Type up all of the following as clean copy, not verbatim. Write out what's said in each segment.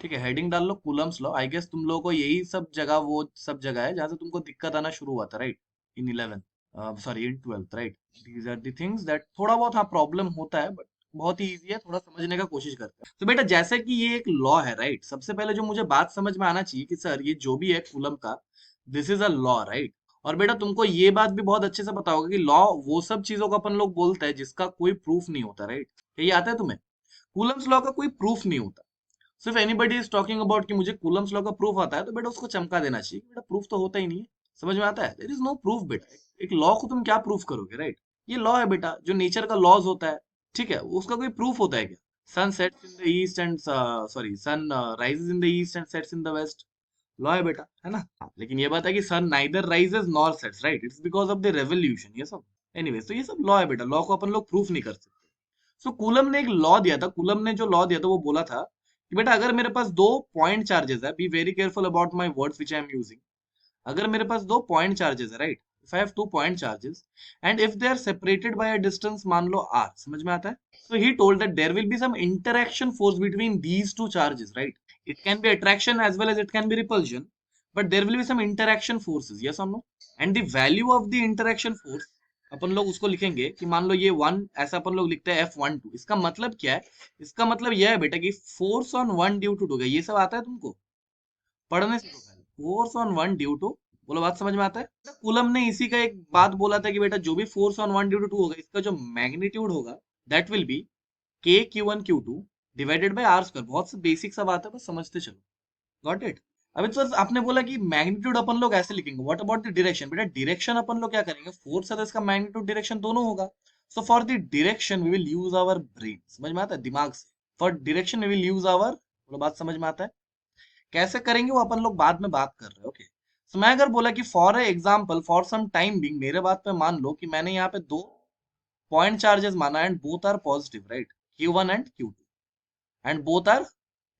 ठीक है, हेडिंग डाल लो कूलम्स लॉ। आई गेस तुम लोगों को यही सब जगह, वो सब जगह है जहाँ से तुमको दिक्कत आना शुरू हुआ था, राइट? इन 11, सॉरी इन 12th, right? These are the things that थोड़ा बहुत हाँ प्रॉब्लम होता है, बट बहुत ही ईजी है, थोड़ा समझने का कोशिश करते हैं। तो बेटा जैसे कि ये एक लॉ है, राइट? सबसे पहले जो मुझे बात समझ में आना चाहिए कि सर ये जो भी है कूलम का, this is a law, right? और बेटा तुमको ये बात भी बहुत अच्छे से पता होगा कि लॉ वो सब चीजों को अपन लोग बोलते हैं जिसका कोई प्रूफ नहीं होता, राइट? यही आता है तुम्हें? कूलम्स लॉ का कोई प्रूफ नहीं होता। सिर्फ एनीबडी इज टॉकिंग अबाउट कि मुझे कूलम्स लॉ का प्रूफ आता है, तो बेटा उसको चमका देना चाहिए। बेटा प्रूफ तो होता ही नहीं है। समझ में आता है? देयर इज नो प्रूफ बेटा। एक लॉ को तुम क्या प्रूफ करोगे, राइट? ये लॉ है बेटा, जो नेचर का लॉज होता है, ठीक है, उसका कोई प्रूफ होता है क्या? Sun sets in the east and sorry sun rises in the east and sets in the west, law है बेटा, है ना? हाँ, लेकिन ये बात है कि sun neither rises nor sets, right? It's because of the revolution, ये सब। एनीवेज, तो ये सब लॉ है बेटा, लॉ को अपन लोग प्रूफ नहीं कर सकते। सो कूलम ने एक लॉ दिया था, कूलम ने जो लॉ दिया था वो बोला था कि बेटा अगर मेरे पास दो पॉइंट चार्जेस है, be very careful about my words which I am using. अगर मेरे पास दो पॉइंट चार्जेस है, right? If I have two point charges and if they are separated by a distance, मान लो r, समझ में आता है? So he told that there will be some interaction force between these two charges, right? It can be attraction as well as it can B repulsion, but there will be some interaction forces, yes और no? And the value of the interaction force, अपन लोग उसको लिखेंगे कि मान लो ये one, ऐसा अपन लोग लिखते हैं F12। इसका मतलब क्या है? इसका मतलब यह है बेटा कि force on one due to two, ये सब आता है तुमको पढ़ने से? तो पहले force on one due to, बोलो बात समझ में आता है? तो कूलम ने इसी का एक बात बोला था कि बेटा जो भी force on one due to two होगा, इसका जो मैग्नीट्यूड होगा, दैट विल बी के Q1 Q2 divided by are square. बहुत से बेसिक सा बात है, बस समझते चलो। Got it? अभी तो आपने बोला कि मैग्नीट्यूड अपन लोग ऐसे लिखेंगे, व्हाट अबाउट द डायरेक्शन? बेटा डायरेक्शन अपन लोग क्या करेंगे, फोर्स है तो इसका मैग्नीट्यूड डायरेक्शन दोनों होगा। So for the direction we will use our brain. समझ में आता है? दिमाग से। For direction we will use our, बोलो बात समझ में आता है? कैसे करेंगे वो अपन लोग बाद में बात कर रहे हैं, ओके? सो मैं अगर बोला कि for example for some time being, मेरे बात पे मान लो कि मैंने यहाँ पे दो पॉइंट चार्जेस माना and both are positive, right? Q1 and Q2, and both are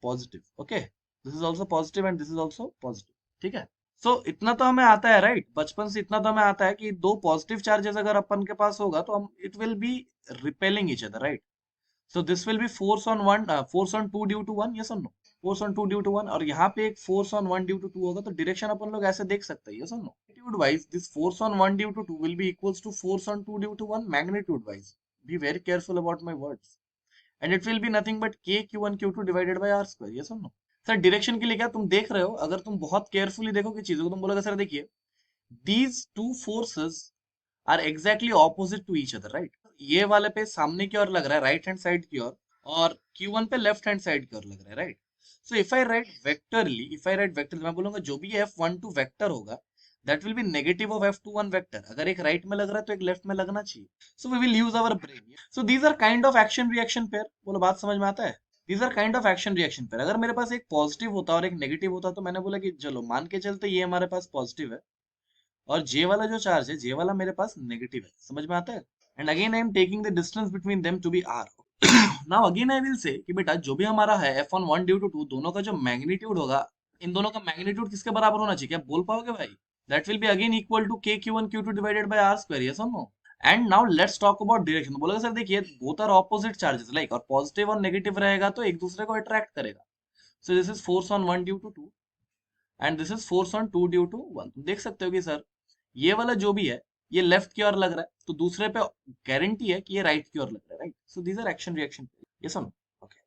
positive, okay? This is also positive and this is also positive, ठीक है? सो इतना तो हमें आता है, राइट? बचपन से इतना तो हमें आता है कि दो पॉजिटिव चार्जेस अगर अपन के पास होगा तो हम, it will be repelling each other, right? So this will be force on one, force on two due to one, yes और no? Force on two due to one, और यहाँ पे एक force on one due to two होगा, तो direction अपन लोग ऐसे देख सकते हैं, यस और no? Magnitude wise this force on one due to two will B equals to force on two due to one, magnitude wise. Be very careful about my words. And it will be nothing but K Q1 Q2 divided by are square, yes और no? Sir direction के लिए क्या तुम देख रहे हो? अगर तुम बहुत केयरफुली देखोगे चीजों को, तुम बोलोगे सर देखिए, these two forces are exactly opposite to each other, right? ये वाले पे सामने की ओर लग रहा है, राइट हैंड साइड की ओर, और Q1 पे लेफ्ट हैंड साइड की ओर लग रहा है, right? So if I write vectorly, if I write vector, मैं बोलूंगा जो भी F12 वेक्टर होगा, that will be negative of F21 vector. अगर एक राइट में लग रहा है तो एक लेफ्ट में लगना चाहिए। So we will use our brain. So these are kind of action reaction pair, बोलो बात समझ में आता है? These are kind of action reaction pair. अगर मेरे पास एक पॉजिटिव होता और एक नेगेटिव होता, तो मैंने बोला कि चलो मान के चलते ये हमारे पास पॉजिटिव है, और जे वाला जो चार्ज है, जे वाला मेरे पास नेगेटिव है। समझ में आता है? And again I am taking the distance between them to be r. Now again I will say कि बेटा जो भी हमारा है F1 ड्यू टू टू, दोनों का जो मैग्नीट्यूड होगा, इन दोनों का मैग्नीट्यूड किसके बराबर होना चाहिए? क्या बोल पाओगे भाई? That will be again equal to के Q1 Q2 divided by are square, yes और no? And now let's talk about direction. बोलोगे सर देखिए both are opposite charges, like, और पॉजिटिव और नेगेटिव रहेगा तो एक दूसरे को अट्रैक्ट करेगा। So this is force on one due to two and this is force on two due to one. देख सकते हो कि सर ये वाला जो भी है, ये लेफ्ट की ओर लग रहा है, तो दूसरे पे गारंटी है कि ये राइट की ओर लग रहा है, right? So these are action reaction, yes और no? Okay,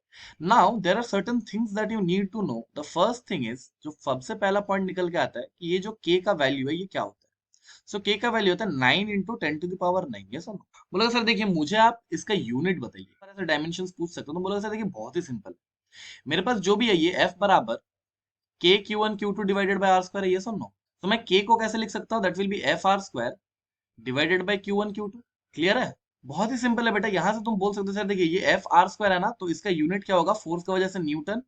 now there are certain things that you need to know. The first thing is, जो सबसे पहला पॉइंट निकल के आता है कि ये जो k का वैल्यू है ये क्या होता है? सो k का वैल्यू होता है 9 इंटू 10⁻⁹, यस और नो? बोलोगे सर देखिए मुझे आप इसका यूनिट बताइए, ऐसे डायमेंशंस पूछ सकते हो। तो बोलोगे सर देखिए बहुत ही सिंपल है, मेरे पास जो भी है ये f बराबर के Q1 Q2 divided by are square है, यस और नो? तो मैं k को कैसे लिख सकता हूँ? That will be F r square divided by Q1 Q2। Clear है? बहुत ही सिंपल है बेटा। यहां से तुम बोल सकते हो सर देखिए ये एफ आर स्क्वायर है ना, तो इसका यूनिट क्या होगा? फोर्स की वजह से न्यूटन,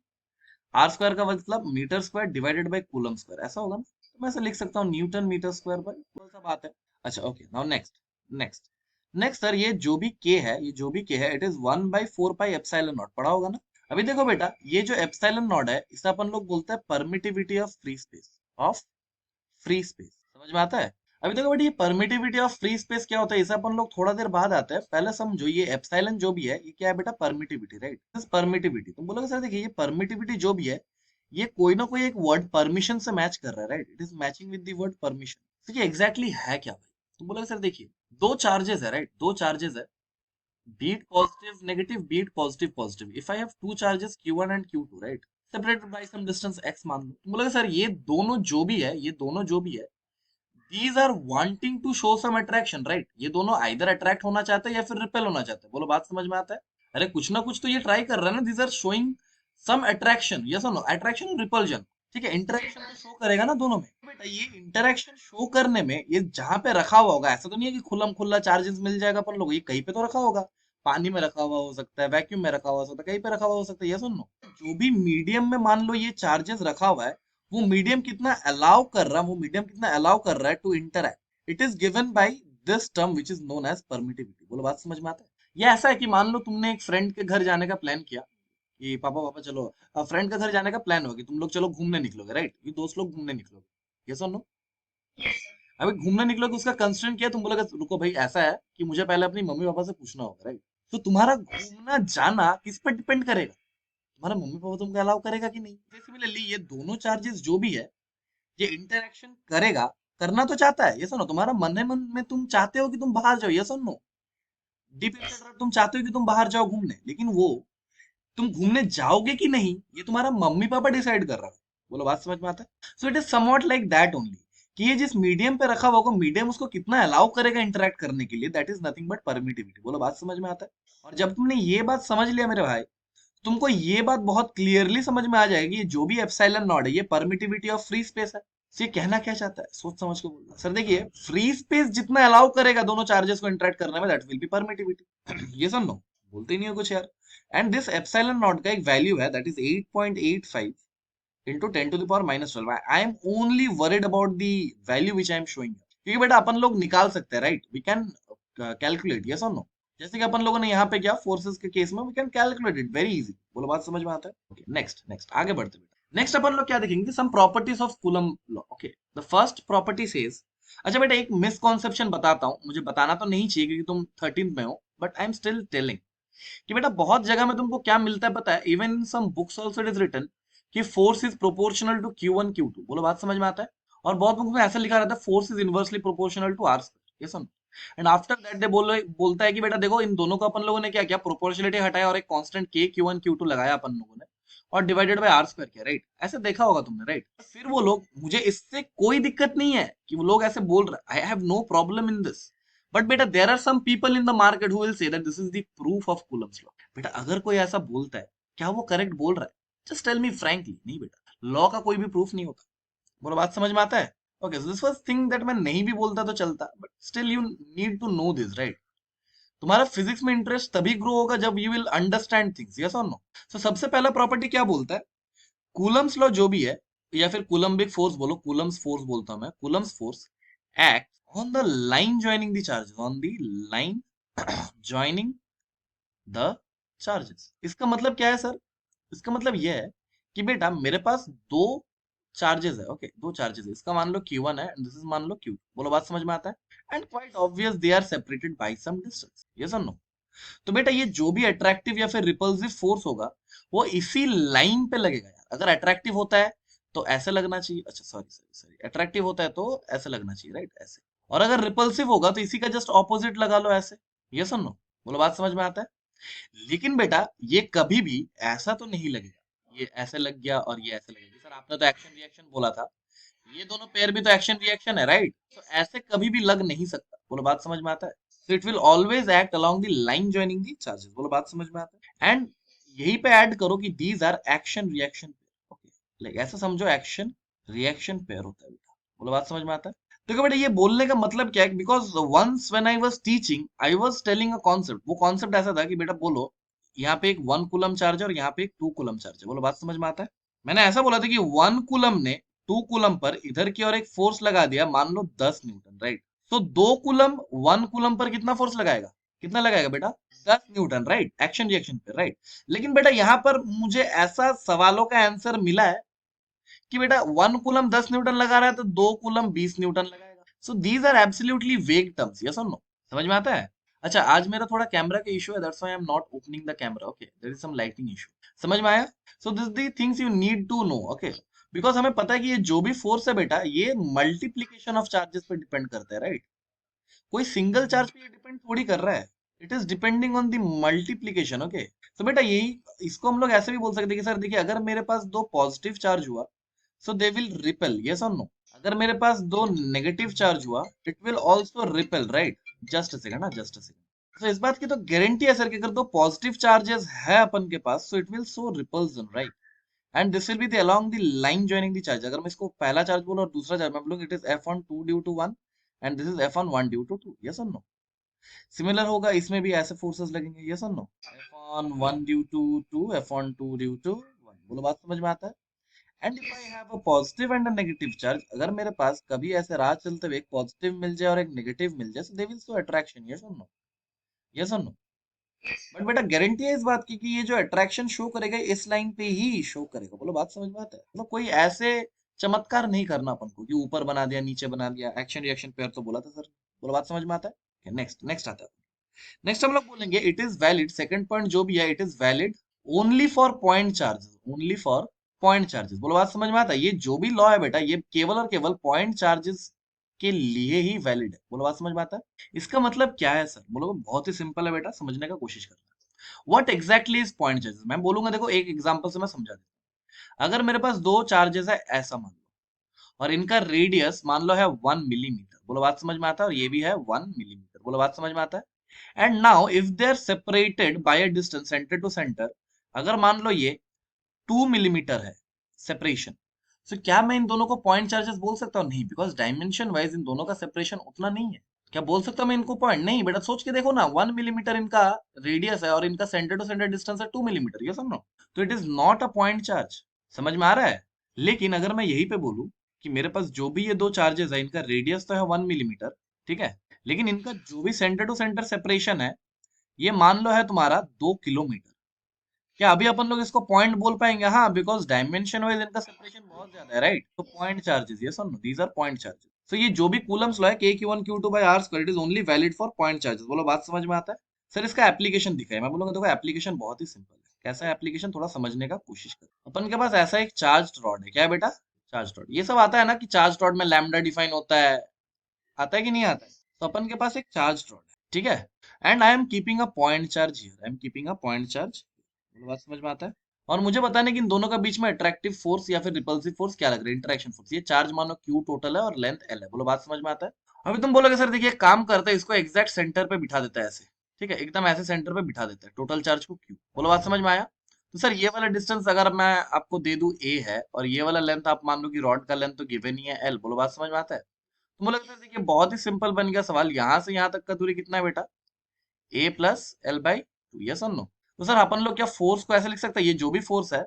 आर स्क्वायर का मतलब metre square divided by coulomb square, ऐसा होगा ना? तो मैं ऐसे लिख सकता हूँ न्यूटन मीटर स्क्वायर बाय, कौन सा बात है? अच्छा okay, now next, next next sir ये जो भी k है, ये जो भी k है, इट इज 1/4πε0, पढ़ा होगा ना? अभी देखो बेटा, ये जो एप्सिलॉन नॉट है, इसे अपन लोग बोलते हैं permittivity of free space, of free space. समझ में आता है? अभी देखो बेटा, ये परमिटिविटी ऑफ फ्री स्पेस क्या होता है, इसे अपन लोग थोड़ा देर बाद आते हैं। पहले समझो ये एप्सिलॉन जो भी है, ये क्या है बेटा? Permittivity, right? परमिटिविटी। तुम बोलोगे सर देखिए ये परमिटिविटी जो भी है, ये कोई ना कोई एक वर्ड परमिशन से मैच कर रहा है, right? It is matching with the word permission. तो ये एग्जैक्टली है क्या भाई? तुम बोलोगे सर देखिए, दो चार्जेस है, राइट? दो चार्जेस है, beat positive negative, beat positive positive. If I have two charges q1 and q2, right, separated by some distance x मान लो, तुम बोलोगे सर ये दोनों जो भी है, ये दोनों जो भी है, these are wanting to show some attraction, right? ये दोनों either attract होना चाहते हैं या फिर repel होना चाहते हैं। बोलो बात समझ में आता है? अरे कुछ ना कुछ तो ये ट्राई कर रहा है ना। these are showing some attraction, yes or no? attraction और repulsion, ठीक है? इंटरेक्शन तो शो करेगा ना दोनों में। बेटा ये इंटरेक्शन शो करने में ये जहां पे रखा हुआ होगा, ऐसा तो नहीं है कि खुल्लम खुल्ला चार्जेस मिल जाएगा अपन लोग, ये कहीं पे तो रखा होगा। पानी में रखा हुआ हो सकता है, वैक्यूम में रखा हुआ हो सकता है, कहीं पे रखा हुआ हो सकता है, ये सुन लो। जो भी मीडियम में मान लो ये चार्जेस रखा हुआ है, वो मीडियम कितना अलाउ कर रहा है, वो मीडियम कितना अलाउ कर रहा है to interact, it is given by this term which is known as permittivity. बोलो बात समझ में आता है? ये ऐसा है कि मान लो तुमने एक फ्रेंड के घर जाने का प्लान किया कि पापा पापा चलो, फ्रेंड के घर जाने का प्लान होगा कि तुम लोग चलो घूमने निकलोगे, राइट? ये दोस्त लोग घूमने निकलोगे, ये सुन लो। अभी घूमने निकलोगे, उसका कंस्ट्रेंट क्या है? तुम बोलोगे रुको भाई ऐसा है कि मुझे पहले अपनी मम्मी पापा से पूछना होगा, राइट? तो तुम्हारा घूमना जाना किस पर डिपेंड करेगा? तुम्हारा मम्मी पापा तुमको अलाउ करेगा कि नहीं? सिमिलरली ये दोनों चार्जेस जो भी है, ये इंटरेक्शन करेगा, करना तो चाहता है, ये सुनो। तुम्हारा मन है, मन में तुम चाहते हो कि तुम बाहर जाओ, ये सुनो। डीप इंसाइड तुम चाहते हो कि तुम बाहर जाओ घूमने, लेकिन वो तुम घूमने जाओगे कि नहीं, ये तुम्हारा मम्मी पापा डिसाइड कर रहा है। बोलो बात समझ में आता है? So it is somewhat like that only, कि ये जिस मीडियम पे रखा होगा, मीडियम उसको कितना अलाउ करेगा इंटरेक्ट करने के लिए, that is nothing but permittivity. बोलो बात समझ में आता है? और जब तुमने ये बात समझ लिया मेरे भाई, तुमको ये बात बहुत क्लियरली समझ में आ जाएगी, ये जो भी एप्सिलॉन नॉट है, ये परमिटिविटी ऑफ फ्री स्पेस है। तो ये कहना क्या चाहता है, सोच समझ के बोलना। सर देखिए, फ्री स्पेस जितना अलाउ करेगा दोनों चार्जेस को इंटरेक्ट करने में, दैट विल बी परमिटिविटी। ये सुन लो, बोलते ही नहीं हो कुछ यार। एंड दिस एप्सिलॉन नॉट का एक वैल्यू है, that is 8.85 into 10 to the power minus 12. I am only worried about the value which I am showing you. क्योंकि बेटा अपन लोग निकाल सकते हैं, right? We can calculate, yes और नो? जैसे कि अपन लोगों ने यहाँ पे किया फोर्सेस के केस में, we can calculate it very easy. बोलो बात समझ में आता है? ओके, नेक्स्ट नेक्स्ट आगे बढ़ते बेटा। नेक्स्ट अपन लोग क्या देखेंगे, some properties of Coulomb law. Okay, the first property says, अच्छा बेटा एक मिसकॉन्सेप्शन बताता हूँ, मुझे बताना तो नहीं चाहिए क्योंकि तुम 13th में हो, but I am still telling कि बेटा बहुत जगह में तुमको क्या मिलता है पता है? Even in some books also it is written कि force is proportional to Q1 Q2। बोलो बात समझ में आता है? और बहुत बुक्स में ऐसा लिखा रहता है force is inversely proportional to r square, ये सुन। एंड आफ्टर दैट दे बोलता है कि बेटा देखो इन दोनों को अपन लोगों ने क्या किया, प्रोपोर्शनलिटी हटाया और एक कांस्टेंट के Q1 Q2 लगाया अपन लोगों ने, और डिवाइडेड बाय आर स्क्वायर किया, राइट? ऐसे देखा होगा तुमने, राइट? फिर वो लोग, मुझे इससे कोई दिक्कत नहीं है कि वो लोग ऐसे बोल रहे, I have no problem in this, but बेटा there are some people in the market who will say that this is the proof of Coulomb's law. बेटा अगर कोई ऐसा बोलता है, क्या वो करेक्ट बोल रहा है? जस्ट टेल मी फ्रैंकली, नहीं बेटा, लॉ का कोई भी प्रूफ नहीं होता। बोलो बात समझ में आता है? Okay, so this was thing that मैं नहीं भी बोलता तो चलता, but still you need to know this, right? तुम्हारा फिजिक्स में इंटरेस्ट तभी ग्रो होगा जब you will understand things, yes और नो? सो सबसे पहला प्रॉपर्टी क्या बोलता है, कूलम्स लॉ जो भी है, या फिर कूलम्बिक फोर्स बोलो, कूलम्स फोर्स बोलता हूं मैं, Coulomb's force act on the line joining the charges, on the line joining the charges. इसका मतलब क्या है सर? इसका मतलब यह है कि बेटा मेरे पास दो चार्जेस है, ओके, दो चार्जेस है, इसका मान लो Q1 है एंड दिस इज मान लो Q। बोलो बात समझ में आता है? And quite obvious they are separated by some distance, yes और नो? तो बेटा ये जो भी अट्रैक्टिव या फिर रिपल्सिव फोर्स होगा, वो इसी लाइन पे लगेगा यार। अगर अट्रैक्टिव होता है तो ऐसे लगना चाहिए, अच्छा सॉरी सॉरी सॉरी, अट्रैक्टिव होता है तो ऐसे लगना चाहिए, राइट? ऐसे। और अगर रिपल्सिव होगा तो इसी का जस्ट ऑपोजिट लगा लो, ऐसे, यस और नो? बोलो बात समझ में आता है? लेकिन बेटा ये कभी भी ऐसा तो नहीं लगेगा, ये ऐसे लग गया और ये ऐसे लगेगा। सर आपने तो एक्शन रिएक्शन बोला था, ये दोनों पेयर भी तो एक्शन रिएक्शन है, राइट? तो ऐसे कभी भी लग नहीं सकता। बोलो बात समझ में आता है? So it will always act along the line joining the charges। बोलो बात समझ में आता है? एंड यही पे ऐड करो कि these are action reaction pair। Okay, like ऐसा समझो एक्शन रिएक्शन पेयर होता है बेटा। बोलो बात समझ में आता है? देखो बेटा ये बोलने का मतलब क्या है, because once when I was teaching I was telling a concept. वो कॉन्सेप्ट ऐसा था कि बेटा बोलो यहाँ पे एक 1 कूलम चार्ज है और यहाँ पे एक 2 कूलम चार्ज है। बोलो बात समझ में आता है? मैंने ऐसा बोला था कि 1 कूलम ने 2 कूलम पर इधर की और एक फोर्स लगा दिया, मान लो 10 न्यूटन, राइट? तो 2 कूलम 1 कूलम पर कितना फोर्स लगाएगा? कितना लगाएगा बेटा? 10 न्यूटन, राइट? एक्शन रिएक्शन पे, राइट? लेकिन बेटा यहाँ पर मुझे ऐसा सवालों का आंसर मिला है कि बेटा 1 कूलम 10 न्यूटन लगा रहा है तो 2 कूलम 20 न्यूटन लगाएगा। सो दीज आर एब्सोल्युटली वेग टर्म्स, यस और नो? समझ में आता है? अच्छा, आज मेरा थोड़ा कैमरा का इशू है, that's why I am not opening the camera, okay, there is some lighting issue. समझ में आया? So this the things you need to know, okay. Because हमें पता है कि ये जो भी फोर्स है बेटा, ये मल्टीप्लीकेशन ऑफ चार्जेस पे डिपेंड करता है, राइट? कोई सिंगल चार्ज पे डिपेंड थोड़ी कर रहा है। It is depending on the multiplication, okay. तो बेटा यही, इसको हम लोग ऐसे भी बोल सकते हैं कि सर देखिए, अगर मेरे पास दो पॉजिटिव चार्ज हुआ, सो दे विल रिपेल, यस और नो। अगर मेरे पास दो नेगेटिव चार्ज हुआ, it will also repel, right? Just a second ना, जस्ट अ सेकंड। तो इस बात की तो गारंटी है सर कि अगर दो पॉजिटिव चार्जेस है अपन के पास, so it will show repulsion, right? And this will be the along the line joining the charge. अगर मैं इसको पहला चार्ज बोलूं और दूसरा चार्ज मैं बोलूं, it is F on two due to one and this is F on one due to two, yes और नो। सिमिलर होगा इसमें भी, ऐसे फोर्सेस लगेंगे, यस और no. F on one due to two, F on two due to one. बोलो बात समझ में आता है? And if I have a positive and a negative charge, अगर मेरे पास कभी ऐसे राह चलते हुए एक पॉजिटिव मिल जाए और एक नेगेटिव मिल जाए, so they will show attraction, yes और नो, यस और नो। बट बेटा गारंटी है इस बात की कि ये जो अट्रैक्शन शो करेगा, इस लाइन पे ही शो करेगा। बोलो बात समझ में आता है? मतलब कोई ऐसे चमत्कार नहीं करना अपन को कि ऊपर बना दिया, नीचे बना दिया, एक्शन रिएक्शन पेयर तो बोला था सर। बोलो बात समझ में आता है? नेक्स्ट नेक्स्ट आता है। नेक्स्ट हम लोग बोलेंगे it is valid, second point जो भी है, it is valid only for point charges, only for point charges. बोलो बात समझ में आता है? ये जो भी लॉ है बेटा, ये केवल और केवल पॉइंट चार्जेस के लिए ही वैलिड है। बोलो बात समझ में आता है? इसका मतलब क्या है सर? बोलो बहुत ही सिंपल है बेटा, समझने का कोशिश करना। What exactly is point charges? मैं बोलूंगा, देखो एक एग्जांपल से मैं समझा देता हूँ। अगर मेरे पास दो चार्जेस है ऐसा मान लो, और इनका रेडियस मान लो है 1 मिलीमीटर। बोलो बात समझ में आता है? और ये भी है 1 मिलीमीटर। बोलो बात समझ में आता है? And now if they are separated by a distance centre to centre, अगर मान लो ये 2 मिलीमीटर है सेपरेशन, तो क्या मैं इन दोनों को पॉइंट चार्जेस बोल सकता हूँ? नहीं, बिकॉज डायमेंशन वाइज इन दोनों का सेपरेशन उतना नहीं है। क्या बोल सकता हूँ मैं इनको पॉइंट? नहीं बेटा, सोच के देखो ना, 1 मिलीमीटर इनका रेडियस है और इनका सेंटर टू सेंटर डिस्टेंस है 2 मिलीमीटर, ये समझो। तो it is not a point charge. समझ में आ रहा है? लेकिन अगर मैं यही पे बोलूं कि मेरे पास जो भी ये दो चार्जेस है, इनका रेडियस तो है 1 मिलीमीटर, ठीक है, लेकिन इनका जो भी सेंटर टू सेंटर सेपरेशन है, ये मान लो है तुम्हारा 2 किलोमीटर। क्या अभी अपन लोग इसको पॉइंट बोल पाएंगे? हाँ, बिकॉज डायमेंशन वाइज इनका सेपरेशन बहुत ज्यादा है, राइट? तो पॉइंट चार्जेस, ये सुन, दीज आर पॉइंट चार्जेस। सो ये जो भी कूलम्स लॉ है, k q1 q2 by r square, it is only valid for point charges. बोलो बात समझ में आता है? सर इसका एप्लीकेशन दिखा है, मैं बोलूंगा देखो एप्लीकेशन बहुत ही सिंपल है। कैसा है एप्लीकेशन? थोड़ा समझने का कोशिश करो। अपन के पास ऐसा एक चार्ज रॉड है, क्या है बेटा? Charge rod. ये सब आता है ना कि चार्ज रॉड में लैम्डा डिफाइन होता है, आता है कि नहीं आता है? तो अपन के पास एक चार्ज रॉड है, ठीक है, and I am keeping a point charge here, I am keeping a point charge. बात समझ में आता है? और मुझे बताने कि इन दोनों का बीच में अट्रैक्टिव फोर्स या फिर रिपल्सिव फोर्स क्या लग रहा है, इंटरेक्शन फोर्स। ये चार्ज मानो क्यू टोटल है और लेंथ एल है। बोलो बात समझ में आता है? अभी तुम बोलोगे सर देखिए एक काम करते हैं, इसको एग्जैक्ट सेंटर पे बिठा देता है ऐसे, ठीक है, एकदम ऐसे सेंटर पे बिठा देता है टोटल चार्ज को क्यू। बोलो बात समझ में आया? तो सर ये वाला डिस्टेंस अगर मैं आपको दे दूं ए है, और ये वाला लेंथ आप मान लो कि रॉड का लेंथ तो गिवन ही है एल। बोलो बात समझ में आता है? तो मुझे लगता है देखिए बहुत ही सिंपल बन गया सवाल। यहाँ से यहाँ तक का दूरी कितना है बेटा? A plus l by two, yes और नो? तो सर अपन लोग क्या फोर्स को ऐसे लिख सकते हैं, ये जो भी फोर्स है,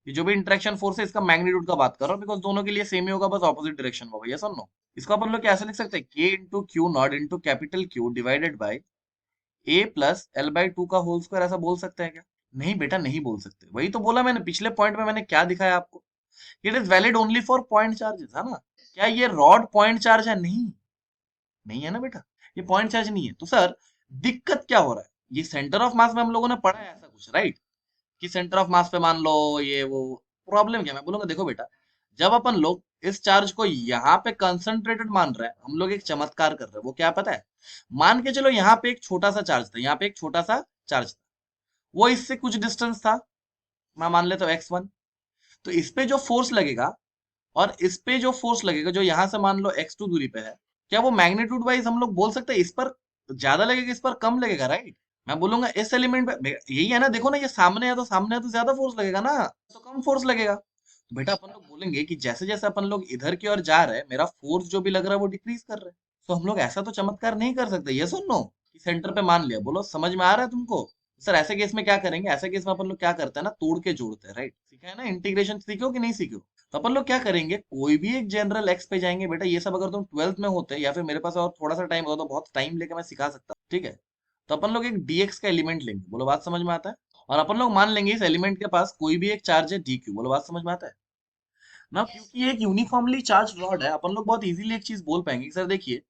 ये जो भी इंटरेक्शन फोर्स है, इसका मैग्नीट्यूड का बात कर रहा हूँ, बिकॉज दोनों के लिए सेम ही होगा, बस ऑपोजिट डायरेक्शन होगा, यस और नो? इसको अपन लोग कैसे लिख सकते हैं? के into Q naught into capital Q divided by A plus l by to का होल स्क्वायर, ऐसा बोल सकते हैं क्या? नहीं बेटा, नहीं बोल सकते। वही तो बोला मैंने पिछले पॉइंट में, मैंने क्या दिखाया आपको? It is valid only for point charges, है ना? क्या ये रॉड पॉइंट चार्ज है? नहीं, नहीं है ना बेटा, ये पॉइंट चार्ज नहीं है। तो सर दिक्कत क्या हो रहा है? ये सेंटर ऑफ मास में हम लोगों ने पढ़ा है ऐसा कुछ, राइट? कि सेंटर ऑफ मास पे मान लो ये वो। प्रॉब्लम क्या है? मैं बोलूंगा देखो बेटा, जब अपन लोग इस चार्ज को यहाँ पे कंसंट्रेटेड मान रहे हैं, हम लोग एक चमत्कार कर रहे हैं। वो क्या पता है? मान के चलो यहाँ पे एक छोटा सा चार्ज था, यहाँ पे एक छोटा सा चार्ज था, वो इससे कुछ डिस्टेंस था, मैं मान लेता हूँ x1। तो इस पे जो फोर्स लगेगा और इस पे जो फोर्स लगेगा, जो यहां से मान लो x2 दूरी पे है, क्या वो मैग्नीट्यूड वाइज हम लोग बोल सकते हैं इस पर ज्यादा लगेगा, इस पर कम लगेगा, राइट? मैं बोलूंगा इस एलिमेंट पे यही है ना, देखो ना, ये सामने है तो सामने है तो ज्यादा फोर्स लगेगा ना, तो कम फोर्स लगेगा। तो बेटा अपन लोग बोलेंगे कि जैसे जैसे अपन लोग इधर की ओर जा रहे हैं, मेरा फोर्स जो भी लग रहा है वो डिक्रीज कर रहा है। तो हम लोग ऐसा तो चमत्कार नहीं कर सकते, ये सुन लो, कि सेंटर पे मान लिया। बोलो समझ में आ रहा है तुमको? सर ऐसे केस में क्या करेंगे? ऐसे केस में अपन लोग क्या करते हैं ना, तोड़ के जोड़ते हैं, राइट? सीखा है ना इंटीग्रेशन? सीखो कि नहीं सीखो? तो अपन लोग क्या करेंगे, कोई भी एक जनरल एक्स पे जाएंगे बेटा। ये सब अगर तुम ट्वेल्थ में होते या फिर मेरे पास और थोड़ा सा टाइम होता तो बहुत टाइम लेके मैं सिखा सकता, ठीक है? तो अपन लोग एक dx का एलिमेंट लेंगे। बोलो बात समझ में आता है? और अपन लोग मान लेंगे इस एलिमेंट के पास कोई भी एक चार्ज है dq। बोलो बात समझ में आता है ना? क्योंकि ये एक यूनिफॉर्मली चार्ज रॉड है, अपन लोग बहुत इजीली एक चीज बोल पाएंगे कि सर देखिए,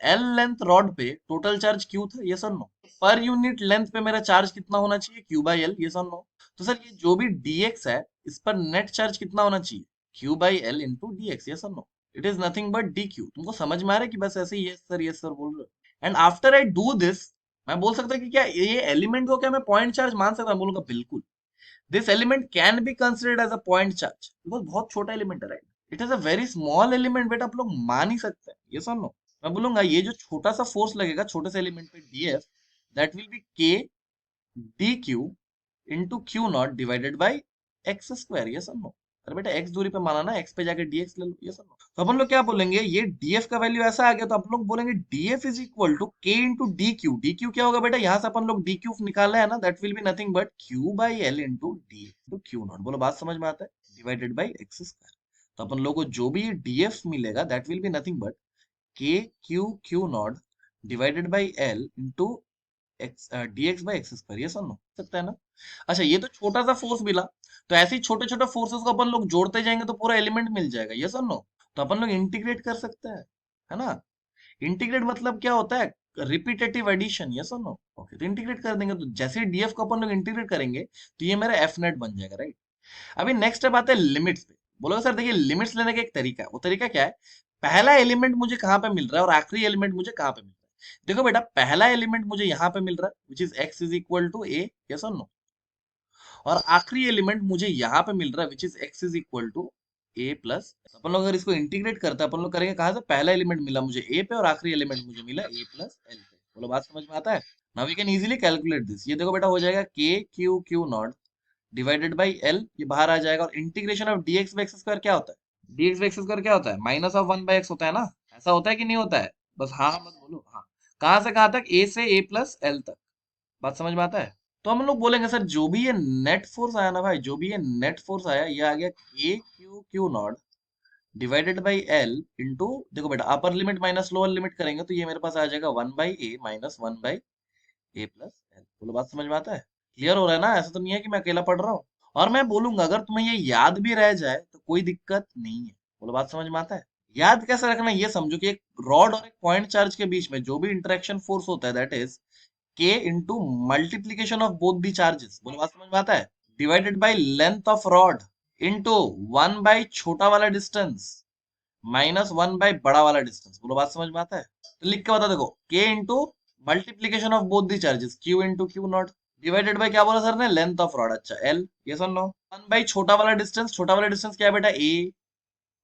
एल लेंथ रॉड पे टोटल चार्ज क्यू था, ये सर नो। पर यूनिट लेंथ पे मेरा चार्ज कितना होना चाहिए, क्यू बाई एल, ये सर नो। तो सर ये जो भी dx है, इस पर नेट चार्ज कितना होना चाहिए, Q by l into d x, ये sir no. It is nothing but d q. तुमको समझ में आ रहा है कि बस ऐसे ही यस सर बोल रहे हो। And after I do this, मैं बोल सकता कि क्या ये एलिमेंट को क्या मैं पॉइंट चार्ज मान सकता हूँ, बोलूंगा बिल्कुल। This element can be considered as a point charge, because बहुत छोटा एलिमेंट है, right. It is a very small element, बेटा आप लोग मान ही सकते हैं, ये सुन लो। मैं बोलूंगा ये जो छोटा सा फोर्स लगेगा छोटे से एलिमेंट पे, डीएफ, दैट विल बी के D Q into Q not divided by x square, ये सुन लो। अरे बेटा एक्स दूरी पे माना ना, एक्स पे जाके डीएक्स ले लो, ये सुन लो। तो अपन लोग क्या बोलेंगे, ये डीएफ का वैल्यू ऐसा आ गया, तो अपन लोग बोलेंगे डीएफ इज इक्वल टू के into D Q. D Q क्या होगा बेटा, यहाँ से अपन लोग डी क्यू निकाला है ना, that will be nothing but Q by l into D into Q not. बोलो बात समझ में आता है, डिवाइडेड बाई एक्स स्क्वायर। तो अपन लोग को जो भी डीएफ मिलेगा that will be nothing but के Q Q not divided by l into x dx by x square, ये सुन सकता है ना। अच्छा ये तो छोटा सा फोर्स मिला, तो ऐसे ही छोटे छोटे फोर्सेस को अपन लोग जोड़ते जाएंगे तो पूरा एलिमेंट मिल जाएगा, ये सुन लो। तो अपन लोग इंटीग्रेट कर सकते हैं, है ना। इंटीग्रेट मतलब क्या होता है, रिपीटेटिव एडिशन, ये सुन लो। ओके, तो इंटीग्रेट कर देंगे, तो जैसे डीएफ को अपन लोग इंटीग्रेट करेंगे तो ये मेरा एफ नेट बन जाएगा, राइट। अभी नेक्स्ट स्टेप आता है लिमिट्स पे। बोलोगे सर देखिए लिमिट्स लेने का एक तरीका है, वो तरीका क्या है, पहला एलिमेंट मुझे कहाँ पे मिल रहा है और आखिरी एलिमेंट मुझे कहाँ पे मिल रहा है। देखो बेटा पहला एलिमेंट मुझे यहाँ पे मिल रहा है which is x is equal to a, yes और नो। और आखिरी एलिमेंट मुझे यहाँ पे मिल रहा है which is x is equal to a plus. अपन लोग अगर इसको इंटीग्रेट करते हैं अपन लोग करेंगे कहाँ से, पहला एलिमेंट मिला मुझे ए पे और आखिरी एलिमेंट मुझे मिला ए प्लस एल पे। बोलो बात समझ में आता है। Now we can easily calculate this. ये देखो बेटा हो जाएगा K Q Q not divided by L, ये बाहर आ जाएगा। और integration of dx by x square क्या होता है, डीएक्स बाई एक्स स्क्वायर क्या होता है, minus of one by x होता है ना। ऐसा होता है कि नहीं होता है, बस हाँ हाँ मत बोलो, हाँ। कहाँ से कहाँ तक, ए से ए प्लस एल तक। बात समझ में आता है। तो हम लोग बोलेंगे सर जो भी ये नेट फोर्स आया ना भाई, जो भी ये नेट फोर्स आया, ये आ गया के Q Q not divided by l into, देखो बेटा upper limit minus lower limit करेंगे तो ये मेरे पास आ जाएगा one by A minus one by A plus L. बोलो बात समझ में आता है, क्लियर हो रहा है ना, ऐसा तो नहीं है कि मैं अकेला पढ़ रहा हूँ। और मैं बोलूंगा अगर तुम्हें ये याद भी रह जाए तो कोई दिक्कत नहीं है। बोलो बात समझ में आता है। याद कैसे रखना, ये समझो कि एक रॉड और एक पॉइंट चार्ज के बीच में जो भी इंटरेक्शन फोर्स होता है दैट इज के into multiplication of both the charges. बोलो बात समझ में आता है, divided by length of rod into one by छोटा वाला डिस्टेंस माइनस वन बाई बड़ा वाला डिस्टेंस। बोलो बात समझ में आता है। तो लिख के बता देखो, के into multiplication of both the charges Q into Q not divided by क्या बोला सर ने, लेंथ ऑफ रॉड, अच्छा एल, ये सुन लो। वन बाई छोटा वाला डिस्टेंस, छोटा वाला डिस्टेंस क्या है बेटा ए,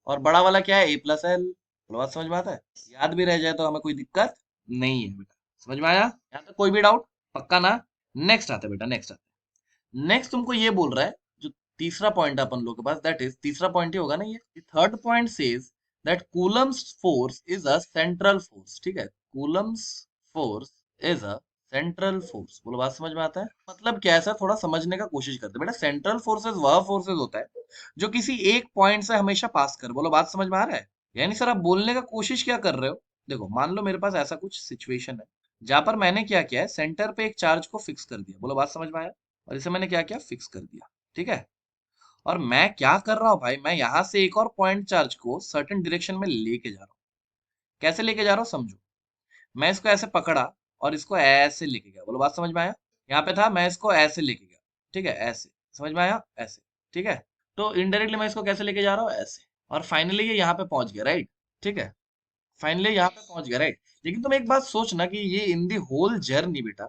और बड़ा वाला क्या है ए प्लस एल। बोलो बात समझ में आता है। याद भी रह जाए तो हमें कोई दिक्कत नहीं है बेटा। समझ में आया, यहाँ तक कोई भी डाउट, पक्का ना। नेक्स्ट आता है बेटा, नेक्स्ट आता है। नेक्स्ट तुमको ये बोल रहा है, जो तीसरा पॉइंट है अपन लोग के पास, दैट इज तीसरा पॉइंट ही होगा ना ये। Third point says that Coulomb's force is a central force, ठीक है। Coulomb's force is a central force. बोलो बात समझ में आता है। मतलब क्या है सर, थोड़ा समझने का कोशिश करते हैं बेटा। सेंट्रल फोर्सेस वह फोर्सेस होता है जो किसी एक पॉइंट से हमेशा पास कर। बोलो बात समझ में आ रहा है। यानी सर आप बोलने का कोशिश क्या कर रहे हो, देखो मान लो मेरे पास ऐसा कुछ सिचुएशन है जहां पर मैंने क्या किया है, सेंटर पे एक चार्ज को फिक्स कर दिया। बोलो बात समझ में आया। और इसे मैंने क्या किया, फिक्स कर दिया, ठीक है। और मैं क्या कर रहा हूँ भाई, मैं यहां से एक और पॉइंट चार्ज को सर्टेन डायरेक्शन में लेके जा रहा हूँ। कैसे लेके जा रहा हूँ समझो। मैं इसको ऐसे पकड़ा और इसको ऐसे लेके गया। बोलो बात समझ में आया। यहाँ पे था, मैं इसको ऐसे लेके गया, ठीक है, ऐसे। समझ में आया, ऐसे, ठीक है। तो इनडायरेक्टली मैं इसको कैसे लेके जा रहा हूँ, ऐसे। और फाइनली ये यहाँ पे पहुंच गया, राइट, ठीक है। फाइनली यहाँ पे पहुंच गया, राइट। लेकिन तुम एक बात सोचना कि ये इन दी होल जर्नी बेटा,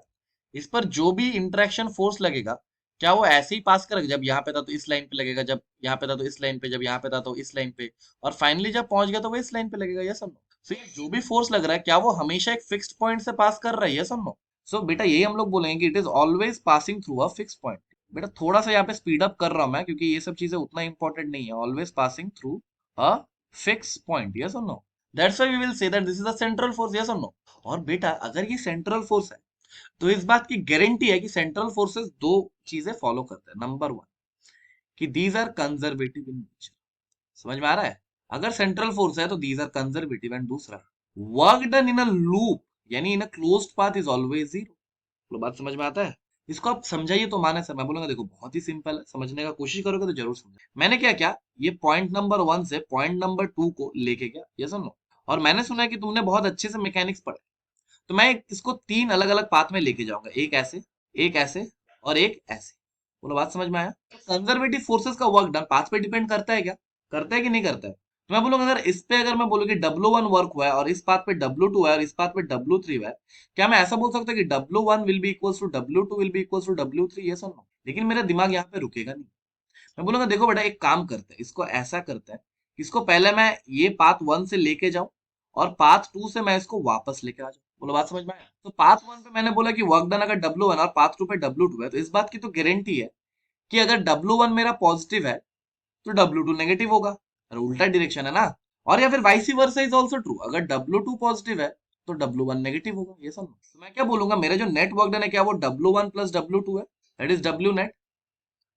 इस पर जो भी इंटरेक्शन फोर्स लगेगा, क्या वो ऐसे ही पास करेगा, जब यहाँ पे था तो इस लाइन पे लगेगा, जब यहाँ पे था तो इस लाइन पे, जब यहाँ पे था तो इस लाइन पे, और फाइनली जब पहुंच गया तो वो इस लाइन पे लगेगा, ये समझो। सो ये जो भी फोर्स लग रहा है, क्या वो हमेशा एक फिक्स्ड पॉइंट से पास कर रहा है, ये समझो। सो बेटा यही हम लोग बोलेंगे कि it is always passing through a fix point. बेटा थोड़ा सा यहाँ पे स्पीड अप कर रहा हूं मैं, क्योंकि ये सब चीजें उतना इंपॉर्टेंट नहीं है। Always passing through a fix point, yes और no. That's why we will say that this is a central force, yes और नो। और बेटा अगर ये सेंट्रल फोर्स है तो इस बात की गारंटी है कि सेंट्रल फोर्सेस दो चीजें फॉलो करते हैं। नंबर वन, कि these are conservative in nature. समझ में आ रहा है। अगर सेंट्रल फोर्स है तो दीज आर कंजर्वेटिव। एंड दूसरा, work done in a loop यानी in a closed path is always zero. तो बात समझ में आता है। इसको आप समझाइए तो माने सर। मैं बोलूंगा देखो बहुत ही सिंपल है, समझने का कोशिश करोगे तो जरूर समझ। मैंने क्या किया, ये पॉइंट नंबर वन से पॉइंट नंबर टू को लेके गया, यस और नो। और मैंने सुना है कि तुमने बहुत अच्छे से मैकेनिक्स पढ़ा, तो मैं इसको तीन अलग अलग पाथ में लेके जाऊंगा, एक ऐसे और एक ऐसे। बोलो बात समझ में आया? तो कंजर्वेटिव फोर्सेस का वर्क डन पाथ पे डिपेंड करता है क्या? करता है कि नहीं करता है? तो मैं बोलूंगा, अगर इस पे अगर मैं बोलूँ कि W1 वर्क हुआ है और इस पाथ पे W2 है और इस पाथ पे W3 हुआ है, क्या मैं ऐसा बोल सकता हूँ कि W1 will B equals to W2 will B equals to W3? Yes और नो? लेकिन मेरा दिमाग यहाँ पे रुकेगा नहीं। मैं बोलूंगा देखो बेटा, एक काम करते हैं, इसको ऐसा करते हैं, इसको पहले मैं ये पाथ 1 से लेके जाऊं और पाथ 2 से मैं इसको वापस लेके आ जाऊं। बोलो बात समझ में आया? तो पाथ 1 पे मैंने बोला कि वर्क डन अगर W1 और पाथ 2 पे W2 है, तो इस बात की तो गारंटी है कि अगर W1 मेरा पॉजिटिव है तो W2 नेगेटिव होगा। अरे उल्टा डायरेक्शन है ना। और या फिर vice versa is also true, अगर W2 पॉजिटिव है तो W1 नेगेटिव होगा। ये सब तो मैं क्या बोलूंगा, मेरा जो नेट वर्क डन है क्या वो W1 प्लस W2 है, दैट इज W नेट।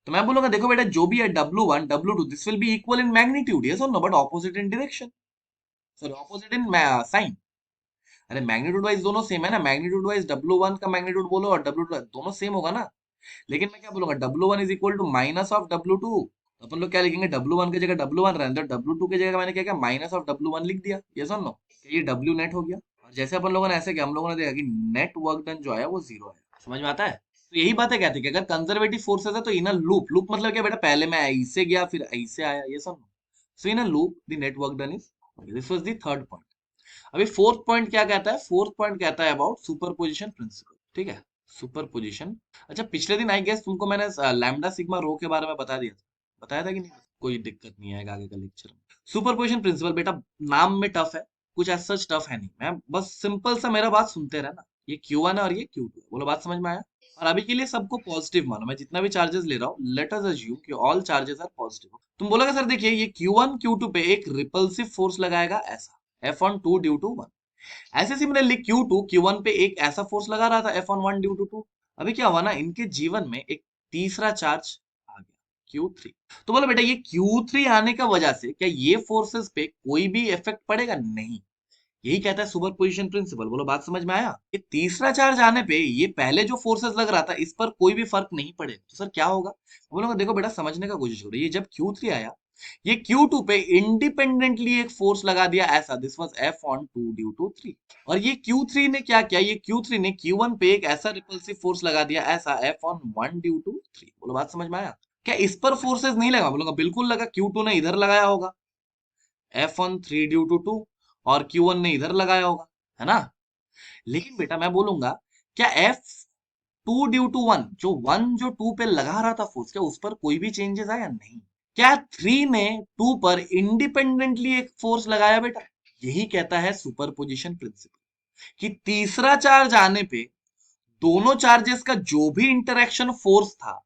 तो मैं बोलूंगा देखो बेटा, जो भी है W1 W2 this will be equal in magnitude, yes और no, but opposite in direction, sorry opposite in sign. अरे मैग्नीट्यूड वाइज दोनों सेम है ना, मैग्नीट्यूड वाइज W1 का मैग्नीट्यूड बोलो और W2 दोनों सेम होगा ना। लेकिन मैं क्या बोलूंगा, W1 is equal to minus of W2। अपन लोग क्या लिखेंगे, W1 की जगह W1 रहने दो, W2 की जगह मैंने क्या किया, माइनस ऑफ W1 लिख दिया। यस और नो? ये W नेट हो गया। और जैसे अपन लोगों ने ऐसे किया, हम लोगों ने देखा कि नेट वर्क डन जो आया वो जीरो है। समझ में आता है? तो यही बातें कहती है कि अगर कंजर्वेटिव फोर्सेस है तो इन अ लूप, लूप मतलब क्या बेटा, पहले मैं ऐसे गया फिर ऐसे आया। ये सब so in a loop the net work done is, this was the third point. अभी फोर्थ पॉइंट क्या कहता है? फोर्थ पॉइंट कहता है अबाउट सुपरपोजिशन प्रिंसिपल। ठीक है, सुपरपोजिशन। अच्छा, पिछले दिन आई गेस तुमको मैंने लैम्डा सिग्मा रो के बारे में बता दिया था, बताया था कि नहीं? कोई दिक्कत नहीं आएगा आगे का लेक्चर में। सुपरपोजिशन प्रिंसिपल बेटा नाम में टफ है, कुछ ऐसा सच टफ है नहीं, मैं बस सिंपल सा मेरा बात सुनते रहना। ये Q1 है और ये Q2 है। बोलो बात समझ में आया? और अभी के लिए सबको पॉजिटिव मानो, मैं जितना भी चार्जेस ले रहा हूँ लेट अस अज्यूम कि ऑल चार्जेस आर पॉजिटिव। तुम बोलोगे सर देखिए ये Q1 Q2 पे एक रिपल्सिव फोर्स लगाएगा ऐसा, F on 2 ड्यू टू 1। ऐसे सिमिलरली Q2 Q1 पे एक ऐसा फोर्स लगा रहा था F on 1 ड्यू टू 2। अभी क्या हुआ ना, इनके जीवन में एक तीसरा चार्ज आ गया, Q3। तो बोलो बेटा, ये Q3 आने का वजह से क्या ये फोर्सेस पे कोई भी इफेक्ट पड़ेगा? नहीं। यही कहता है सुपरपोजिशन प्रिंसिपल। बोलो बात समझ में आया? ये तीसरा चार्ज आने पे ये पहले जो फोर्सेस लग रहा था इस पर कोई भी फर्क नहीं पड़े, तो सर क्या होगा? बोलोगे देखो बेटा, समझने का कोशिश करो, ये जब Q3 आया, ये Q2 पे इंडिपेंडेंटली एक फोर्स लगा दिया ऐसा, this was F on 2 due to 3। और ये Q3 ने क्या किया, ये Q3 ने Q1 पे एक ऐसा रिपल्सिव फोर्स लगा दिया ऐसा, F on 1 ड्यू टू 3। बोलो बात समझ में आया? क्या इस पर फोर्सेस नहीं लगा? बोलूंगा बिल्कुल लगा, Q2 ने इधर लगाया होगा F on 3 ड्यू टू 2 और Q1 ने इधर लगाया होगा, है ना? लेकिन बेटा मैं बोलूंगा, क्या F2 ड्यू टू 1, जो 1 जो 2 पे लगा रहा था फोर्स, क्या उस पर कोई भी चेंजेस आया? नहीं। क्या 3 ने 2 पर इंडिपेंडेंटली एक फोर्स लगाया बेटा? यही कहता है सुपरपोजिशन प्रिंसिपल, कि तीसरा चार्ज आने पे दोनों चार्जेस का जो भी इंटरेक्शन फोर्स था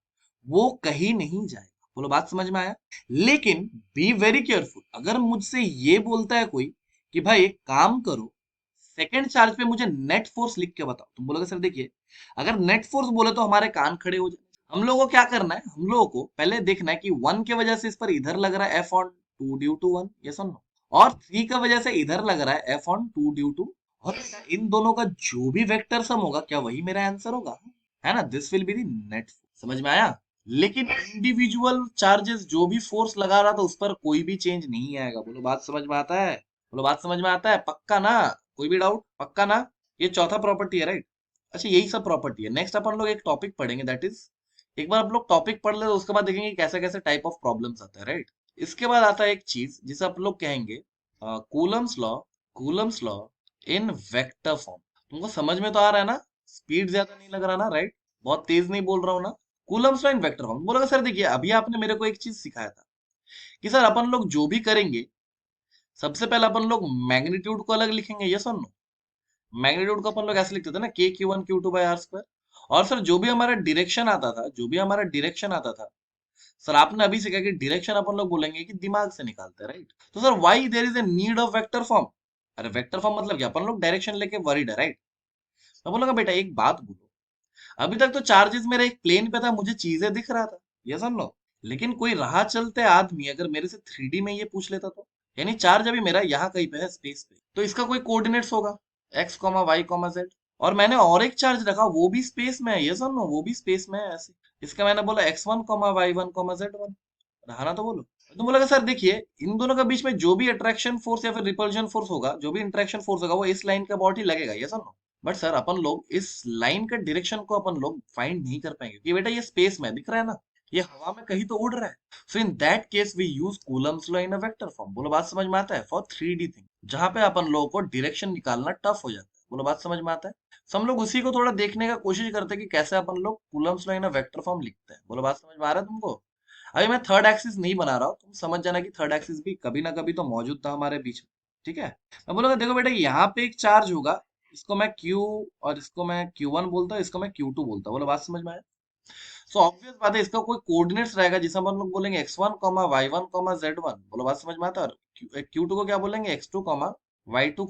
वो कहीं नहीं जाएगा। बोलो बात समझ में आया? लेकिन बी वेरी केयरफुल, अगर मुझसे ये बोलता है कोई कि भाई एक काम करो, सेकंड चार्ज पे मुझे नेट फोर्स लिख के बताओ, तुम बोलोगे सर देखिए, अगर नेट फोर्स बोले तो हमारे कान खड़े हो जाए। हम लोगों को क्या करना है, हम लोगों को पहले देखना है कि 1 की वजह से इस पर इधर लग रहा है F on 2 due to 1, yes और नो, और 3 का वजह से इधर लग रहा है F on 2 ड्यू टू, और बेटा इन दोनों का जो भी वेक्टर सम होगा क्या वही मेरा आंसर होगा? है ना? This will be the net. समझ में आया? लेकिन इंडिविजुअल चार्जेस जो भी फोर्स लगा रहा था उस पर कोई भी चेंज नहीं आएगा। बोलो बात समझ में आता है? बोलो बात समझ में आता है? पक्का ना? कोई भी डाउट? पक्का ना? ये चौथा प्रॉपर्टी है, राइट? अच्छा, यही सब प्रॉपर्टी है। नेक्स्ट अपन लोग एक टॉपिक पढ़ेंगे, दैट इज, एक बार आप लोग टॉपिक पढ़ ले तो उसके बाद देखेंगे कैसे कैसे टाइप ऑफ प्रॉब्लम्स आते हैं, राइट? इसके बाद आता है एक चीज जिसे आप लोग कहेंगे कूलम्स लॉ। कूलम्स लॉ इन वेक्टर फॉर्म। तुमको समझ में तो आ रहा है ना? स्पीड ज्यादा नहीं लग रहा ना, राइट? बहुत तेज नहीं बोल रहा हूँ ना? कूलम्स लॉ इन वेक्टर फॉर्म। बोलोगे सर देखिए, अभी आपने मेरे को एक चीज सिखाया था कि सर अपन लोग जो भी करेंगे, सबसे पहले अपन लोग मैग्नीट्यूड को अलग लिखेंगे, यस और नो? मैग्नीट्यूड को अपन लोग ऐसे लिखते थे ना, K Q1 Q2 by R square। और सर जो भी हमारा डायरेक्शन आता था, जो भी हमारा डायरेक्शन आता था, सर आपने अभी सीखा कि डायरेक्शन अपन लोग बोलेंगे कि दिमाग से निकालते हैं, राइट? तो sir why there is a need of vector form? अरे वेक्टर फॉर्म मतलब क्या, अपन लोग डायरेक्शन लेके वरीड है, राइट? मैं बोलूंगा बेटा एक बात बोलो, अभी तक तो चार्जेस मेरे एक प्लेन पे था, मुझे चीजें दिख रहा था, यस और नो? लेकिन कोई राह चलते आदमी अगर मेरे से 3D में ये पूछ लेता तो, यानी चार्ज अभी मेरा यहाँ कहीं पे है स्पेस पे, तो इसका कोई कोऑर्डिनेट्स होगा, X, Y, Z। और मैंने और एक चार्ज रखा, वो भी स्पेस में है, यस और नो? वो भी स्पेस में है ऐसे, इसका मैंने बोला X1, Y1, Z1, रहा ना? तो बोलो। तो बोला सर देखिए, इन दोनों के बीच में जो भी अट्रैक्शन फोर्स या फिर रिपल्शन फोर्स होगा, जो भी इंटरेक्शन फोर्स होगा, वो इस लाइन के अबाउट ही लगेगा, ये सर। बट सर अपन लोग इस लाइन के डायरेक्शन को अपन लोग फाइंड नहीं कर पाएंगे, क्योंकि बेटा ये स्पेस में दिख रहा है ना, ये हवा में कहीं तो उड़ रहा है। So in that case we use Coulomb's law in a vector form. बोलो बात समझ में आता है? फॉर 3D थिंग, जहां पे अपन लोगों को डायरेक्शन निकालना टफ हो जाता है। बोलो बात समझ में आता है? So, हम लोग उसी को थोड़ा देखने का कोशिश करते हैं कि कैसे अपन लोग Coulomb's law in a vector form लिखते हैं। बोलो बात समझ में आ रहा है तुमको? अभी मैं थर्ड एक्सिस नहीं बना रहा हूँ, तुम समझ जाना कि थर्ड एक्सिस भी कभी ना कभी तो मौजूद था हमारे बीच में। ठीक है, मैं बोलूंगा देखो बेटा, यहाँ पे एक चार्ज होगा, इसको मैं Q और इसको मैं Q1 बोलता हूँ, इसको मैं Q2 बोलता हूँ। बोलो बात समझ में आया? सो ऑब्वियस बात है, इसका कोई कोऑर्डिनेट्स रहेगा जिसे हम लोग बोलेंगे x1 y1 z1। बोलो बात समझ में आता है? और Q2 को क्या बोलेंगे? x2 y2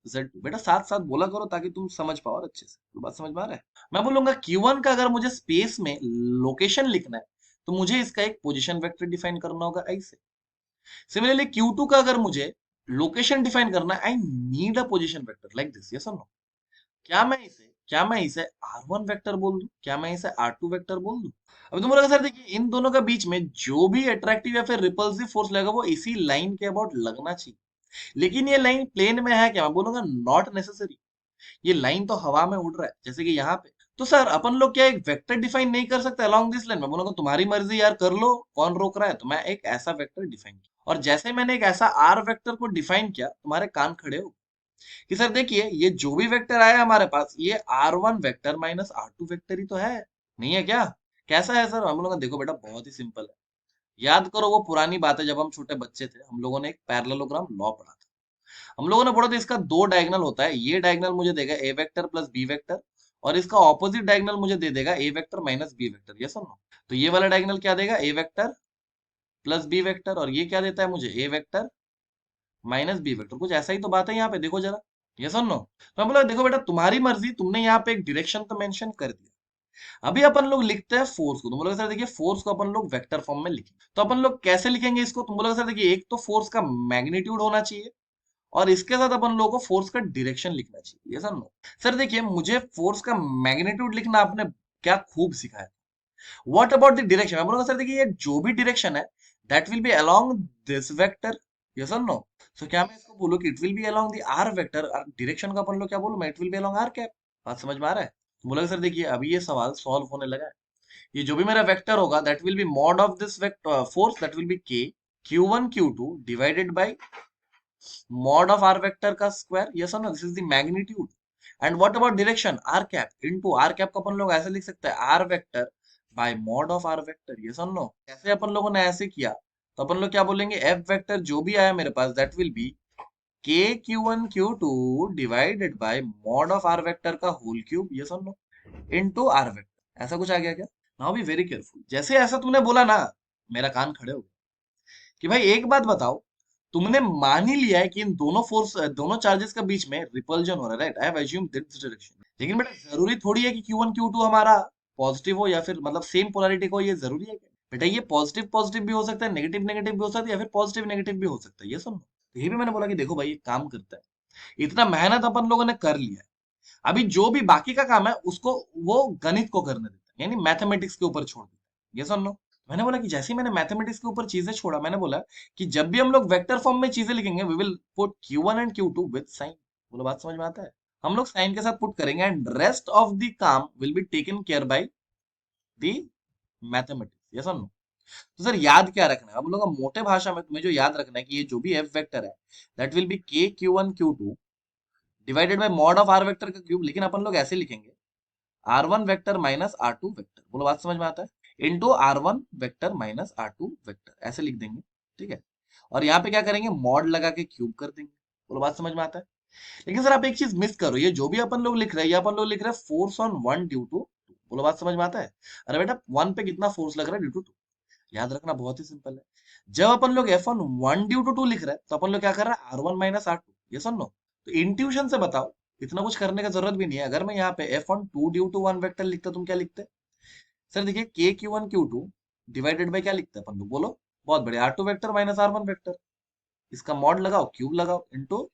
z2। बेटा साथ साथ बोला करो ताकि तुम समझ पाओ और अच्छे से। तो बात समझ में आ रहा है? मैं बोलूंगा Q1 का अगर मुझे स्पेस में लोकेशन लिखना है, तो मुझे इसका एक पोजीशन वेक्टर डिफाइन करना होगा ऐसे। सिमिलरली Q2 का अगर मुझे लोकेशन डिफाइन करना है, I need a position vector like this, yes और नो? क्या मैं इसे R1 वेक्टर बोल दूं? क्या मैं इसे R2 वेक्टर बोल दूं? अभी तुम बोलोगे सर देखिए, इन दोनों के बीच में जो भी अट्रैक्टिव या फिर रिपल्सिव फोर्स लगेगा वो इसी लाइन के अबाउट लगना चाहिए। लेकिन ये लाइन प्लेन में है क्या? मैं बोलूंगा नॉट नेसेसरी। ये लाइन तो हवा में उड़ रहा है, जैसे कि यहाँ पे। तो सर अपन लोग क्या एक वेक्टर डिफाइन नहीं कर सकते अलोंग दिस लाइन? मैं बोलूंगा तुम्हारी मर्जी यार, कर लो, कौन रोक रहा है। तो मैं एक ऐसा वेक्टर डिफाइन किया, और जैसे मैंने एक ऐसा आर वेक्टर को डिफाइन किया, तुम्हारे कान खड़े हो कि सर देखिए, ये जो भी वेक्टर आया हमारे पास, ये R1 vector minus R2 vector ही तो है, नहीं है क्या? कैसा है सर? हम लोग देखो बेटा, बहुत ही सिंपल है। याद करो वो पुरानी बात है, जब हम छोटे बच्चे थे, हम लोगों ने एक पैरेललोग्राम लॉ पढ़ा था। हम लोगों ने पढ़ा था इसका दो डायगोनल होता है, ये डायगोनल मुझे देगा ए वेक्टर प्लस बी वेक्टर, और इसका ऑपोजिट डायगोनल मुझे दे देगा ए वेक्टर माइनस बी वेक्टर, ये सुनो। तो ये वाला डायगोनल क्या देगा? ए वेक्टर प्लस बी वेक्टर, और ये क्या देता है मुझे? ए वेक्टर माइनस बी वेक्टर। कुछ ऐसा ही तो बात है यहाँ पे, देखो जरा, ये सुन लो। मैं बोला देखो बेटा, तुम्हारी मर्जी, तुमने यहाँ पे एक डायरेक्शन तो मेंशन कर दिया। अभी अपन लोग लिखते हैं फोर्स को। तुम बोलोगे सर देखिए, फोर्स को अपन लोग वेक्टर फॉर्म में लिखेंगे, तो अपन लोग कैसे लिखेंगे इसको? तुम बोलोगे सर देखिए, एक तो फोर्स का मैग्नीट्यूड होना चाहिए, और इसके साथ अपन लोगों को फोर्स का डायरेक्शन लिखना चाहिए, ये समझो। सर देखिए, मुझे फोर्स का मैग्नीट्यूड लिखना आपने क्या खूब सिखाया। What about the direction? मैं बोलूंगा सर देखिए, ये जो भी डायरेक्शन है, that will be along this vector, yes और नो? सो क्या मैं इसको बोलूं कि it will be along the R vector? Direction का अपन लोग क्या बोलूं मैं? It will be along R cap. बात समझ में आ रहा है? तो बोला सर देखिए, अभी ये सवाल सॉल्व होने लगा है। ये जो भी मेरा वेक्टर होगा, that will be mod of this vector force, that will be k q1 q2 divided by mod of r vector का स्क्वायर, यस और no? This is the magnitude. And what about direction? r cap into r cap को अपन लोग ऐसे लिख सकते हैं, r vector by mod of r vector, yes और नो? कैसे अपन लोगों ने ऐसे किया, तो अपन लोग क्या बोलेंगे? f वेक्टर जो भी आया मेरे पास, that will be k q1 q2 divided by mod of r vector का होल क्यूब, यस और नो? Into r vector. ऐसा कुछ आ गया क्या? Now be very careful. जैसे ऐसा तूने बोला ना, मेरा कान खड़े हो गए कि भाई एक बात बताओ, तुमने मान ही लिया है कि इन दोनों फोर्स, दोनों चार्जेस के बीच में रिपल्जन हो रहा है, right? I have assumed this direction. लेकिन बेटा जरूरी थोड़ी है कि Q1 Q2 हमारा पॉजिटिव हो, या फिर मतलब सेम पोलैरिटी को, ये जरूरी है क्या? बेटा ये पॉजिटिव पॉजिटिव भी हो सकता है, नेगेटिव नेगेटिव भी हो सकता है, या फिर पॉजिटिव नेगेटिव भी हो सकता है, ये सुनो। तो ये भी मैंने बोला कि देखो भाई, एक काम करता है, इतना मेहनत अपन लोगों ने कर लिया है, अभी जो भी बाकी का काम है उसको वो गणित को करने देता है, यानी मैथमेटिक्स के ऊपर छोड़ देता है, ये सुन लो। मैंने बोला कि जैसे ही मैंने मैथमेटिक्स के ऊपर चीजें छोड़ा, मैंने बोला कि जब भी हम लोग वेक्टर फॉर्म में चीजें लिखेंगे, we will put Q1 and Q2 with sign. बोलो बात समझ में आता है? हम लोग साइन के साथ पुट करेंगे, एंड रेस्ट ऑफ द काम will be taken care by the mathematics, yes और नो? तो सर याद क्या रखना है हम लोग? मोटे भाषा में तुम्हें जो याद रखना है कि ये जो भी एफ वेक्टर है, that will be k q1 q2 divided by mod of R vector का क्यूब। लेकिन अपन लोग ऐसे लिखेंगे, R1 vector minus R2 vector. बोलो बात समझ में आता है? Into R1 vector minus R2 vector, ऐसे लिख देंगे, ठीक है? और यहाँ पे क्या करेंगे? मॉड लगा के क्यूब कर देंगे। बोलो बात समझ में आता है? लेकिन सर आप एक चीज मिस करो, ये जो भी अपन लोग लिख रहे हैं, ये अपन लोग लिख रहे हैं force on one due to two. बोलो बात समझ में आता है? अरे बेटा, वन पे कितना फोर्स लग रहा है? Due to two. याद रखना बहुत ही सिंपल है। जब अपन लोग F on one due to two लिख रहे हैं, तो अपन लोग क्या कर रहे हैं? R1 माइनस R2, ये सुन लो। तो इंट्यूशन से बताओ, इतना कुछ करने का जरूरत भी नहीं है। अगर मैं यहाँ पे F on two due to one vector लिखता, तुम क्या लिखते? सर देखिए, के Q1 Q2 डिवाइडेड बाय क्या लिखते हैं अपन लोग? बोलो। बहुत बढ़िया, R2 vector minus R1 vector. इसका मॉड लगाओ, क्यूब लगाओ, into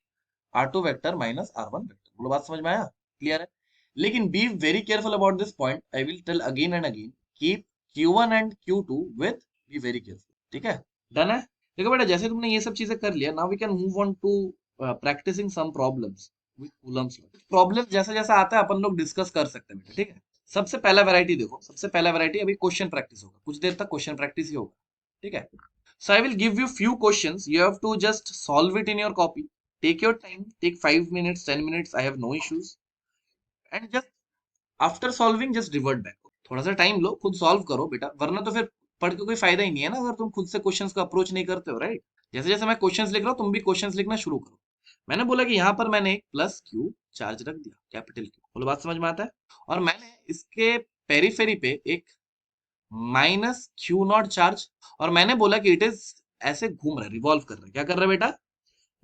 R2 vector minus R1 vector. बोलो बात समझ में आया? क्लियर है? लेकिन be very careful about this point, I will tell again and again, keep Q1 and Q2 with, be very careful, ठीक है? डन है। देखो बेटा, जैसे तुमने ये सब चीजें कर लिया, now we can move on to practising some problems with Coulomb's law. Problem जैसा जैसा आता है अपन लोग डिस्कस कर सकते हैं बेटा, ठीक है। सबसे पहला वैरायटी देखो, सबसे पहला वैरायटी अभी क्वेश्चन प्रैक्टिस होगा, कुछ देर तक क्वेश्चन प्रैक्टिस ही होगा, ठीक है। So I will give you few questions. You have to just solve it in your copy. Take your time. Take 5 minutes, 10 minutes. I have no issues. And just after solving, just revert back. थोड़ा सा time लो, खुद solve करो बेटा, वरना तो फिर पढ़ के कोई फायदा ही नहीं है ना, अगर तुम खुद से क्वेश्चंस को अप्रोच नहीं करते हो, राइट। जैसे जैसे मैं क्वेश्चंस लिख रहा हूँ, तुम भी क्वेश्चंस लिखना शुरू करो। मैंने बोला कि यहाँ पर मैंने एक प्लस क्यू चार्ज रख दिया, कैपिटल क्यू, बोलो बात समझ में आता है। और मैंने इसके पेरीफेरी पे एक माइनस क्यू नॉट चार्ज, और मैंने बोला कि इट इज ऐसे घूम रहा है, रिवॉल्व कर रहा है। क्या कर रहा है बेटा?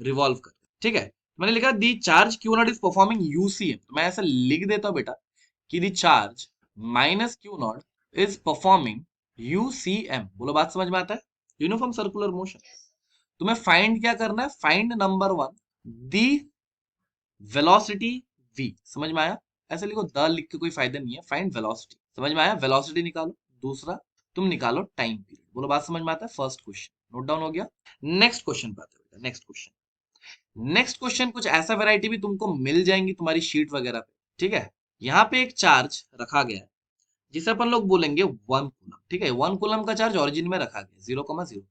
रिवॉल्व कर रहा है, ठीक है। मैंने लिखा the charge Q not is performing UCM, तो मैं ऐसा लिख देता हूं बेटा कि the charge minus Q not is performing UCM. बोलो बात समझ में आता है? Uniform circular motion. तुम्हें फाइंड क्या करना है? Find number one the velocity v। समझ में आया? ऐसे लिखो, द लिख के कोई फायदा नहीं है, फाइंड वेलोसिटी। समझ में आया? वेलोसिटी निकालो। दूसरा, तुम निकालो टाइम पीरियड। बोलो बात समझ में आता है? फर्स्ट क्वेश्चन नोट डाउन हो गया। नेक्स्ट क्वेश्चन पे आते हैं बेटा, नेक्स्ट क्वेश्चन। नेक्स्ट क्वेश्चन कुछ ऐसा वैरायटी भी तुमको मिल जाएंगी तुम्हारी शीट वगैरह पे, ठीक है। यहाँ पे एक चार्ज रखा गया है जिसे अपन लोग बोलेंगे 1 कूलम, ठीक है। 1 कूलम का चार्ज ओरिजिन में रखा गया 0,0,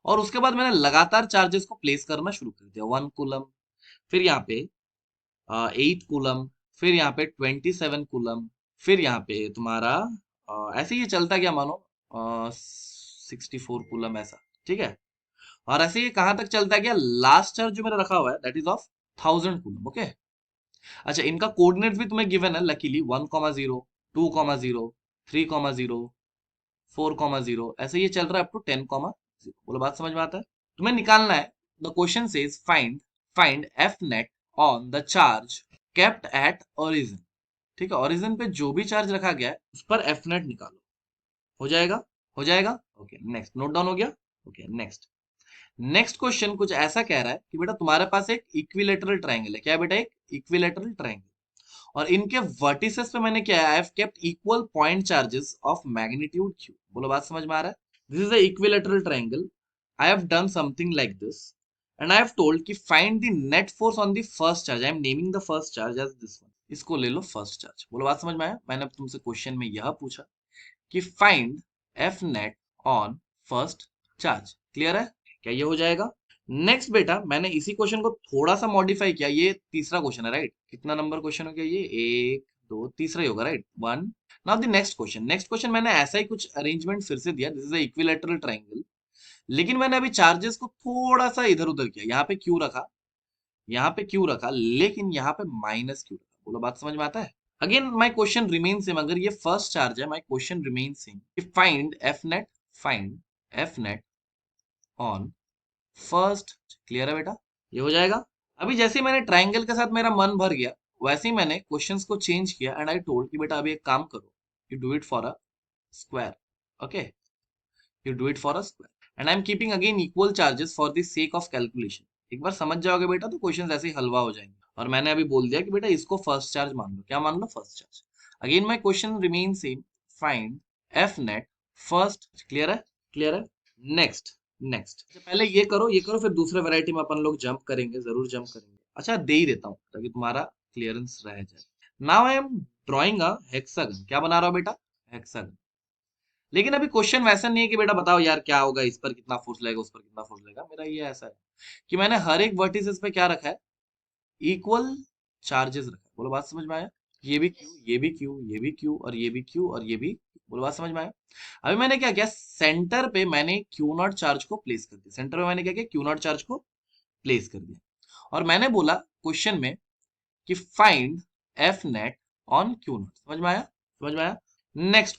और उसके बाद मैंने लगातार चार्जेस को प्लेस करना शुरू कर दिया। 1 कूलम, फिर यहाँ पे 8 कूलम, फिर यहाँ पे 27 कूलम, फिर यहाँ पे तुम्हारा ऐसे ही चलता गया, मानो 64 कूलम ऐसा, ठीक है। और ऐसे ही कहाँ तक चलता गया, लास्ट चार्ज जो मेरा रखा हुआ है that is of 1000 coulomb, okay. अच्छा, इनका कोऑर्डिनेट भी तुम्हें गिवन है लकीली, 1,0, 2,0, 3,0, 4,0, ऐसे ये चल रहा है अप टू 10,0। बोलो बात समझ में आता है? तुम्हें निकालना है, the question says find F net on the charge kept at origin, ठीक है। ओरिजिन पे जो भी चार्ज रखा गया है उस पर एफ नेट निकालो। हो जाएगा? हो जाएगा, ओके। नेक्स्ट, नोट डाउन हो गया, ओके। नेक्स्ट, नेक्स्ट क्वेश्चन कुछ ऐसा कह रहा है कि बेटा तुम्हारे पास एक इक्विलेटरल ट्रायंगल है। क्या है बेटा? एक इक्विलेटरल ट्रायंगल, और इनके वर्टिसेस पे मैंने क्या है, I have kept equal point charges of magnitude q. बोलो बात समझ में आ रहा है? This is a equilateral triangle, I have done something like this, and I have told कि find the net force on the first charge. I am naming the first charge as this one. इसको ले लो first charge. बोलो बात समझ में आया? मैंने तुमसे क्वेश्चन में यह पूछा कि find F net on first charge. Clear है? क्या ये हो जाएगा? नेक्स्ट बेटा, मैंने इसी क्वेश्चन को थोड़ा सा मॉडिफाई किया। ये तीसरा क्वेश्चन है, राइट। कितना नंबर क्वेश्चन हो गया ये? एक, दो, तीसरा ही होगा, right. One. Now the next question, next question मैंने ऐसा ही कुछ अरेंजमेंट फिर से दिया, this is a equilateral triangle, लेकिन मैंने अभी चार्जेस को थोड़ा सा इधर उधर किया। यहाँ पे क्यू रखा, यहाँ पे क्यू रखा, लेकिन यहाँ पे माइनस क्यू रखा। बोलो बात समझ में आता है? Again my question remain same, अगर ये फर्स्ट चार्ज है, my question remain same, find F net on first. Clear है बेटा? ये हो जाएगा। अभी जैसे ही मैंने ट्रायंगल के साथ मेरा मन भर गया, वैसे ही मैंने क्वेश्चंस को चेंज किया, एंड आई टोल्ड कि बेटा अभी एक काम करो, you do it for a square, okay. You do it for a square, and I am keeping again equal charges for the sake of calculation. एक बार समझ जाओगे बेटा तो क्वेश्चंस ऐसे ही हलवा हो जाएंगे। और मैंने अभी बोल दिया कि बेटा इसको फर्स्ट चार्ज मान लो। क्या मान लो? First charge. Again my question remain same, find F net first. Clear है? क्लियर है? Next, next. पहले ये करो, फिर दूसरे वैरायटी में अपन लोग जंप करेंगे, जरूर जंप करेंगे। अच्छा, दे ही देता हूँ ताकि तुम्हारा क्लियरेंस रह जाए। Now I am drawing a hexagon. क्या बना रहा हूँ बेटा? हेक्सागन। लेकिन अभी क्वेश्चन वैसा नहीं है कि बेटा बताओ यार क्या होगा, इस पर कितना फोर्स लगेगा, उस पर कितना फोर्स लगेगा। मेरा ये ऐसा है कि मैंने हर एक वर्टिसेस पे क्या रखा है, इक्वल चार्जेस रखा है। बोलो बात समझ में आया? ये भी क्यू, ये भी क्यू, ये भी क्यू, और ये भी क्यू, और ये भी Q। बोलो बात समझ में आया? अभी मैंने क्या किया, सेंटर पे मैंने क्यू नॉट चार्ज को प्लेस कर दिया। सेंटर पे मैंने क्या किया, क्यू नॉट चार्ज को प्लेस कर दिया, और मैंने बोला क्वेश्चन में कि find F net on Q not. समझ में आया? समझ में आया? नेक्स्ट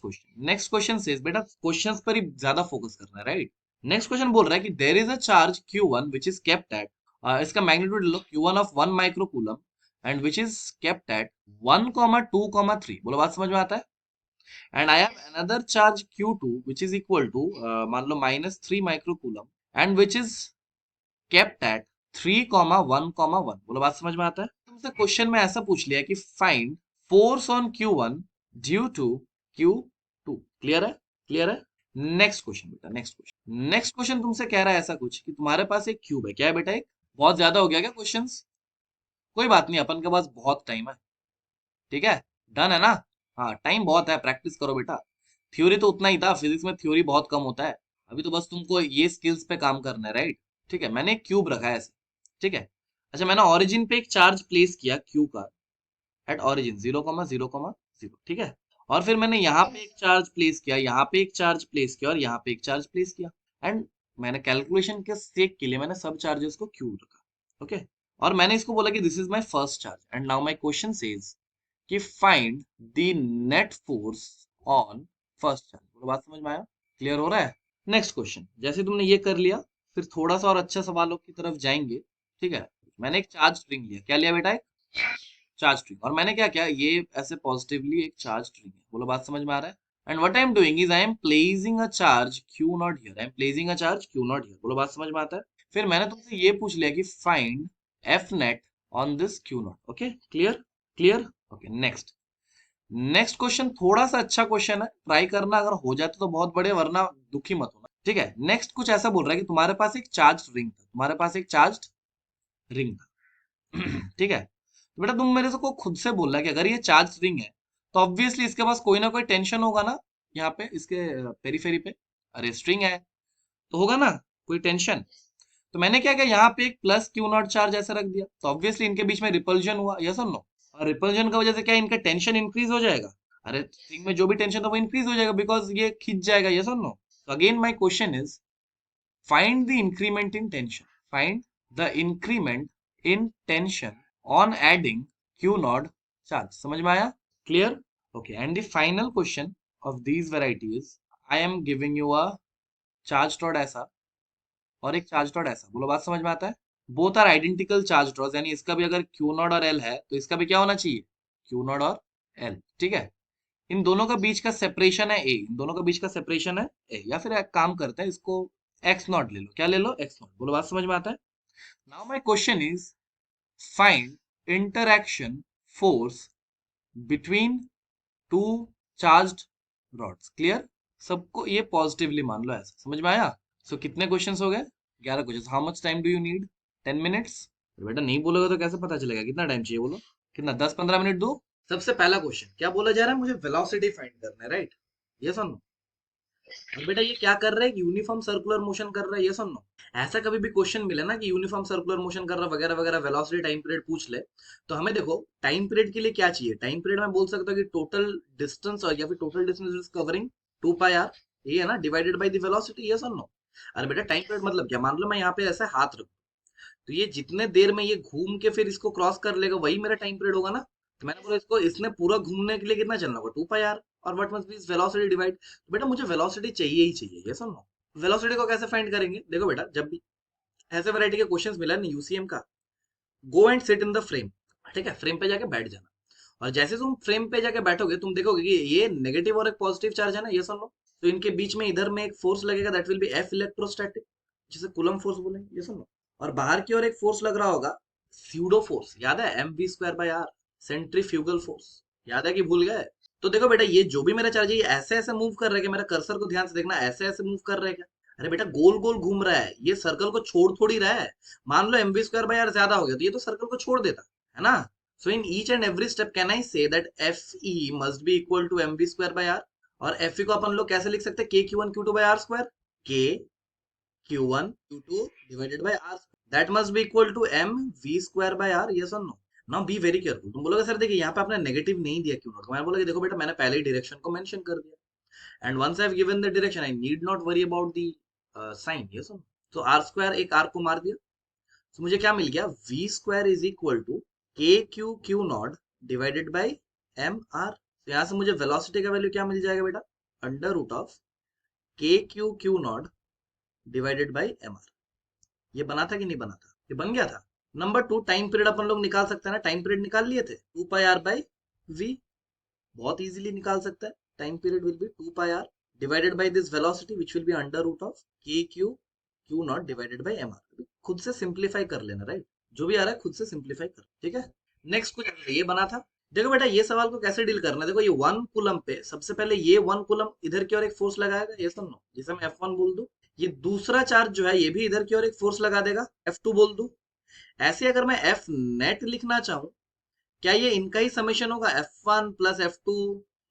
क्वेश्चन सेज, बेटा क्वेश्चंस पर ही ज्यादा फोकस करना है, राइट। नेक्स्ट क्वेश्चन बोल रहा है कि there is a charge Q1 which is kept at, इसका मैग्नीट्यूड लो, Q1 of 1 microcoulomb and which is kept at 1, 2, 3। बोलो बात समझ में आता है? And I have another charge Q2 which is equal to मान लो -3 microcoulomb and which is kept at 3,1,1। बोलो बात समझ में आता है? तुमसे क्वेश्चन में ऐसा पूछ लिया कि find force on Q1 due to Q2। Clear है? क्लियर है? नेक्स्ट क्वेश्चन बेटा, नेक्स्ट क्वेश्चन तुमसे कह रहा है ऐसा कुछ कि तुम्हारे पास एक क्यूब है। क्या है बेटा? एक बहुत ज्यादा हो गया क्या क्वेश्चंस? कोई बात नहीं, अपन के पास बहुत टाइम है। ठीक है, डन है ना? हाँ, टाइम बहुत है, प्रैक्टिस करो बेटा। थ्योरी तो उतना ही था, फिजिक्स में थ्योरी बहुत कम होता है। अभी तो बस तुमको ये स्किल्स पे काम करना है, राइट? ठीक है, मैंने एक क्यूब रखा है ऐसे। ठीक है, अच्छा, मैंने ओरिजिन पे एक चार्ज प्लेस किया क्यू का, एट ओरिजिन 0,0,0। ठीक है, और फिर मैंने यहाँ पे एक चार्ज प्लेस किया, यहाँ पे एक चार्ज प्लेस किया और यहाँ पे एक चार्ज प्लेस किया। एंड मैंने कैलकुलेशन के सेक के लिए मैंने सब चार्जेस को क्यूब रखा। ओके, और मैंने इसको बोला कि this is my first charge and now my question says कि find the net force on first charge. बोलो, बात समझ में आया? क्लियर हो रहा है? नेक्स्ट क्वेश्चन, जैसे तुमने ये कर लिया, फिर थोड़ा सा और अच्छे सवालों की तरफ जाएंगे। ठीक है, मैंने एक चार्ज स्ट्रिंग लिया। क्या लिया बेटा? Charge string. और मैंने क्या किया, ये ऐसे पॉजिटिवली एक चार्ज स्ट्रिंग है। बोलो, बात समझ में आ रहा है? And what I am doing is I am placing a charge Q not here, I am placing a charge Q not here. बोलो, बात समझ में आता है? फिर मैंने तुमसे ये पूछ लिया कि find F net on this Q not. Okay, clear? Clear? Okay, next. Next question थोड़ा सा अच्छा क्वेश्चन है, ट्राई करना, अगर हो जाते तो बहुत बड़े, वरना दुखी मत होना। ठीक है, नेक्स्ट कुछ ऐसा बोल रहा है कि तुम्हारे पास एक चार्ज रिंग था, तुम्हारे पास एक चार्ज रिंग था। ठीक है, तो बेटा तुम मेरे से को खुद से बोल रहा है कि अगर ये चार्ज रिंग है तो ऑब्वियसली इसके पास कोई ना कोई टेंशन होगा ना, यहाँ पे इसके पेरीफेरी पे। अरे स्ट्रिंग है तो होगा ना कोई टेंशन। तो मैंने क्या किया, यहाँ पे एक प्लस क्यू नॉट चार्ज ऐसे रख दिया, तो ऑब्वियसली इनके बीच में रिपल्जन हुआ, यस और नो? और रिपल्जन की वजह से क्या इनका टेंशन इंक्रीज हो जाएगा? अरे स्ट्रिंग में जो भी टेंशन था वो इंक्रीज हो जाएगा, बिकॉज ये खिंच जाएगा, यस और नो? तो again my question is find the increment in tension. Find the increment in tension on adding Q node charge. समझ में आया? Clear? Okay. And the final question of these varieties, I am giving you a charge rod ऐसा और एक charge rod ऐसा। बोलो, बात समझ में आता है? Both are identical charge rods, यानी इसका भी अगर क्यू नॉट और एल है तो इसका भी क्या होना चाहिए? क्यू नॉट और एल। ठीक है, इन दोनों का बीच का सेपरेशन है ए, इन दोनों का बीच का सेपरेशन है ए, या फिर एक काम करते हैं, इसको एक्स नॉट ले लो। क्या ले लो? X not. बोलो, बात समझ में आता है? Now my question is find interaction force between two charged rods. Clear? सबको ये पॉजिटिवली मान लो, ऐसा समझ में आया? सो कितने क्वेश्चंस हो गए? 11 questions. How much time do you need? 10 minutes? बेटा नहीं बोलोगे तो कैसे पता चलेगा कितना टाइम चाहिए? बोलो, कितना? 10-15 मिनट दो। सबसे पहला क्वेश्चन क्या बोला जा रहा है? मुझे वेलोसिटी फाइंड करना है, राइट? यस और नो? और बेटा ये क्या कर रहा है? यूनिफॉर्म सर्कुलर मोशन कर रहा है, यस और नो? ऐसा कभी भी क्वेश्चन मिले ना कि यूनिफॉर्म सर्कुलर मोशन कर रहा है वगैरह वगैरह, वेलोसिटी टाइम पीरियड पूछ ले, तो हमें देखो टाइम पीरियड के लिए क्या चाहिए। टाइम पीरियड में बोल सकता हूँ कि टोटल डिस्टेंस, और या फिर total distance is covering 2 πr, ये है ना, divided by the velocity, yes और नो? अरे बेटा टाइम पीरियड मतलब क्या? मान लो मैं यहाँ पे ऐसा हाथ रखूं, तो ये जितने देर में ये घूम के फिर इसको क्रॉस कर लेगा वही मेरा टाइम पीरियड होगा ना। तो मैंने बोला इसको, इसने पूरा घूमने के लिए कितना चलना होगा? 2 πr, और what must be is velocity divide. तो बेटा मुझे वेलोसिटी चाहिए ही चाहिए, ये सुन लो। वेलोसिटी को कैसे फाइंड करेंगे? देखो बेटा, जब भी ऐसे वैरायटी के क्वेश्चंस मिला ना यूसीएम का, go and sit in the frame. ठीक है, फ्रेम पे जाके बैठ जाना, और जैसे तुम फ्रेम पे जाके बैठोगे तुम देखोगे कि ये नेगेटिव और एक पॉजिटिव चार्ज है ना, ये सुन लो। तो इनके बीच में इधर में एक फोर्स लगेगा, that will be F electrostatic, जिसे कूलम फोर्स बोलेंगे, ये सुन लो। और बाहर की ओर एक फोर्स लग रहा होगा, स्यूडो फोर्स, याद है? mv²/r, centrifugal force. याद है कि भूल गए? तो देखो बेटा, ये जो भी मेरा चार्ज है ये ऐसे ऐसे मूव कर रहा है क्या? मेरा कर्सर को ध्यान से देखना, ऐसे ऐसे मूव कर रहा है क्या? अरे बेटा गोल गोल घूम रहा है, ये सर्कल को छोड़ थोड़ी रहा है। मान लो mv²/r ज्यादा हो गया तो ये तो सर्कल को छोड़ देता है ना। So in each and every step can I say that F E must be equal to mv²/r। और एफ ई को अपन लोग कैसे लिख सकते हैं? k q1 q2/r², k q1 q2 divided by r, that must be equal to mv²/r, yes or no? Now be very careful। तुम बोलोगे सर देखिए यहाँ पे आपने नेगेटिव नहीं दिया क्यों नॉट। मैंने बोला कि देखो बेटा मैंने पहले ही डायरेक्शन को मेंशन कर दिया, and once I have given the direction I need not worry about the sign, yes और नो? तो r², एक r को मार दिया, तो मुझे क्या मिल गया? v² is equal to k q naught divided by M R. तो यहाँ से मुझे वेलोसिटी का वैल्यू क्या मिल जाएगा बेटा? Under root of k q naught divided by M R. ये बना था कि नहीं बना था? ये बन गया था। नंबर 2, टाइम पीरियड अपन लोग निकाल सकते हैं ना, टाइम पीरियड निकाल लिए थे, 2 πr/v, बहुत इजीली निकाल सकता है। Time period will be 2 πr divided by this velocity which will be under root of k q naught divided by M R. खुद से सिंप्लीफाई कर लेना, राइट? जो भी आ रहा है खुद से सिंप्लीफाई कर, ठीक है? नेक्स्ट कुछ ये बना था। देखो बेटा ये सवाल को कैसे डील करना है, देखो ये 1 कूलम पे सबसे पहले ये 1 कूलम इधर की ओर एक फोर्स लगाएगा, ये सुन लो, जिसे मैं F1 बोल दूं। ये दूसरा चार्ज जो है ये भी इधर की ओर एक फोर्स लगा देगा, F2 बोल दूं। ऐसे अगर मैं F नेट लिखना चाहूँ, क्या ये इनका ही समेशन होगा, F1 plus F2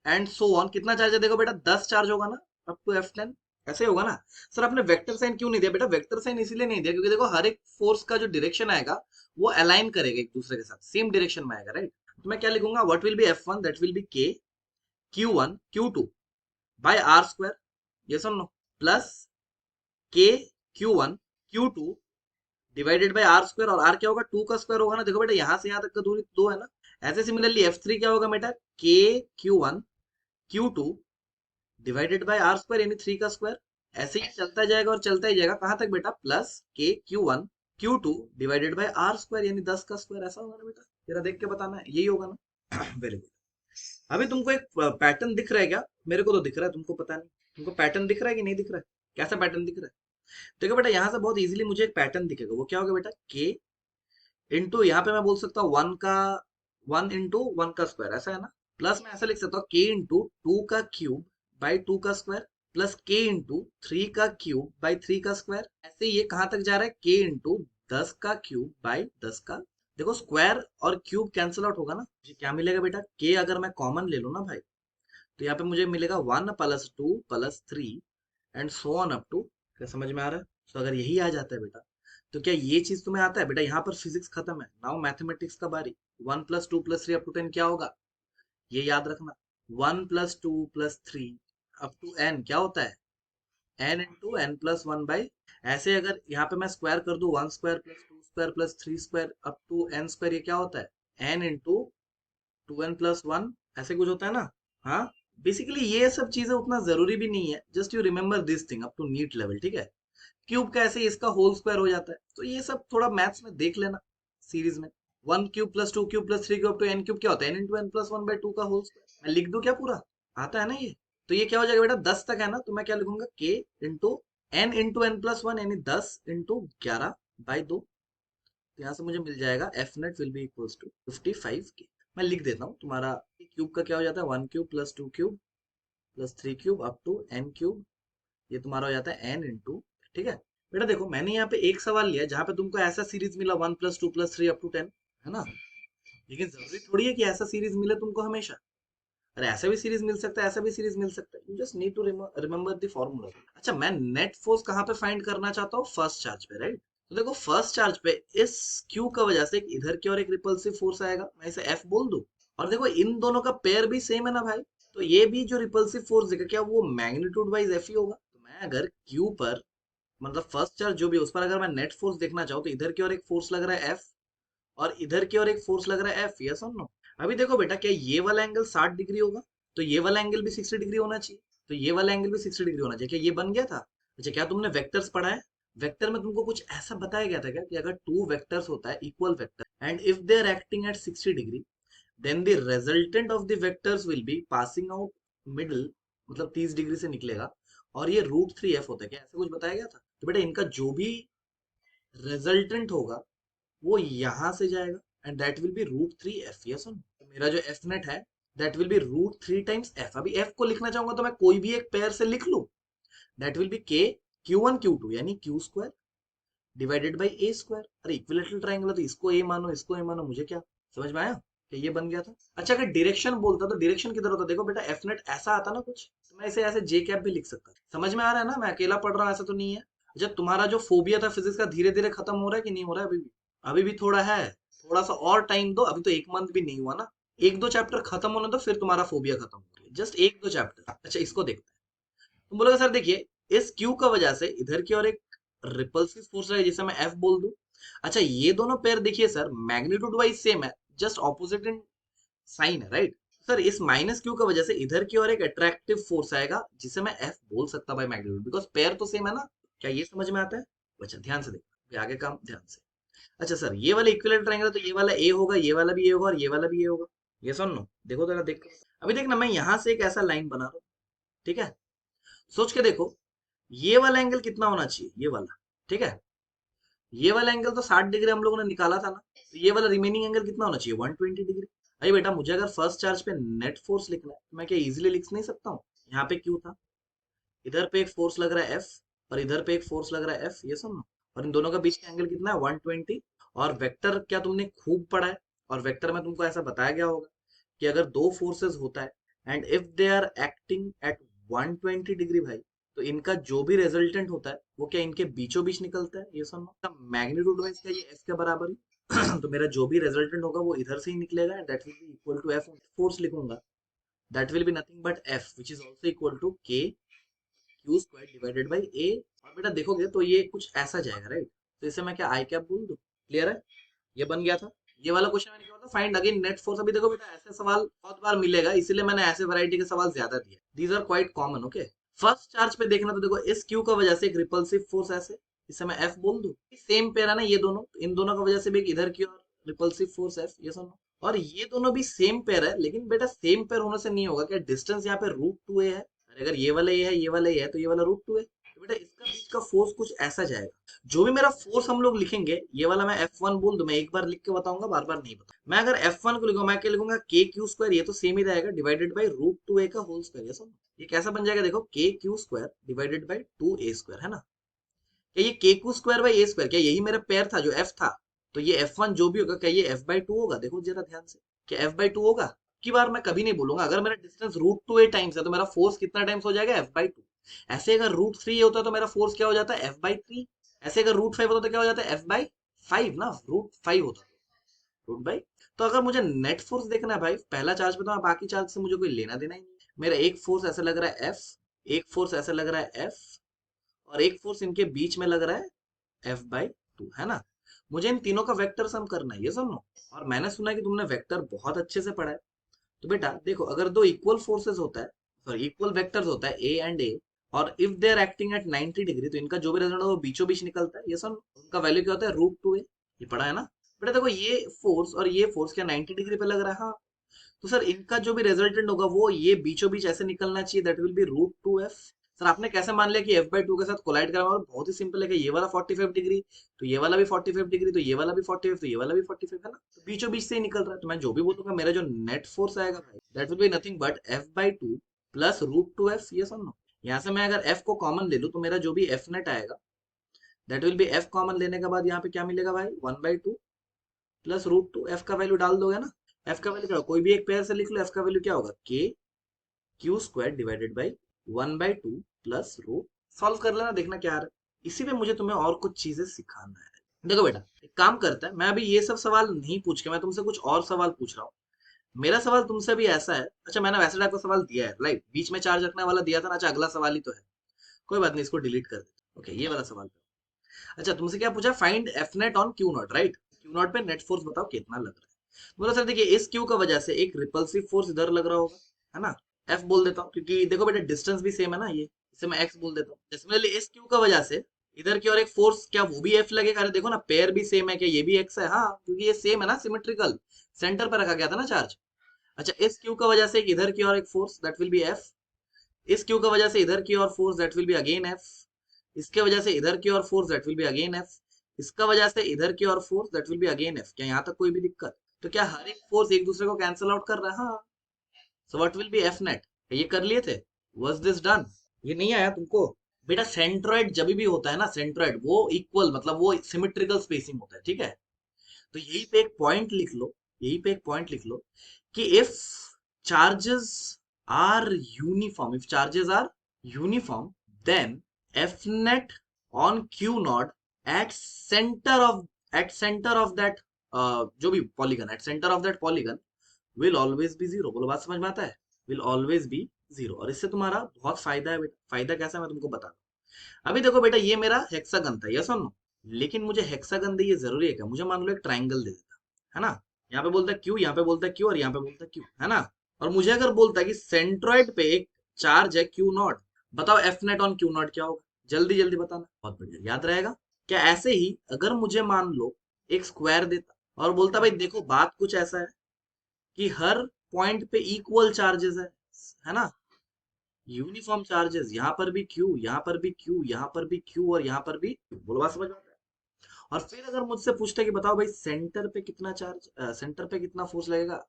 and so on. कितना चार्ज है देखो बेटा, 10 चार्ज होगा ना, अप टू F10। ऐसे ही होगा ना। सर आपने वेक्टर साइन क्यों नहीं दिया बेटा, वेक्टर साइन इसीलिए नहीं दिया क्योंकि देखो हर एक फोर्स का जो डायरेक्शन आएगा वो अलाइन करेगा एक दूसरे के साथ, सेम डायरेक्शन में आएगा, राइट। तो मैं क्या लिखूंगा, what will be F1, that will be K Q1 Q2 by are square, ये सुन लो, plus K Q1 Q2 divided by are square, और आर क्या होगा, 2 का स्क्वायर होगा ना। देखो बेटा यहाँ से यहाँ तक का दूरी 2 है ना। ऐसे सिमिलरली F3 क्या होगा बेटा, K Q1 Q2 divided by are square यानी 3 का स्क्वायर। ऐसे ही चलता जाएगा और चलता ही जाएगा, कहां तक बेटा, plus K Q1 Q2 divided by are square यानी 10 का स्क्वायर। ऐसा होगा ना बेटा, जरा देख के बताना है, यही होगा ना। Very good. अभी तुमको एक पैटर्न दिख रहा है क्या, मेरे को तो दिख रहा है, तुमको पता नहीं। तुमको पैटर्न दिख रहा है कि नहीं दिख रहा है, कैसा पैटर्न दिख रहा है। देखो बेटा यहाँ से बहुत इजीली मुझे एक पैटर्न दिखेगा, वो क्या होगा बेटा, K इंटू, यहाँ पे मैं बोल सकता हूँ 1 का स्क्वायर, ऐसा है ना। प्लस मैं ऐसा लिख सकता हूँ K इंटू 2 का क्यूब बाई 2 का स्क्वायर, प्लस K इंटू 3 का क्यूब बाई 3 का स्क्वायर। ऐसे ये कहाँ तक जा रहा है, K इंटू 10 का क्यूब बाई 10 का। देखो स्क्वायर और क्यूब कैंसिल आउट होगा ना, मुझे क्या मिलेगा बेटा, K अगर मैं कॉमन ले लूँ ना भाई, तो यहाँ पे मुझे मिलेगा 1 + 2 + 3 and so on up to. क्या समझ में आ रहा है। तो अगर यही आ जाता है बेटा, तो क्या ये चीज तुम्हें आता है बेटा, यहाँ पर फिजिक्स खत्म है, नाउ मैथमेटिक्स का बारी। 1 + 2 + 3 अप टू 10 क्या होगा, ये याद रखना। 1 + 2 + 3 अप टू n क्या होता है, n × n+1 बाई। ऐसे अगर यहाँ पे मैं स्क्वायर कर दूं, 1 square + 2 square + 3 square up to n square, ये क्या होता है, n × 2n + 1, ऐसे कुछ होता है ना। हाँ, बेसिकली ये सब चीजें उतना जरूरी भी नहीं है, just you remember this thing up to NEET level, ठीक है। क्यूब का ऐसे इसका होल स्क्वायर हो जाता है, तो ये सब थोड़ा मैथ्स में देख लेना सीरीज में। 1 cube + 2 cube + 3 cube to N cube क्या होता है, n × n+1/2 का होल स्क्वायर। मैं लिख दूं क्या पूरा, आता है ना ये। तो ये क्या हो जाएगा बेटा, 10 तक है ना, तो मैं क्या लिखूंगा, k इंटू n × n+1 यानी 10 × 11/2। तो यहाँ से मुझे मिल जाएगा F net will B equals to 55K। मैं लिख देता हूँ तुम्हारा, क्यूब का क्या हो जाता है, 1 cube + 2 cube + 3 cube up to n cube, ये तुम्हारा हो जाता है n इंटू। ठीक है बेटा, देखो मैंने यहाँ पे एक सवाल लिया जहाँ पे तुमको ऐसा सीरीज मिला 1 + 2 + 3 अप टू 10, है ना। लेकिन जरूरी थोड़ी है कि ऐसा सीरीज मिले तुमको हमेशा। अरे ऐसा भी सीरीज मिल सकता है, ऐसा भी सीरीज मिल सकता है, you just need to remember the formula. अच्छा, मैं नेट फोर्स कहाँ पे फाइंड करना चाहता हूँ, फर्स्ट चार्ज पे, राइट। तो देखो फर्स्ट चार्ज पे इस क्यू का वजह से एक इधर की और एक रिपल्सिव फोर्स आएगा, मैं इसे F बोल दूं। और देखो इन दोनों का पेयर भी सेम है ना भाई, तो ये भी जो रिपल्सिव फोर्स देगा क्या वो मैग्नीट्यूड वाइज F ही होगा। तो मैं अगर क्यू पर, मतलब फर्स्ट चार्ज जो भी है, उस पर अगर मैं नेट फोर्स देखना चाहूँ, तो इधर की ओर एक फोर्स लग रहा है F और इधर की ओर एक फोर्स लग रहा है F, यस और नो। अभी देखो बेटा, क्या ये वाला एंगल 60 डिग्री होगा, तो ये वाला एंगल भी 60 डिग्री होना चाहिए, तो ये वाला एंगल भी 60 डिग्री होना चाहिए। क्या ये बन गया था। अच्छा, क्या तुमने वेक्टर्स पढ़ा है, वेक्टर में तुमको कुछ ऐसा बताया गया था क्या कि अगर टू वेक्टर्स होता है equal vector and if they are acting at 60 degree, then the resultant of the vectors will be passing out middle, मतलब 30 डिग्री से निकलेगा, और ये √3F होता है, क्या ऐसा कुछ बताया गया था। तो बेटा इनका जो भी रिजल्टेंट होगा वो यहां से जाएगा and that will B √3F, yes. तो मेरा जो F नेट है दैट विल बी √3 × F। अभी F को लिखना चाहूंगा तो मैं कोई भी एक पेयर से लिख लूं, that will be K Q1 Q2 यानी Q square divided by A square. अरे इक्विलेटरल ट्रायंगल है तो इसको A मानो इसको A मानो, मुझे क्या समझ में आया कि ये बन गया था। अच्छा, अगर डायरेक्शन बोलता तो डायरेक्शन किधर होता, देखो बेटा F नेट ऐसा आता ना कुछ, तो मैं इसे ऐसे J कैप भी लिख सकता। समझ में आ रहा है ना, मैं अकेला पढ़ रहा हूँ ऐसा तो नहीं है। अच्छा, तुम्हारा जो फोबिया था फिजिक्स का धीरे धीरे खत्म हो रहा है कि नहीं हो रहा है, अभी भी, अभी भी थोड़ा है। थोड़ा सा और टाइम दो, अभी तो 1 मंथ भी नहीं हुआ ना। 1-2 चैप्टर खत्म होने दो, फिर तुम्हारा फोबिया खत्म हो, जस्ट 1-2 चैप्टर। अच्छा, इसको देखते हैं। तुम बोलोगे सर देखिए, इस क्यू का वजह से इधर की और एक रिपल्सिव फोर्स है जिसे मैं F बोल दूं। अच्छा, ये दोनों पेयर देखिए सर, मैग्नीट्यूड वाइज सेम है, जस्ट ऑपोजिट इन साइन है, राइट। सर इस माइनस क्यू का वजह से इधर की और एक अट्रैक्टिव फोर्स आएगा जिसे मैं F बोल सकता बाय मैग्नीट्यूड, बिकॉज पेयर तो सेम है ना। क्या ये समझ में आता है। अच्छा ध्यान से देखो, आगे काम ध्यान से। अच्छा सर, ये वाला इक्विलेटरल ट्रायंगल है तो ये वाला ए होगा, ये वाला भी ए होगा और ये वाला भी ए होगा, ये सुन लो, देखो जरा देख। अभी देखना, मैं यहां से एक ऐसा लाइन बना रहा हूँ, ठीक है। सोच के देखो, ये वाला एंगल कितना होना चाहिए, ये वाला, ठीक है। ये वाला एंगल तो 60 डिग्री हम लोगों ने निकाला था ना, तो ये वाला रिमेनिंग एंगल कितना होना चाहिए, 120 डिग्री। अरे बेटा मुझे अगर फर्स्ट चार्ज पे नेट फोर्स लिखना है तो मैं क्या इजीली लिख नहीं सकता हूँ? यहाँ पे क्यू था, इधर पे एक फोर्स लग रहा है एफ, और इधर पे एक फोर्स लग रहा है एफ, ये सुनो। और इन दोनों का बीच का एंगल कितना है? 120। और वेक्टर क्या तुमने खूब पढ़ा है, और वेक्टर में तुमको ऐसा बताया गया होगा कि अगर दो फोर्सेस होता है and if they are acting at 120 degree भाई, तो इनका जो भी रिजल्टेंट होता है वो क्या इनके बीचों बीच निकलता है, ये सुनो। मैग्नीट्यूड वाइज क्या ये एफ के बराबर ही तो मेरा जो भी रिजल्टेंट होगा वो इधर से ही निकलेगा, and that will be equal to F. Force लिखूंगा, that will be nothing but F which is also equal to K Q square divided by A. और बेटा देखोगे तो ये कुछ ऐसा जाएगा, राइट? तो इसे मैं क्या आई कैप बोल दूं? क्लियर है? ये बन गया था। ये वाला क्वेश्चन मैंने क्या होता फाइंड अगेन नेट फोर्स। अभी देखो बेटा ऐसे सवाल बहुत बार मिलेगा, इसीलिए मैंने ऐसे वैरायटी के सवाल ज्यादा दिए। These are quite common. Okay, first charge पे देखना, तो देखो इस क्यू का वजह से एक रिपल्सिव फोर्स ऐसे, इसे मैं एफ बोल दूं। सेम पेयर है ना ये दोनों, तो इन दोनों का वजह से भी एक इधर की और रिपल्सिव फोर्स एफ, ये सुनो। और ये दोनों भी सेम पेयर है, लेकिन बेटा सेम पेयर होने से नहीं होगा, क्या डिस्टेंस यहाँ पे √2a है। अरे अगर ये वाला ये है, ये वाला ये है, तो ये वाला √2a। तो बेटा इसका बीच का फोर्स कुछ ऐसा जाएगा। जो भी मेरा फोर्स हम लोग लिखेंगे, ये वाला मैं F1 बोल दूं, मैं एक बार लिख के बताऊंगा, बार बार नहीं बताऊंगा। मैं अगर F1 को लिखूंगा, मैं क्या लिखूंगा? के क्यू स्क्वायर, ये तो सेम ही रहेगा, डिवाइडेड बाई √2a का होल स्क्वायर। ये सब ये कैसा बन जाएगा? देखो K Q square divided by 2a square, है ना? क्या ये के Q square by A square, क्या यही मेरा पेयर था जो एफ था? तो ये F1 जो भी होगा, क्या ये f/2 होगा? देखो जरा ध्यान से, क्या f/2 होगा? की बार मैं कभी नहीं बोलूंगा, अगर मेरा डिस्टेंस √2a टाइम्स है तो मेरा फोर्स कितना टाइम्स हो जाएगा? f/2। ऐसे अगर √3 होता है तो मेरा फोर्स क्या हो जाता है? f/3। ऐसे अगर √5 होता तो क्या हो जाता है? f/5 ना, √5 होता है √5। तो अगर मुझे नेट फोर्स देखना है भाई पहला चार्ज पे, तो मैं बाकी चार्ज से मुझे कोई लेना देना ही नहीं। मेरा एक फोर्स ऐसा लग रहा है एफ, एक फोर्स ऐसा लग रहा है एफ, और एक फोर्स इनके बीच में लग रहा है f/2, है ना? मुझे इन तीनों का वेक्टर सम करना है, ये सुनो। और मैंने सुना है कि तुमने वेक्टर बहुत अच्छे से पढ़ा है। तो बेटा देखो, अगर दो इक्वल फोर्सेस होता है, सॉरी इक्वल वेक्टर्स होता है ए एंड ए, और if they are acting at 90 degree, तो इनका जो भी रिजल्ट है वो बीचों बीच निकलता है, ये सुन। उनका वैल्यू क्या होता है? √2a। ये पढ़ा है ना? बेटा देखो ये फोर्स और ये फोर्स क्या 90 डिग्री पे लग रहा है? हाँ। तो सर इनका जो भी रिजल्टेंट होगा वो ये बीचों बीच ऐसे निकलना चाहिए, that will B √2f। Sir आपने कैसे मान लिया कि f/2 के साथ कोलाइड करा? और बहुत ही सिंपल है कि ये वाला 45 डिग्री, तो ये वाला भी 45 डिग्री, तो ये वाला भी 45, तो ये वाला भी 45, है ना? तो बीचों बीच से ही निकल रहा है, तो मैं जो भी बोलूंगा मेरा जो नेट फोर्स आएगा भाई, that will be nothing but f/2 plus √2f। ये सुनो, यहाँ से मैं अगर f को कॉमन ले लूं तो मेरा जो भी f नेट आएगा, that will be f common लेने के बाद यहाँ पे क्या मिलेगा भाई? 1/2 प्लस √2। f का वैल्यू डाल दोगे ना? f का वैल्यू क्या होगा? कोई भी एक पेयर से लिख लो, f का वैल्यू क्या होगा? k Q square divided by 1/2 plus row. Solve कर लेना, देखना क्या आ रहा है। इसी पे मुझे तुम्हें और कुछ चीजें सिखाना है। देखो बेटा एक काम करता है, मैं अभी ये सब सवाल नहीं पूछ के मैं तुमसे कुछ और सवाल पूछ रहा हूँ। मेरा सवाल तुमसे भी ऐसा है, अच्छा मैंने वैसे टाइप का सवाल दिया है, राइट? बीच में चार्ज रखने वाला दिया था ना? अच्छा अगला सवाल ही तो है, कोई बात नहीं, इसको डिलीट कर देते। ओके, ये वाला सवाल। अच्छा तुमसे क्या पूछा? Find F net on Q not, right? Q not पे नेट फोर्स बताओ कितना लग रहा है। बोला सर देखिए इस क्यू का वजह से एक रिपल्सिव फोर्स इधर लग रहा होगा, है ना? एफ बोल देता हूँ, क्योंकि देखो बेटा डिस्टेंस भी सेम है ना, ये इसे मैं एक्स बोल देता हूँ। सिमिलरली इस क्यू का वजह से इधर की और एक फोर्स, क्या वो भी एफ लगेगा? अरे देखो ना पेयर भी सेम है, क्या ये भी एक्स है? हाँ, क्योंकि ये सेम है ना, सिमेट्रिकल, सेंटर पर रखा गया था ना चार्ज। अच्छा इस क्यू का वजह से एक इधर की और एक force, that will be F. इस क्यू का वजह से इधर की और force, that will be again F. इसके वजह से इधर की और force, that will be again F. इसका वजह से इधर की और force, that will be again F. क्या यहाँ तक कोई भी दिक्कत? तो क्या हर एक फोर्स एक दूसरे को कैंसिल आउट कर रहा है? हाँ। सो what will be F net? ये कर लिए थे? Was this done? ये नहीं आया तुमको? बेटा सेंट्रोइड जब भी होता है ना, सेंट्रोइड वो इक्वल मतलब वो सिमेट्रिकल स्पेसिंग होता है, ठीक है? तो यही पे एक पॉइंट लिख लो, यही पे एक पॉइंट लिख लो कि if charges are uniform, if charges are uniform, then F net on Q naught at centre of, at centre of that जो भी polygon, at centre of that polygon will always be zero. बोलो बात समझ में आता है? Will always be zero. और इससे तुम्हारा बहुत फायदा है बेटा। फायदा कैसा है मैं तुमको बता दूं। अभी देखो बेटा ये मेरा हेक्सागन था, यस और नो? लेकिन मुझे हेक्सागन दे ये जरूरी है क्या? मुझे मान लो एक ट्राइंगल दे देता, है ना? यहाँ पे बोलता है क्यू, यहाँ पे बोलता है क्यू, और यहाँ पे बोलता है क्यू, है ना? और मुझे अगर बोलता है कि सेंट्रॉइड पे एक चार्ज है क्यू नॉट, बताओ F net on Q naught क्या होगा? जल्दी जल्दी बताना, बहुत बढ़िया, याद रहेगा। क्या ऐसे ही अगर मुझे मान लो एक स्क्वायर देता और बोलता भाई देखो बात कुछ ऐसा है कि हर पॉइंट पे इक्वल चार्जेस है ना, यूनिफॉर्म चार्जेस, यहाँ पर भी क्यू, यहाँ पर भी क्यू, यहाँ पर भी क्यू, और यहाँ पर भी Q। बोलो बात समझ में आता है? और फिर अगर मुझसे पूछते कि बताओ भाई सेंटर पे कितना चार्ज, सेंटर पे कितना फोर्स लगेगा,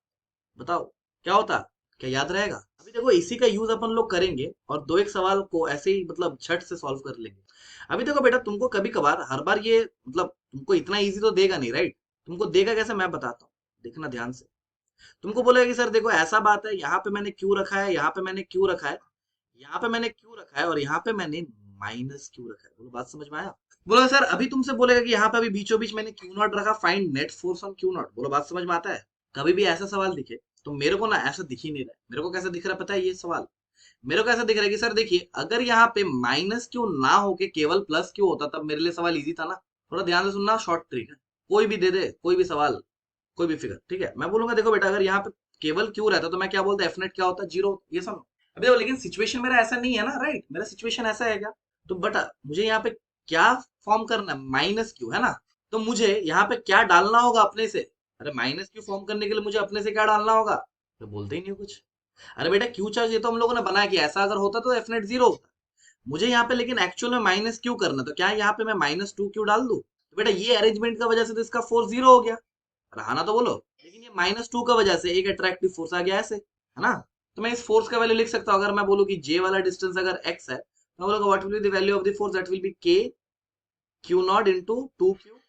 बताओ क्या होता, क्या याद रहेगा? अभी देखो इसी का यूज अपन लोग करेंगे और दो एक सवाल को ऐसे ही मतलब झट से सॉल्व कर लेंगे। अभी देखो बेटा, तुमको कभी कभार हर बार ये मतलब तुमको इतना इजी तो देगा नहीं, राइट? तुमको देगा कैसे, मैं बताता हूँ, देखना ध्यान से। तुमको बोलेगा कि सर देखो ऐसा बात है, यहाँ पे मैंने क्यू रखा है, यहाँ पे मैंने क्यू रखा है, यहाँ पे मैंने क्यू रखा है और यहाँ पे मैंने माइनस क्यू रखा है। बोलो बात समझ में आया? बोलो सर अभी तुमसे बोलेगा कि यहाँ पे अभी बीचों बीच मैंने क्यू नॉट रखा, find net force on Q not. बोलो बात समझ में आता है? कभी भी ऐसा सवाल दिखे तो मेरे को ना ऐसा दिख ही नहीं रहा है। मेरे को कैसा दिख रहा है पता है ये सवाल? मेरे को ऐसा दिख रहा है कि सर देखिए, अगर यहाँ पे माइनस क्यू ना होके केवल प्लस क्यू होता तब मेरे लिए सवाल इजी था ना। थोड़ा ध्यान से सुनना, शॉर्ट ट्रिक है। कोई भी दे दे, कोई भी सवाल, कोई भी फिगर, ठीक है, मैं बोलूंगा देखो बेटा अगर यहाँ पे केवल क्यू रहता तो मैं क्या बोलता, एफ नेट क्या होता, जीरो, ये समझो। अभी देखो लेकिन सिचुएशन मेरा ऐसा नहीं है ना, राइट? मेरा सिचुएशन ऐसा है क्या? तो बट मुझे यहाँ पे क्या फॉर्म करना है, माइनस क्यू है ना। तो मुझे यहाँ पे क्या डालना होगा अपने से? अरे माइनस क्यू फॉर्म करने के लिए मुझे अपने से क्या डालना होगा? तो बोलते ही नहीं हो कुछ। अरे बेटा क्यू चार्ज ये तो हम लोगों ने बनाया, कि ऐसा अगर होता तो एफ नेट जीरो होता। मुझे यहाँ पे लेकिन एक्चुअल में माइनस क्यू करना, तो क्या यहाँ पे मैं माइनस टू क्यू डाल दूं? तो बेटा ये अरेंजमेंट का वजह से तो इसका फोर्स जीरो हो गया। रहा ना तो बोलो। लेकिन ये माइनस टू का वजह से एक अट्रैक्टिव फोर्स आ गया ऐसे, है ना? तो मैं इस फोर्स का वैल्यू लिख सकता हूँ। अगर मैं बोलूँ कि जे वाला डिस्टेंस अगर एक्स है, तो मैं बोलूंगा what will be the value of the force, that will be K Q naught into two Q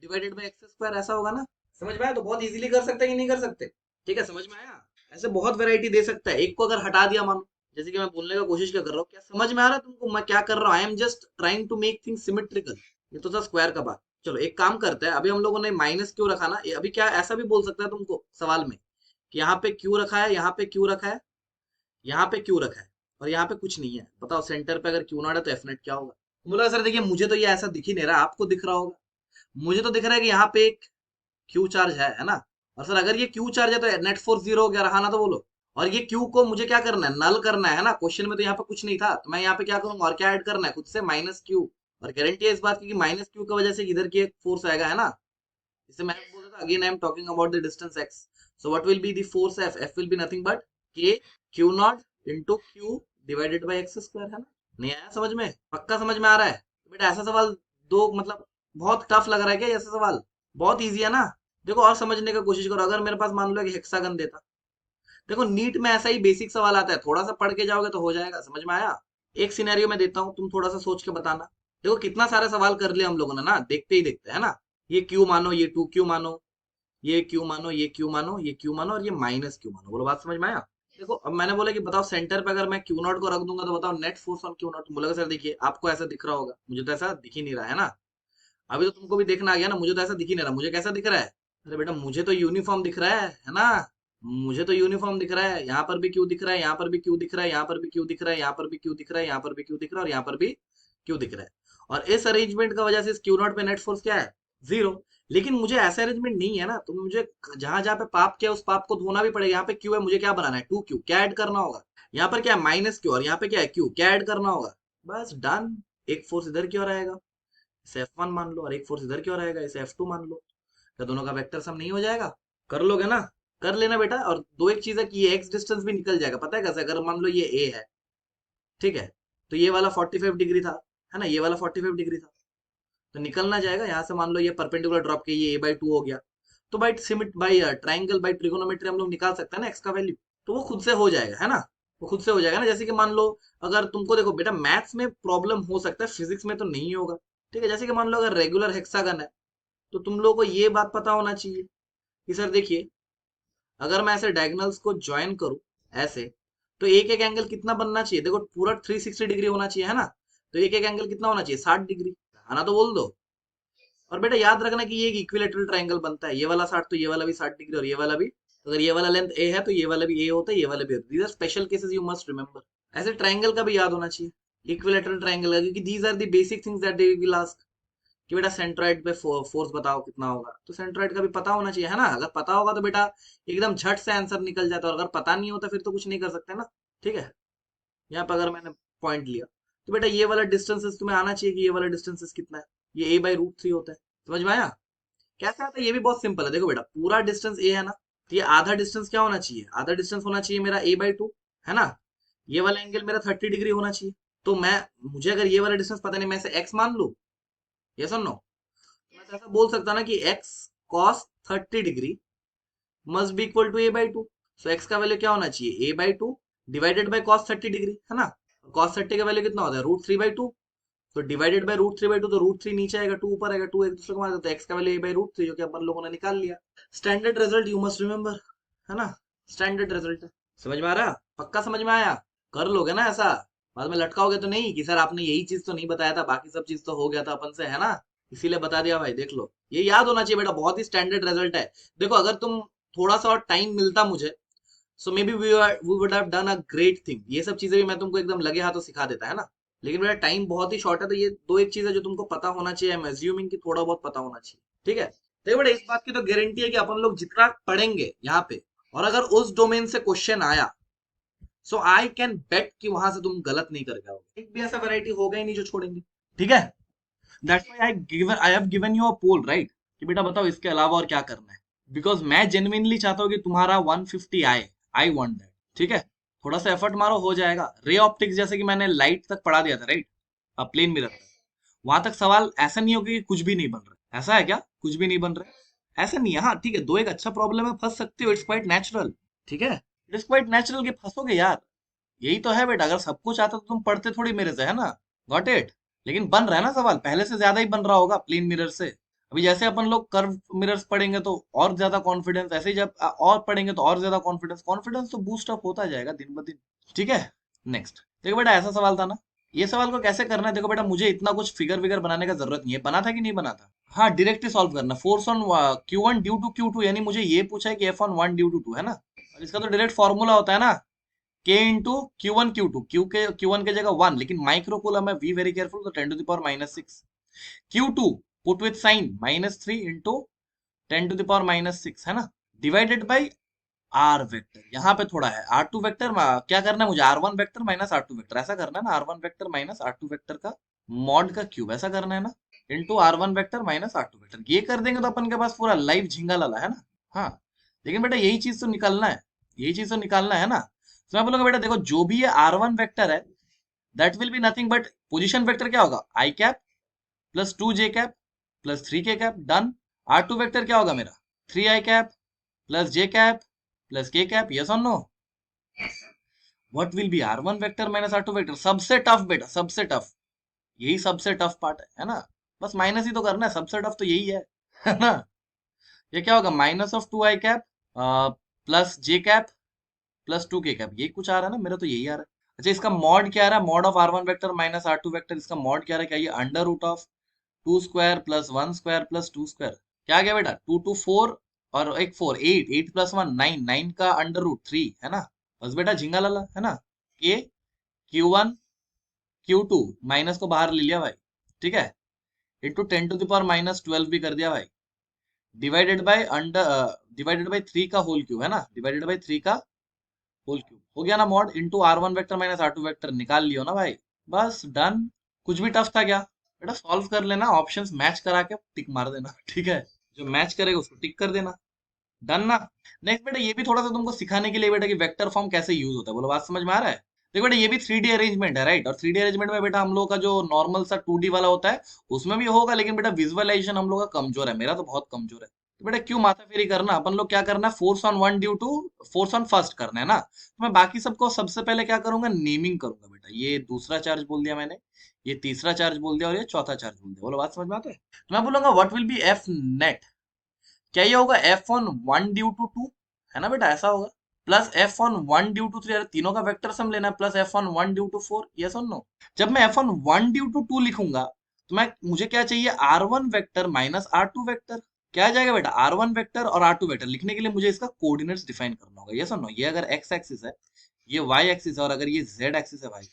divided by x square. ऐसा होगा ना? समझ में आया? तो बहुत इजीली कर सकते हैं कि नहीं कर सकते? ठीक है, समझ में आया? ऐसे बहुत वैरायटी दे सकता है। एक को अगर हटा दिया मानो, जैसे कि मैं बोलने का कोशिश क्या कर रहा हूँ, क्या समझ में आ रहा है तुमको मैं क्या कर रहा हूँ? I am just trying to make things symmetrical. ये तो था स्क्वायर का बात। चलो एक काम करते हैं, अभी हम लोगों ने माइनस क्यों रखा ना, अभी क्या ऐसा भी बोल सकता है तुमको सवाल में कि यहाँ पे क्यू रखा है, यहाँ पे क्यू रखा है, यहाँ पे क्यू रखा है और यहाँ पे कुछ नहीं है। बताओ सेंटर पे अगर क्यू नॉट है तो एफ नेट क्या होगा? बोला सर देखिए मुझे तो ये ऐसा दिख ही नहीं रहा, आपको दिख रहा होगा। मुझे तो दिख रहा है कि यहाँ पे एक क्यू चार्ज है ना? और सर अगर ये क्यू चार्ज है तो नेट फोर्स जीरो हो गया, रहा ना तो बोलो। और ये क्यू को मुझे क्या करना है, नल करना है ना। क्वेश्चन में तो यहाँ पे कुछ नहीं था, तो मैं यहाँ पे क्या करूंगा और क्या ऐड करना है खुद से, माइनस क्यू। और गारंटी है इस बात की कि माइनस क्यू की वजह से इधर की एक फोर्स आएगा, है ना? इसे मैं बोल रहा था, again I am talking about the distance X. So what will be the force F? F will be nothing but के Q naught into Q divided by x square, है ना? नहीं आया समझ में? पक्का समझ में आ रहा है? तो बेटा ऐसा सवाल दो मतलब बहुत टफ लग रहा है क्या ऐसा सवाल? बहुत इजी है ना? देखो और समझने का कोशिश करो। अगर मेरे पास मान लो कि हेक्सागन देता, देखो नीट में ऐसा ही बेसिक सवाल आता है, थोड़ा सा पढ़ के जाओगे तो हो जाएगा। समझ में आया? एक सिनेरियो में देता हूँ, तुम थोड़ा सा सोच के बताना। देखो कितना सारा सवाल कर लिया हम लोगों ने ना, देखते ही देखते, है ना? ये क्यू मानो, ये टू क्यू मानो, ये क्यू मानो, ये क्यू मानो, ये क्यू मानो और ये माइनस क्यू मानो। बोलो बात समझ में आया? देखो अब मैंने बोला कि बताओ सेंटर पे अगर मैं क्यू नॉट को रख दूंगा तो बताओ net force on Q not. बोलेगा सर देखिए आपको ऐसा दिख रहा होगा, मुझे तो ऐसा दिख ही नहीं रहा है ना। अभी तो तुमको भी देखना आ गया ना, मुझे तो ऐसा दिख ही नहीं रहा। मुझे कैसा दिख रहा है? अरे बेटा मुझे तो यूनिफॉर्म दिख रहा है ना? मुझे तो यूनिफॉर्म दिख रहा है। यहाँ पर भी क्यू दिख रहा है, यहाँ पर भी क्यू दिख रहा है, यहाँ पर भी क्यू दिख रहा है, यहाँ पर भी क्यू दिख रहा है, यहाँ पर भी क्यू दिख रहा है और यहाँ पर भी क्यू दिख रहा है। और इस अरेंजमेंट का वजह से इस क्यू नॉट पे नेट फोर्स क्या है? जीरो। लेकिन मुझे ऐसा अरेंजमेंट नहीं है ना, तो मुझे जहां जहां पे पाप किया उस पाप को धोना भी पड़ेगा। यहाँ पे क्यू है, मुझे क्या बनाना है, टू क्यू, क्या ऐड करना होगा? यहाँ पर क्या है, माइनस क्यू, और यहाँ पे क्या है, क्यू, क्या ऐड करना होगा? बस डन। एक फोर्स इधर की ओर आएगा, इसे F1 मान लो, और एक फोर्स इधर की ओर आएगा, इसे F2 मान लो। क्या दोनों का वेक्टर सम नहीं हो जाएगा? कर लोगे ना? कर लेना बेटा। और दो एक चीज है कि ये एक्स डिस्टेंस भी निकल जाएगा। पता है कैसे? अगर मान लो ये ए है, ठीक है, तो ये वाला 45 डिग्री था, है ना? ये वाला 45 डिग्री था, तो निकलना जाएगा यहाँ से। मान लो ये परपेंडिकुलर ड्रॉप के ये a/2 हो गया, तो by symmetry by triangle by trigonometry हम लोग निकाल सकते हैं ना एक्स का वैल्यू। तो वो खुद से हो जाएगा, है ना? वो खुद से हो जाएगा ना। जैसे कि मान लो अगर तुमको, देखो बेटा मैथ्स में प्रॉब्लम हो सकता है, फिजिक्स में तो नहीं होगा। ठीक है, जैसे कि मान लो अगर रेगुलर हेक्सागन है, तो तुम लोगों को ये बात पता होना चाहिए कि सर देखिए, अगर मैं ऐसे डायगोनल्स को ज्वाइन करूं ऐसे, तो एक एक एंगल कितना बनना चाहिए? देखो पूरा 360 डिग्री होना चाहिए, है ना? तो एक एक एंगल कितना होना चाहिए? 60 डिग्री। आना तो बोल दो। और बेटा याद रखना कि ये एक इक्विलेटरल ट्रायंगल बनता है, ये वाला 60 तो ये वाला भी 60 डिग्री और ये वाला भी। तो अगर ये वाला लेंथ ए है तो ये वाला भी ए होता है, ये वाला भी होता है। These are special cases, you must remember. ऐसे ट्रायंगल का भी याद होना चाहिए, इक्विलेटरल ट्रायंगल का, क्योंकि these are the basic things that they will ask कि बेटा सेंट्रॉइड पे फोर्स बताओ कितना होगा। तो सेंट्रॉइड का भी पता होना चाहिए, है ना? अगर पता होगा तो बेटा एकदम झट से आंसर निकल जाता है, और अगर पता नहीं होता फिर तो कुछ नहीं कर सकते ना। ठीक है, यहाँ पे अगर मैंने पॉइंट लिया, तो बेटा ये वाला डिस्टेंसेस तुम्हें आना चाहिए कि ये वाला डिस्टेंसेस कितना है। ये a/√3 होता है। समझ में आया? कैसे आता है? ये भी बहुत सिंपल है। देखो बेटा पूरा डिस्टेंस ए है ना, तो ये आधा डिस्टेंस क्या होना चाहिए? आधा डिस्टेंस होना चाहिए मेरा a/2, है ना? ये वाला एंगल मेरा 30 डिग्री होना चाहिए। तो मैं, मुझे अगर ये वाला डिस्टेंस पता नहीं, मैं इसे x मान लू, यस और नो? मैं तो ऐसा बोल सकता ना कि x cos 30 degree must be equal to a/2। So x का वैल्यू क्या होना चाहिए, a/2 divided by cos 30 degree, है ना। cos 30 का वैल्यू कितना होता है, √3/2। तो डिवाइडेड बाय √3/2, तो √3 नीचे आएगा, 2 ऊपर आएगा, 2 एक दूसरे को मार देते, x का वैल्यू a/√3 जो कि अपन लोगों ने निकाल लिया। Standard result you must remember, है ना। स्टैंडर्ड रिजल्ट समझ में आ रहा, पक्का समझ में आया। कर लोगे ना ऐसा, बाद में लटकाओगे तो नहीं कि सर आपने यही चीज तो नहीं बताया था, बाकी सब चीज तो हो गया था अपन से, है ना। इसीलिए बता दिया भाई, देख लो, ये याद होना चाहिए बेटा, बहुत ही स्टैंडर्ड रिजल्ट है। देखो अगर तुम थोड़ा सा और टाइम मिलता मुझे, so maybe we would have done a great thing. ये सब चीजें भी मैं तुमको एकदम लगे हाथों सिखा देता, है ना। लेकिन मेरा टाइम बहुत ही शॉर्ट है, तो ये दो एक चीज है जो तुमको पता होना चाहिए। आई एम अज्यूमिंग कि थोड़ा बहुत पता होना चाहिए, ठीक है। देखो बेटा, इस बात की तो गारंटी है कि अपन लोग जितना पढ़ेंगे यहाँ पे, और अगर उस डोमेन से क्वेश्चन आया, सो आई कैन बेट कि वहां से तुम गलत नहीं करके आओगे। एक भी ऐसा वैरायटी होगा ही नहीं जो छोड़ेंगे, ठीक है। That's why I have given you a poll, right, कि बेटा बताओ इसके अलावा और क्या करना है। बिकॉज मैं जेन्युइनली चाहता हूँ कि तुम्हारा 150 आए। आई वांट दैट, ठीक है। थोड़ा सा एफर्ट मारो, हो जाएगा। रे ऑप्टिक्स जैसे कि मैंने लाइट तक पढ़ा दिया था, राइट, प्लेन मिरर तक, वहां तक सवाल ऐसा नहीं होगा कि कुछ भी नहीं बन रहा। ऐसा है क्या, कुछ भी नहीं बन रहा है? ऐसा नहीं है। हाँ ठीक है, दो एक अच्छा प्रॉब्लम है, फंस सकते हो, इट्स क्वाइट नेचुरल, ठीक है। इट इज क्वाइट नेचुरल कि फंसोगे यार। यही तो है बेटा, अगर सब कुछ आता तो तुम पढ़ते थोड़ी मेरे से, है ना। Got it. लेकिन बन रहा है ना सवाल, पहले से ज्यादा ही बन रहा होगा प्लेन मिरर से। अभी जैसे अपन लोग कर्व मिरर्स पढ़ेंगे तो और ज्यादा कॉन्फिडेंस, ऐसे ही जब और पढ़ेंगे तो और ज्यादा कॉन्फिडेंस, कॉन्फिडेंस तो बूस्ट अप होता जाएगा दिन ब दिन, ठीक है। नेक्स्ट देखो बेटा, ऐसा सवाल था ना, ये सवाल को कैसे करना है। देखो बेटा, मुझे इतना कुछ फिगर विगर बनाने का जरूरत नहीं है। बना था कि नहीं बना था? हाँ, डायरेक्ट ही सॉल्व करना। Force on Q1 due to Q2, यानी मुझे ये पूछा है कि F1 ड्यू टू 2, है ना। और इसका तो डायरेक्ट फॉर्मूला होता है ना, K into Q1 Q2, Q1 के जगह 1, लेकिन माइक्रो कूलम है, वी वेरी केयरफुल, तो 10⁻⁻⁶। Q2 put with sign -3 into 10⁻⁻⁶, है ना, डिवाइडेड बाई आर वेक्टर। यहाँ पे थोड़ा है R2 वेक्टर, क्या करना है मुझे, R1 vector minus R2 vector, ऐसा करना है ना, R1 vector minus R2 vector का मॉड का क्यूब, ऐसा करना है ना, into R1 vector minus R2 vector. ये कर देंगे तो अपन के पास पूरा लाइव झिंगा लाला, है ना। हाँ, लेकिन बेटा यही चीज तो निकालना है, यही चीज तो निकालना है ना। तो मैं बोलूंगा बेटा देखो, जो भी ये R1 वेक्टर है, that will be nothing but position vector, क्या होगा, I cap plus 2j cap plus 3k cap, done. R2 vector क्या होगा मेरा, 3i cap plus j cap plus k cap, yes और no. What will be R1 vector minus R2 vector, सबसे tough बेटा, सबसे tough, यही सबसे tough part है ना। बस माइनस ही तो करना है, सबसे टफ तो यही है ना। ये क्या होगा, minus of 2i cap plus j cap plus 2k cap, ये कुछ आ रहा है ना, मेरा तो यही आ रहा है। अच्छा, इसका मॉड क्या आ रहा है, mod of R1 vector minus R2 vector, इसका मॉड क्या आ रहा है, क्या ये under root of 2 square plus 1 square plus 2 square, क्या गया बेटा, 2 2 4 और एक 4, 8 8 प्लस 1 9 9 का अंडर रूट 3, है ना। बस बेटा झिंगा लाला, है ना। के Q1 Q2 माइनस को बाहर ले लिया भाई, ठीक है, इंटू 10⁻⁻12 भी कर दिया भाई, डिवाइडेड बाय डिवाइडेड बाय 3 का होल क्यूब, है ना, डिवाइडेड बाय 3 का होल क्यूब, हो गया ना mod, into R1 vector minus R2 vector, निकाल लियो ना भाई, बस डन। कुछ भी टफ था क्या बेटा, सॉल्व कर लेना, ऑप्शंस मैच करा के टिक मार देना, ठीक है, जो मैच करेगा उसको टिक कर देना, डन ना। नेक्स्ट बेटा, ये भी थोड़ा सा तुमको सिखाने के लिए बेटा कि वेक्टर फॉर्म कैसे यूज होता है, बोलो बात समझ में आ रहा है। देखो बेटा, ये भी 3D अरेंजमेंट है, राइट, और 3D अरेंजमेंट में बेटा हम लोग का जो नॉर्मल सा 2D वाला होता है उसमें भी होगा, लेकिन बेटा विजुअलाइजेशन हम लोग का कमजोर है, मेरा तो बहुत कमजोर है। तो बेटा क्यों माथा फेरी करना, अपन लोग क्या करना है, force on one due to force on first करना है ना। तो मैं बाकी सबको सबसे पहले क्या करूंगा, नेमिंग करूंगा बेटा। ये दूसरा चार्ज बोल दिया मैंने, ये तीसरा चार्ज बोल दिया, और ये चौथा चार्ज बोल दिया, बोलो बात समझ में आता है। तो मैं बोलूंगा what will be F net, क्या ये होगा F1 ड्यू टू 2, है ना बेटा, ऐसा होगा, प्लस F1 ड्यू टू 3, अरे तीनों का वेक्टर सम लेना है, plus F1 due to 4, yes और नो। जब मैं F1 ड्यू टू 2 लिखूंगा, तो मैं मुझे क्या चाहिए, R1 vector minus R2 vector, क्या आ जाएगा बेटा, R1 वेक्टर और R2 वेक्टर लिखने के लिए मुझे इसका कोऑर्डिनेट्स डिफाइन करना होगा, यस और नो। ये अगर x एक्सिस है, ये y एक्सिस है, और अगर ये z एक्सिस है भाई,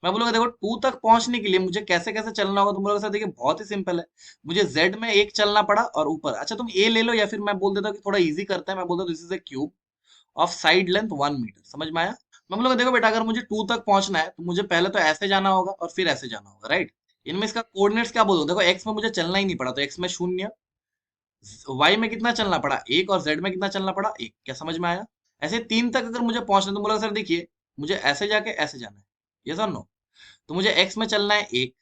मैं बोलूंगा देखो 2 तक पहुंचने के लिए मुझे कैसे कैसे चलना होगा, तुम लोगों के साथ देखिए बहुत ही सिंपल है। मुझे z में एक चलना पड़ा और ऊपर, अच्छा तुम a ले लो, या फिर मैं बोल देता हूँ कि थोड़ा इजी करता है, मैं बोलता हूँ this is a cube of side length 1 metre, समझ में आया। मैं बोलूंगा देखो बेटा, अगर मुझे 2 तक पहुंचना है तो मुझे पहले तो ऐसे जाना होगा और फिर ऐसे जाना होगा, राइट। इनमें इसका कोऑर्डिनेट्स क्या बोलूं, देखो x में मुझे चलना ही नहीं पड़ा तो x में 0, y में कितना चलना पड़ा 1, और z में कितना चलना पड़ा 1, क्या समझ में आया। ऐसे 3 तक अगर मुझे पहुंचना है तो बोला सर देखिए, मुझे ऐसे जाके ऐसे जाना है, ये सर नो। तो मुझे x में चलना है 1,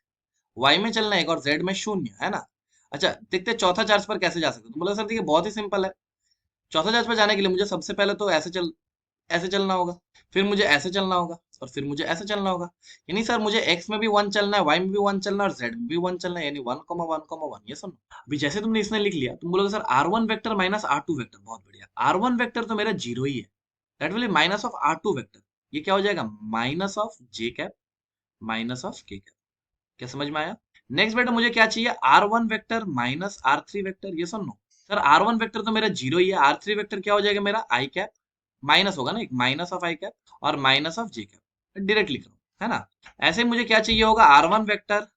y में चलना है 1, और z में 0, है ना। अच्छा देखते हैं चौथा चार्ज पर कैसे जा सकते हैं, तो बोला सर देखिए बहुत ही सिंपल है, चौथा जज पे जाने के लिए मुझे सबसे पहले तो ऐसे चलना होगा, फिर मुझे ऐसे चलना होगा, और फिर मुझे ऐसे चलना होगा। यानी सर मुझे एक्स में भी वन चलना है, वाई में भी वन चलना है, और जेड में भी वन चलना है, यानी 1,1,1। ये सुन, अभी जैसे तुमने इसने लिख लिया, तुम बोलोगे sir R1 vector minus R2 vector, बहुत बढ़िया। R1 वेक्टर तो मेरा जीरो ही है, that will B minus of R2 vector. ये क्या हो जाएगा, minus of J cap minus of के कैप। क्या समझ में आया? नेक्स्ट बेटा मुझे क्या चाहिए, R1 vector minus R3 vector. ये सुन लो सर, R1 वेक्टर तो मेरा जीरो ही है, R3 वेक्टर क्या हो जाएगा मेरा, आई कैप, माइनस होगा ना, एक माइनस ऑफ आई कैप और minus of J cap, direct लिख रहा हूँ, है ना। ऐसे ही मुझे क्या चाहिए होगा, R1 vector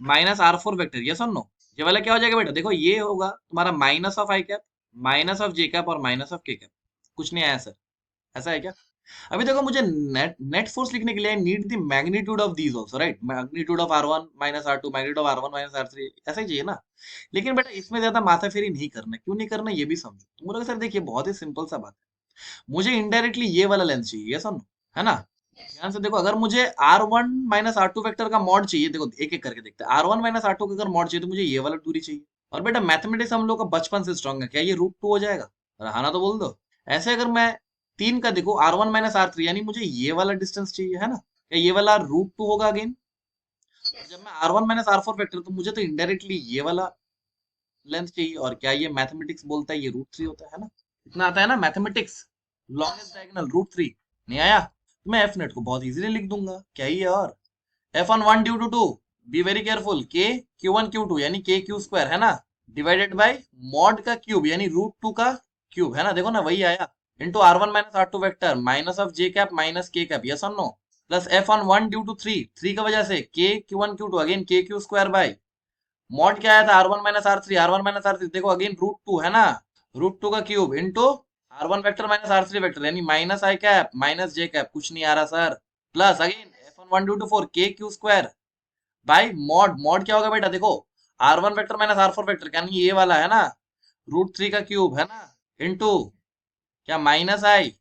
minus R4 vector. ये सुन लो, ये वाला क्या हो जाएगा बेटा, देखो ये होगा तुम्हारा minus of I cap minus of J cap और माइनस ऑफ के कैप। कुछ नहीं आया सर, ऐसा है क्या? अभी देखो मुझे नेट फोर्स लिखने के लिए I need the magnitude of these also, right, magnitude of R1 minus R2, magnitude of R1 minus R3, ऐसा ही चाहिए ना। लेकिन बेटा इसमें ज्यादा माथाफेरी नहीं करना, क्यों नहीं करना ये भी समझो। तुम बोलोगे सर देखिए बहुत ही सिंपल सा बात है, मुझे इनडायरेक्टली ये वाला लेंस चाहिए, ये सुनो, है ना। ध्यान से देखो, अगर मुझे R1 माइनस R2 वेक्टर का मॉड चाहिए, देखो एक एक करके देखते हैं। R1 माइनस R2 का अगर मॉड चाहिए तो मुझे ये वाला दूरी चाहिए। और बेटा मैथमेटिक्स हम लोग का बचपन से स्ट्रांग है, क्या ये √2 हो जाएगा? अरे हाँ ना तो बोल दो। ऐसे अगर मैं तीन का देखो, R1 माइनस R3, यानी मुझे ये वाला डिस्टेंस चाहिए, है ना। क्या ये वाला √2 होगा अगेन? और जब मैं R1 माइनस R4 वेक्टर, तो मुझे तो इनडायरेक्टली ये वाला लेंथ चाहिए, और क्या ये मैथमेटिक्स बोलता है ये √3 होता है ना। इतना आता है ना मैथमेटिक्स, लॉन्गेस्ट डायगोनल √3। नहीं आया तो मैं एफ नेट को बहुत इजीली लिख दूंगा, क्या ही है। और F on 1 due to 2, be very careful, K Q1 Q2 यानी के क्यू स्क्वायर, है ना, डिवाइडेड बाय मॉड का क्यूब यानी √2 का क्यूब, है ना। देखो ना वही आया, into R1 minus R2 vector minus of J cap minus K cap, yes और no, plus F on 1 due to 3, 3 की वजह से के Q1 Q2 again K Q square by mod क्या आया था, R1 minus R3, R1 minus R3 देखो again √2, है ना, √2 का cube into R1 vector minus R3 vector यानी minus I cap minus J cap, कुछ नहीं आ रहा sir, plus again F on 1 due to 4 K Q square by mod, mod क्या होगा बेटा, देखो R1 vector minus R4 vector यानी ये वाला, है ना, √3 का क्यूब, है ना, इंटू क्या माइनस आई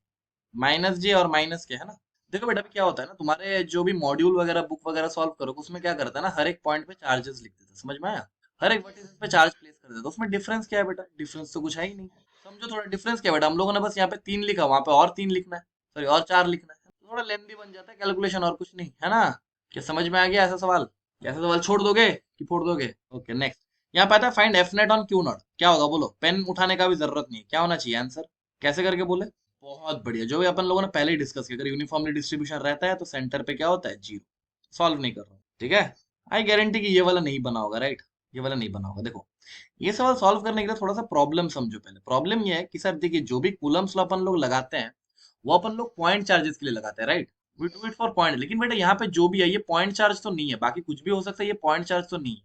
माइनस जे और माइनस के, है ना। देखो बेटा अभी क्या होता है ना, तुम्हारे जो भी मॉड्यूल वगैरह बुक वगैरह सॉल्व करो, उसमें क्या करता है ना, हर एक पॉइंट पे चार्जेस लिख देता है, समझ में आया। हर एक वर्टिसेस पे चार्ज प्लेस कर देता है, उसमें डिफरेंस क्या है बेटा, डिफरेंस तो कुछ है ही नहीं। समझो थोड़ा डिफरेंस क्या है बेटा, हम लोगों ने बस यहाँ पे 3 लिखा, वहां पे और 3 लिखना है, सॉरी और 4 लिखना है, तो थोड़ा लेंथी बन जाता है कैलकुलेशन, और कुछ नहीं, है ना। क्या समझ में आ गया ऐसा सवाल? ऐसा सवाल छोड़ दोगे कि फोड़ दोगे? ओके नेक्स्ट, यहाँ पे आता है find F net on Q naught. क्या होगा बोलो, पेन उठाने का भी जरूरत नहीं है, क्या होना चाहिए आंसर, कैसे करके बोले? बहुत बढ़िया, जो भी अपन लोगों ने पहले ही डिस्कस किया, अगर यूनिफॉर्मली डिस्ट्रीब्यूशन रहता है तो सेंटर पे क्या होता है, जीरो। सॉल्व नहीं कर रहा हूँ, ठीक है। आई गारंटी कि ये वाला नहीं बना होगा, राइट, ये वाला नहीं बना होगा। देखो ये सवाल सॉल्व करने के लिए थोड़ा सा प्रॉब्लम समझो पहले। प्रॉब्लम ये है कि सर देखिए, जो भी कूलम्स लॉ अपन लोग लगाते हैं वो अपन लोग पॉइंट चार्जेस के लिए लगाते हैं, right, we do it for point. लेकिन बेटा यहाँ पे जो भी है ये पॉइंट चार्ज तो नहीं है, बाकी कुछ भी हो सकता है, ये पॉइंट चार्ज तो नहीं है।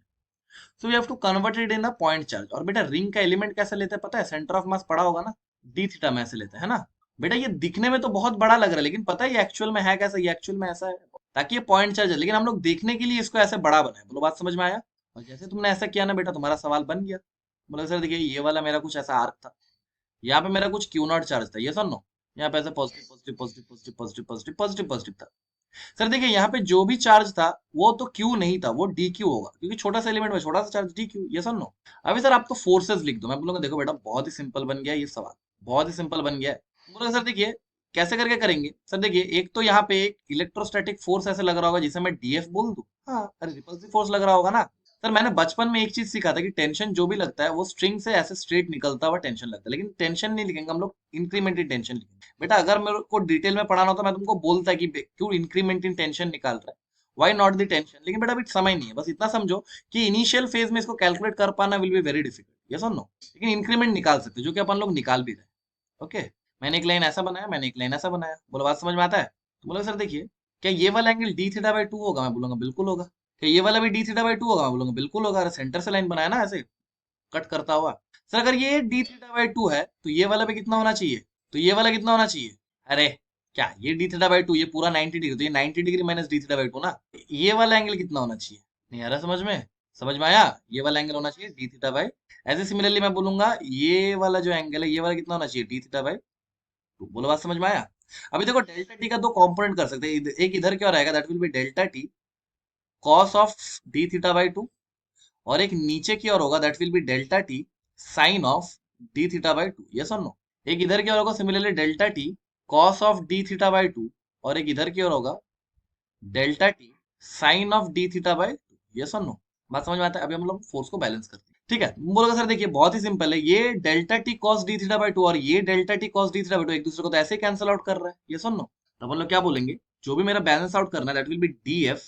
So we have to convert it in a point charge. और बेटा रिंग का एलिमेंट कैसे लेते हैं पता है, सेंटर ऑफ मास पड़ा होगा ना, डी थीटा में ऐसे लेते हैं, है ना। बेटा ये दिखने में तो बहुत बड़ा लग रहा है, लेकिन पता है ये एक्चुअल में है कैसा, ये एक्चुअल में ऐसा है, ताकि ये पॉइंट चार्ज है, लेकिन हम लोग देखने के लिए इसको ऐसे बड़ा बनाए। बोलो बात समझ में आया? और जैसे तुमने ऐसा किया ना बेटा, तुम्हारा सवाल बन गया। बोलो सर देखिए ये वाला मेरा कुछ ऐसा आर्क था, यहाँ पे मेरा कुछ क्यू नॉट चार्ज था, ये सुनो, यहाँ पे ऐसे positive positive positive positive positive positive positive positive था। सर देखिए यहाँ पे जो भी चार्ज था वो तो क्यू नहीं था, वो डी क्यू होगा, क्योंकि छोटा सा एलिमेंट में छोटा सा चार्ज डी क्यू, ये सुन लो। अभी सर आप तो फोर्सेस लिख दो, मैं बोलूंगा देखो बेटा बहुत ही सिंपल बन गया ये सवाल, बहुत ही सिंपल बन गया है। बोलोगे सर देखिए कैसे करके करेंगे, सर देखिए एक तो यहाँ पे एक इलेक्ट्रोस्टैटिक फोर्स ऐसे लग रहा होगा जिसे मैं डीएफ बोल दूं, हाँ अरे रिपल्सिव फोर्स लग रहा होगा ना। सर मैंने बचपन में एक चीज सीखा था कि टेंशन जो भी लगता है वो स्ट्रिंग से ऐसे स्ट्रेट निकलता हुआ टेंशन लगता है, लेकिन टेंशन नहीं लिखेंगे हम लोग, इंक्रीमेंटेड टेंशन लिखेंगे। बेटा अगर मेरे को डिटेल में पढ़ाना होता मैं तुमको बोलता कि क्यों इंक्रीमेंट इन टेंशन निकाल रहा है, वाई नॉट द टेंशन, लेकिन बेटा अभी समय नहीं है। बस इतना समझो कि इनिशियल फेज में इसको कैलकुलेट कर पाना will be very difficult, yes और नो। लेकिन इंक्रीमेंट निकाल सकते जो कि अपन लोग निकाल भी रहे हैं। ओके, मैंने एक लाइन ऐसा बनाया, मैंने एक लाइन ऐसा बनाया, बोलो बात समझ में आता है? तो बोलो सर देखिए क्या ये वाला एंगल डी थीटा बाई 2 होगा, मैं बोलूंगा बिल्कुल होगा। क्या ये वाला भी डी थीटा बाई 2 होगा, मैं बोलूंगा बिल्कुल होगा। अरे सेंटर से लाइन बनाया ना ऐसे कट करता हुआ। सर अगर ये डी थीटा बाई 2 है तो ये वाला भी कितना होना चाहिए, तो ये वाला कितना होना चाहिए? अरे क्या ये डी थीटा बाई 2 ये पूरा 90 डिग्री, तो ये 90 degree minus D theta by 2 ना, ये वाला एंगल कितना होना चाहिए? नहीं आ रहा समझ में? समझ में आया? ये वाला एंगल होना चाहिए डी थीटा बाई। ऐसे सिमिलरली मैं बोलूंगा ये वाला जो एंगल है ये वाला कितना होना चाहिए, डी थीटा बाई 2। बोलो बात समझ में आया? अभी देखो डेल्टा टी का दो कंपोनेंट कर सकते हैं, एक इधर क्या रहेगा, that will be delta T cos of D theta by 2, और एक नीचे की ओर होगा that will be delta T sine of D theta by two, yes और नो? एक इधर की ओर होगा similarly delta T cos of D theta by two, और एक इधर की ओर होगा delta T sine of D theta by two, yes और नो? बात समझ में आता है? अभी हम लोग फोर्स को बैलेंस करते हैं, ठीक है? बोलोगे सर देखिए बहुत ही सिंपल है, ये delta T cos D theta by two और ये delta T cos D theta by to एक दूसरे को तो ऐसे कैंसिल आउट कर रहा है, यस और नो? तो अपन लोग क्या बोलेंगे, जो भी मेरा बैलेंस आउट करना है that will be D F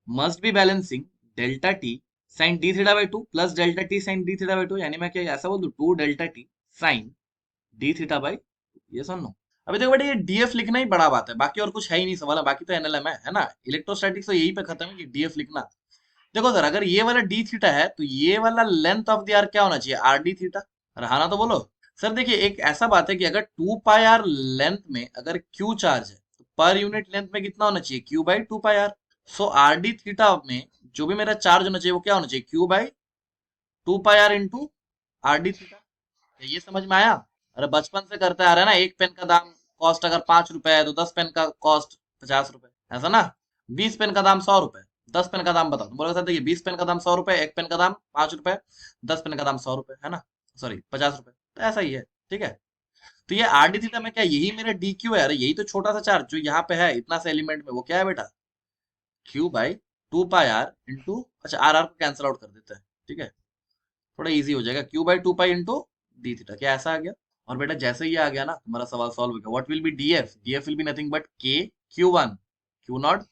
must be balancing delta T sine D theta by two plus delta T sine D theta by two, यानी मैं क्या ऐसा बोल दूं, two delta T sine D theta by two, ये सुन लो। अभी देखो बेटा ये डीएफ लिखना ही बड़ा बात है, बाकी और कुछ है ही नहीं सवाल, बाकी तो एनएलएम है ना? इलेक्ट्रोस्टैटिक्स तो यही पे खत्म है कि डीएफ लिखना। देखो सर अगर ये वाला डी थीटा है तो ये वाला लेंथ ऑफ द आर क्या होना चाहिए, आर डी थीटा। अरे हाँ ना तो बोलो। सर देखिए एक ऐसा बात है कि अगर 2 पाई आर लेंथ में अगर क्यू चार्ज है तो पर यूनिट लेंथ में कितना होना चाहिए, Q by 2 pi R. So R D theta में जो भी मेरा चार्ज होना चाहिए वो क्या होना चाहिए, Q by 2 pi R into R D theta. ये समझ में आया? अरे बचपन से करते आ रहे हैं ना, एक पेन का दाम कॉस्ट अगर 5 रुपए है तो 10 पेन का कॉस्ट 50 रुपए, ऐसा ना? 20 पेन का दाम 100 रुपए, 10 पेन का दाम बताओ तो बोलोगे सर देखिए 20 पेन का दाम 100 रुपए, एक पेन का दाम 5 रुपए, 10 पेन का दाम 100 रुपए, है ना? सॉरी 50 रुपए, तो ऐसा ही है, ठीक है? तो ये आर डी थीटा में क्या, यही मेरा डी क्यू है। अरे यही तो छोटा सा चार्ज जो यहाँ पे है इतना सा एलिमेंट में, वो क्या है बेटा, Q by 2 pi R into, अच्छा आर आर को कैंसिल आउट कर देते हैं, ठीक है? थोड़ा इजी हो जाएगा, Q by 2 pi into D theta, क्या ऐसा आ गया? और बेटा जैसे ही आ गया ना हमारा सवाल सॉल्व हो गया। What will be DF, DF will be nothing but के Q one Q naught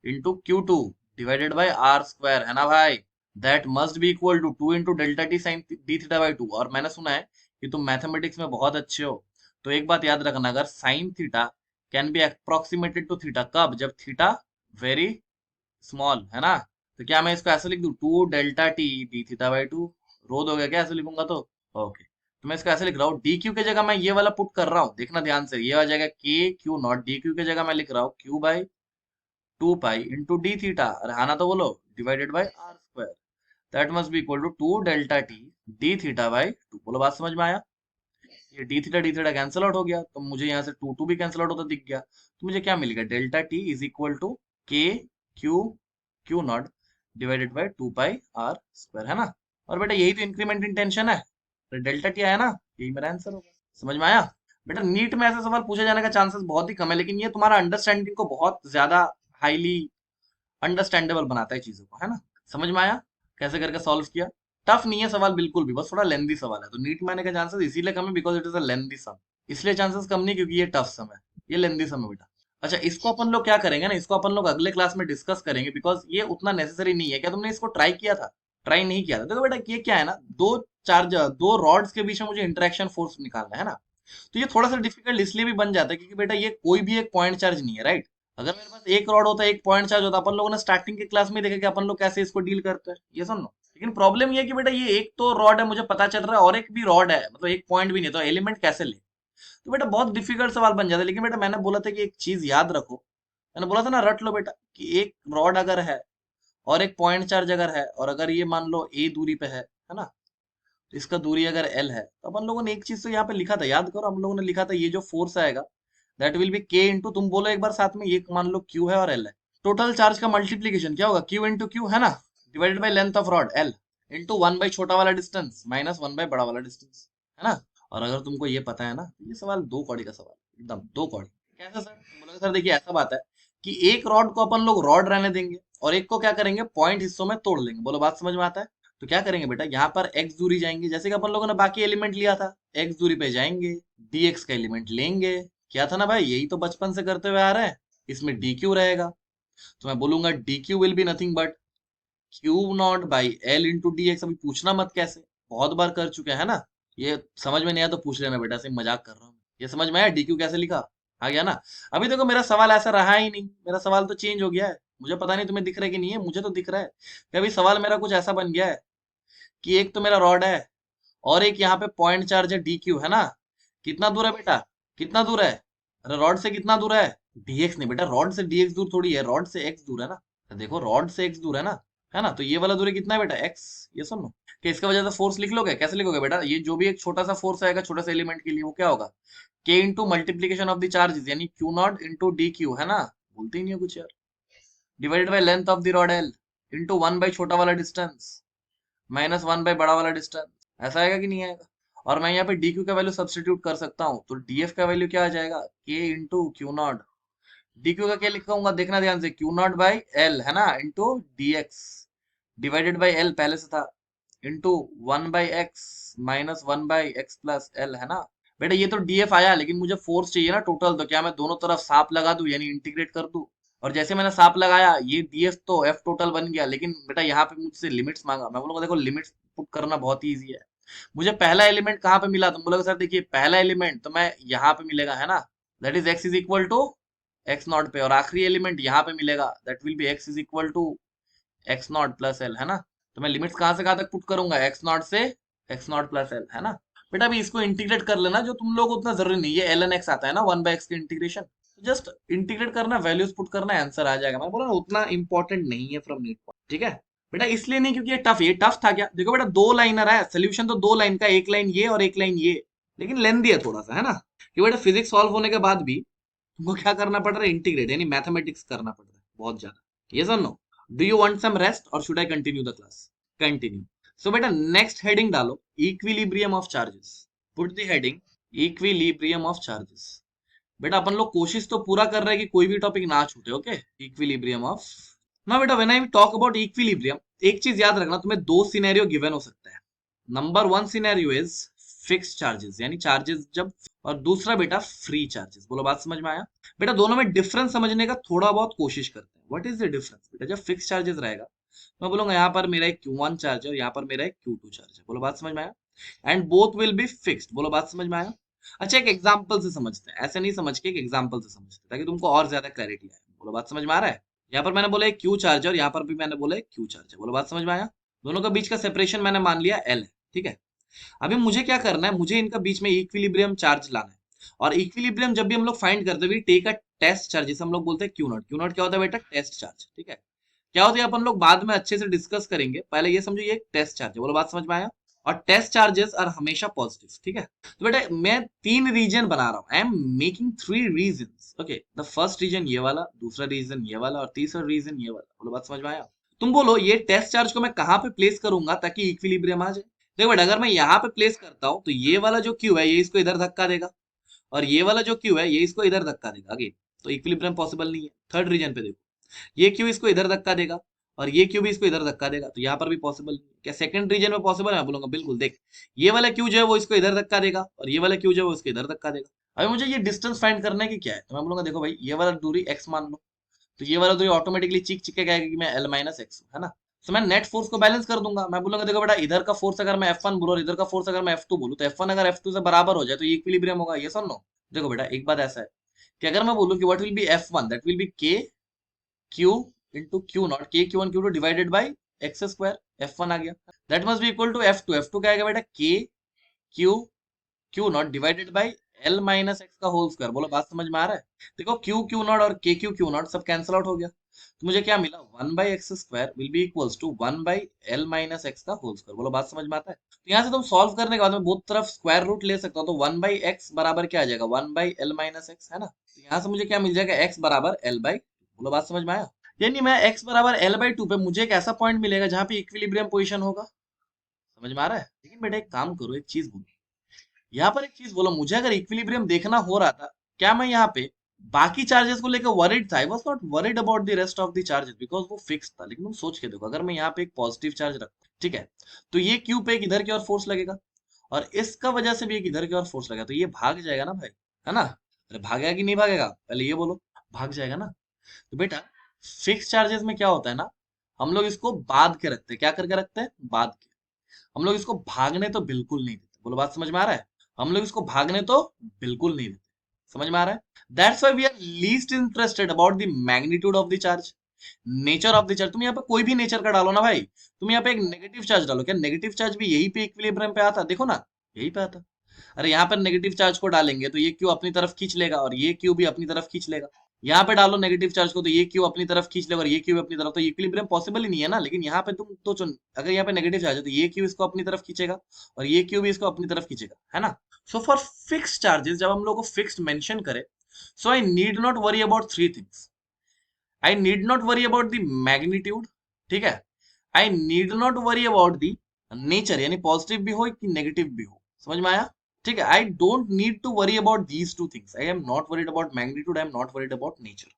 into Q two divided by R square, है ना भाई? That must be equal to 2 into delta T sine D theta by two. और मैंने सुना है कि तुम मैथमेटिक्स में बहुत अच्छे हो, तो एक बात याद रखना, अगर sine theta can be approximated to theta, कब, जब थीटा वेरी स्मॉल, है ना? तो क्या मैं इसको ऐसे लिख दूं, 2 delta T D theta by two, रो दोगे क्या ऐसे लिखूंगा तो? ओके, तो मैं इसको ऐसे लिख रहा हूँ, डी क्यू की जगह मैं ये वाला पुट कर रहा हूँ, देखना ध्यान से, ये आ जाएगा K Q not, D Q की जगह मैं लिख रहा हूँ Q by 2 pi into D theta, अरे हाँ ना तो बोलो, divided by R square, that must be equal to 2 delta T D theta by two. बोलो बात समझ में आया? ये डी थीटा कैंसिल आउट हो गया, तो मुझे यहाँ से टू टू भी कैंसिल आउट होता दिख गया, तो मुझे क्या मिल गया, delta T is equal to K Q Q not divided by 2 pi R square, है ना? और बेटा यही तो इंक्रीमेंट इन टेंशन है, तो डेल्टा टी आया ना, यही मेरा आंसर होगा। समझ में आया? बेटा नीट में ऐसे सवाल पूछे जाने का चांसेस बहुत ही कम है, लेकिन ये तुम्हारा अंडरस्टैंडिंग को बहुत ज्यादा हाईली अंडरस्टैंडेबल बनाता है चीजों को, है ना? समझ में आया कैसे करके सॉल्व किया? टफ नहीं है सवाल बिल्कुल भी, बस थोड़ा लेंदी सवाल है, तो नीट में आने का चांसेस इसीलिए कम है बिकॉज इट इज अ लेंदी सम, इसलिए चांसेस कम नहीं क्योंकि ये टफ सम है, ये लेंदी सम है बेटा। अच्छा इसको अपन लोग क्या करेंगे ना, इसको अपन लोग अगले क्लास में डिस्कस करेंगे बिकॉज ये उतना नेसेसरी नहीं है। क्या तुमने इसको ट्राई किया था? ट्राई नहीं किया था? देखो बेटा ये क्या है ना, दो रॉड्स के बीच में मुझे इंटरेक्शन फोर्स निकालना है ना, तो ये थोड़ा सा डिफिकल्ट इसलिए भी बन जाता है क्योंकि बेटा ये कोई भी एक पॉइंट चार्ज नहीं है, राइट? अगर मेरे पास एक रॉड होता, एक पॉइंट चार्ज होता, अपन लोगों ने स्टार्टिंग के क्लास में देखा कि अपन लोग कैसे इसको डील करते हैं, ये सुनो। लेकिन प्रॉब्लम ये है कि बेटा ये एक तो रॉड है मुझे पता चल रहा है और एक भी रॉड है, मतलब एक पॉइंट भी नहीं, तो एलिमेंट कैसे ले? तो बेटा बहुत डिफिकल्ट सवाल बन जाता है। लेकिन बेटा मैंने बोला था कि एक चीज याद रखो, मैंने बोला था ना रट लो बेटा, कि एक रॉड अगर है और एक पॉइंट चार्ज अगर है, और अगर ये मान लो ए दूरी पे है ना, तो इसका दूरी अगर एल है, तो अपन लोगों ने एक चीज तो यहाँ पे लिखा था, याद करो, हम लोगों ने लिखा था ये जो फोर्स आएगा दैट विल बी के इंटू, तुम बोलो एक बार साथ में, ये मान लो क्यू है और एल है, टोटल चार्ज का मल्टीप्लीकेशन क्या होगा, क्यू इंटू क्यू, है ना, divided by length of rod L into 1 by छोटा वाला डिस्टेंस माइनस 1 बाई बड़ा वाला डिस्टेंस, है ना? और अगर तुमको ये पता है ना, तो ये सवाल दो कौड़ी का सवाल, एकदम दो कौड़ी। कैसे सर? तुम बोलोगे सर देखिए ऐसा बात है कि एक रॉड को अपन लोग रॉड रहने देंगे और एक को क्या करेंगे, पॉइंट हिस्सों में तोड़ लेंगे। बोलो बात समझ में आता है? तो क्या करेंगे बेटा, यहाँ पर x दूरी जाएंगे, जैसे कि अपन लोगों ने बाकी एलिमेंट लिया था, x दूरी पे जाएंगे, dx का एलिमेंट लेंगे, क्या था ना भाई, यही तो बचपन से करते हुए आ रहे हैं। इसमें dq रहेगा, तो मैं बोलूंगा dq will be nothing but Q not by l into d x. अभी पूछना मत कैसे, बहुत बार कर चुके हैं ना, ये समझ में नहीं आया तो पूछ लेना बेटा, से मजाक कर रहा हूँ। ये समझ में आया डीक्यू कैसे लिखा, आ गया ना? अभी देखो मेरा सवाल ऐसा रहा ही नहीं, मेरा सवाल तो चेंज हो गया है, मुझे पता नहीं तुम्हें दिख रहा है कि नहीं है, मुझे तो दिख रहा है कि अभी सवाल मेरा कुछ ऐसा बन गया है कि एक तो मेरा रॉड है और एक यहाँ पे पॉइंट चार्ज है डी क्यू, है ना? कितना दूर है बेटा, कितना दूर है? अरे रॉड से कितना दूर है, डीएक्स नहीं बेटा, रॉड से डीएक्स दूर थोड़ी है, रॉड से एक्स दूर है ना। तो देखो रॉड से एक्स दूर है ना, तो ये वाला दूरी कितना है बेटा, एक्स। ये सुन लो कि इसका वजह से फोर्स लिख लोगे, कैसे लिखोगे बेटा, ये जो भी एक छोटा सा फोर्स आएगा छोटे से एलिमेंट के लिए, वो क्या होगा, K into multiplication of the charges, यानी Q naught into D Q, है ना? बोलते ही नहीं हो कुछ यार, divided by length of the rod L into 1 by छोटा वाला डिस्टेंस माइनस 1 बाई बड़ा वाला डिस्टेंस, ऐसा आएगा कि नहीं आएगा? और मैं यहाँ पे dq का वैल्यू सब्स्टिट्यूट कर सकता हूँ, तो df का वैल्यू क्या आ जाएगा, k into Q not. dq का क्या लिखूंगा देखना ध्यान से, क्यू नॉट बाई एल है ना, into dx divided by L पहले से था, into 1/x minus 1/x plus L है ना। बेटा ये तो df आया, लेकिन मुझे फोर्स चाहिए ना टोटल, तो क्या मैं दोनों तरफ साप लगा दूं यानी इंटीग्रेट कर दूं। और जैसे मैंने साप लगाया, ये df तो f टोटल बन गया, लेकिन बेटा यहाँ पे मुझसे लिमिट्स मांगा। मैं बोलूंगा देखो लिमिट्स पुट करना बहुत ईजी है। मुझे पहला एलिमेंट कहाँ पे मिला, तुम बोलोगे सर देखिए पहला एलिमेंट तो मैं यहाँ पे मिलेगा है ना, that is x is equal to X naught पे, और आखिरी एलिमेंट यहाँ पे मिलेगा, that will be x is equal to X naught plus L है ना। तो मैं लिमिट्स कहाँ से कहाँ तक पुट करूंगा, एक्स नॉट से एक्स नॉट प्लस एल है ना। बेटा अभी इसको इंटीग्रेट कर लेना, जो तुम लोग को उतना जरूरी नहीं है, एल एन एक्स आता है ना 1/x के इंटीग्रेशन, जस्ट इंटीग्रेट करना, वैल्यूज पुट करना, आंसर आ जाएगा। मैं बोला ना उतना इंपॉर्टेंट नहीं है फ्रॉम नीट पॉइंट, ठीक है बेटा। इसलिए नहीं क्योंकि ये टफ था क्या, देखो बेटा दो लाइनर है, सोल्यूशन तो दो लाइन का, एक लाइन ये और एक लाइन ये, लेकिन लेंथी है थोड़ा सा है ना, कि बेटा फिजिक्स सॉल्व होने के बाद भी तुमको क्या करना पड़ रहा है, इंटीग्रेट यानी मैथमेटिक्स करना पड़ रहा है बहुत ज्यादा। यस और no, do you want some rest or should I continue the class, continue. So बेटा नेक्स्ट हेडिंग डालो, equilibrium of charges, put the heading equilibrium of charges. बेटा अपन लोग कोशिश तो पूरा कर रहे हैं कि कोई भी टॉपिक ना छूटे, ओके। इक्विलिब्रियम ऑफ, ना बेटा when I talk about equilibrium, एक चीज याद रखना, तुम्हें दो सिनेरियो गिवन हो सकता है। Number one scenario is fixed charges यानी चार्जेस जब, और दूसरा बेटा फ्री चार्जेस। बोलो बात समझ में आया। बेटा दोनों में डिफरेंस समझने का थोड़ा बहुत कोशिश करते हैं। व्हाट इज द डिफरेंस, बेटा जब फिक्स चार्जेस रहेगा मैं बोलूंगा यहाँ पर मेरा एक Q1 चार्ज है और यहाँ पर मेरा एक Q2 चार्ज है। बोलो बात समझ में आया। And both will be fixed. बोलो बात समझ में आया। अच्छा एक एग्जांपल से समझते हैं, ऐसे नहीं समझ के, एक एग्जांपल से समझते हैं ताकि तुमको और ज्यादा क्लैरिटी आए। बोलो बात समझ में आ रहा है। यहाँ पर मैंने बोला एक Q चार्ज है और यहाँ पर भी मैंने बोला एक Q चार्ज है। बोलो बात समझ में आया। दोनों के बीच का सेपरेशन मैंने मान लिया L है, ठीक है। अभी मुझे क्या करना है, मुझे इनका बीच में इक्विलिब्रियम चार्ज लाना है। और इक्विलिब्रियम जब भी हम लोग फाइंड करते हैं, टेक अ टेस्ट चार्ज, जिसे हम लोग बोलते हैं क्यू नॉट। क्यू नॉट क्या होता है बेटा, टेस्ट चार्ज, ठीक है। क्या होता है अपन लोग बाद में अच्छे से डिस्कस करेंगे, पहले ये समझो ये एक टेस्ट चार्ज है। बोलो बात समझ में आया। और टेस्ट चार्जेस आर हमेशा पॉजिटिव, ठीक है। तो बेटा मैं तीन रीजन बना रहा हूँ, I am making 3 region, okay. The first region ये वाला, दूसरा रीजन ये वाला और तीसरा रीजन ये वाला। बोलो बात समझ में आया। तुम बोलो ये टेस्ट चार्ज को मैं कहाँ पे प्लेस करूंगा ताकि इक्विलिब्रियम आ जाए। देखो बेटा अगर मैं यहाँ पे प्लेस करता हूँ तो ये वाला जो क्यू है ये इसको इधर धक्का देगा, और ये वाला जो क्यू है ये इसको इधर धक्का देगा अगेन, तो इक्विलिब्रियम पॉसिबल नहीं है। थर्ड रीजन पे देखो, ये क्यू इसको इधर धक्का देगा और ये क्यू भी इसको इधर धक्का देगा, तो यहाँ पर भी पॉसिबल नहीं है। क्या सेकंड रीजन में पॉसिबल है, मैं बोलूंगा बिल्कुल। देख ये वाला क्यू जो है वो इसको इधर धक्का देगा और ये वाला क्यू जो है वो इसको इधर धक्का देगा। अभी मुझे ये डिस्टेंस फाइंड करना है कि क्या है, तो मैं बोलूंगा देखो भाई ये वाला दूरी x मान लो, तो ये वाला दूरी ऑटोमेटिकली चिकेगा कि मैं L माइनस एक्स है ना। तो मैं नेट फोर्स को बैलेंस कर दूंगा। मैं बोलूंगा देखो बेटा इधर का फोर्स अगर मैं F1 बोलूं और इधर का फोर्स अगर मैं F2 बोलूं, तो F1 अगर F2 से बराबर हो जाए तो ये इक्विलिब्रियम होगा। ये सुन लो। देखो बेटा एक बात ऐसा है कि अगर मैं बोलूं कि what will be F1, that will be K Q into Q naught, K Q1 Q2 divided by x square, F1 आ गया। That must be equal to F2, F2 क्या आएगा बेटा, K Q Q not divided by L minus X का whole square. बोलो बात समझ में आ रहा है। देखो क्यू क्यू नॉट और के क्यू क्यू नॉट सब कैंसिल आउट हो गया, तो मुझे क्या मिला, 1/x square will B equals to 1/l minus X का होल स्क्वायर। बोलो बात समझ में आता है। तो यहाँ से तुम सॉल्व करने के बाद में बहुत तरफ स्क्वायर रूट ले सकता हो, तो 1/x बराबर क्या आ जाएगा, 1/l माइनस एक्स है ना। तो यहाँ से मुझे क्या मिल जाएगा, x बराबर l/2। बोलो बात समझ में आया। यानी मैं x बराबर l/2 पे मुझे एक ऐसा पॉइंट मिलेगा जहां पे इक्विलिब्रियम पोजीशन होगा। समझ में आ रहा है। लेकिन बेटा एक काम करो, एक चीज बोलो यहाँ पर, एक चीज बोलो मुझे, अगर इक्विलिब्रियम देखना हो रहा था, क्या मैं यहाँ पे बाकी चार्जेस को लेकर वरीड था, I was not worried about the rest of the charges because वो फिक्स था। लेकिन तुम सोच के देखो, अगर मैं यहाँ पे एक पॉजिटिव चार्ज रखता, ठीक है, तो ये क्यू पे एक इधर की ओर फोर्स लगेगा और इसका वजह से भी एक इधर की ओर फोर्स लगेगा, तो ये भाग जाएगा ना भाई, है ना। अरे भागेगा कि नहीं भागेगा, पहले ये बोलो। भाग जाएगा ना। तो बेटा फिक्स चार्जेस में क्या होता है ना, हम लोग इसको बांध के रखते हैं। क्या करके रखते हैं, बांध के। हम लोग इसको भागने तो बिल्कुल नहीं देते। बोलो बात समझ में आ रहा है। हम लोग इसको भागने तो बिल्कुल नहीं देते। समझ में आ रहा है। That's why we are least interested about the magnitude of the charge, nature of the charge. तुम यहाँ पे कोई भी नेचर का डालो ना भाई, तुम यहाँ पे एक नेगेटिव चार्ज डालो, क्या नेगेटिव चार्ज भी यही पे इक्विलिब्रियम पे आता, देखो ना यही पे आता। अरे यहाँ पर नेगेटिव चार्ज को डालेंगे तो ये क्यू अपनी तरफ खींच लेगा और ये क्यू भी अपनी तरफ खींच लेगा। यहाँ पे डालो नेगेटिव चार्ज को तो ये क्यू अपनी तरफ खींच लेगा और ये क्यू अपनी तरफ, तो इक्विलिब्रियम पॉसिबल ही नहीं है ना। लेकिन यहाँ पे तुम तो चुन, अगर यहाँ पे नेगेटिव चार्ज है तो ये क्यू इसको अपनी तरफ खींचेगा और ये क्यू भी इसको अपनी तरफ खींचेगा, है ना। सो फॉर फिक्स चार्जेस जब हम लोग को फिक्स्ड मेंशन करे, so I need not worry about 3 things. I need not worry about the magnitude, ठीक है। I need not worry about the nature, यानी पॉजिटिव भी हो कि नेगेटिव भी हो। समझ में आया? ठीक है, I don't need to worry about these two things, I am not worried about magnitude, I am not worried about nature.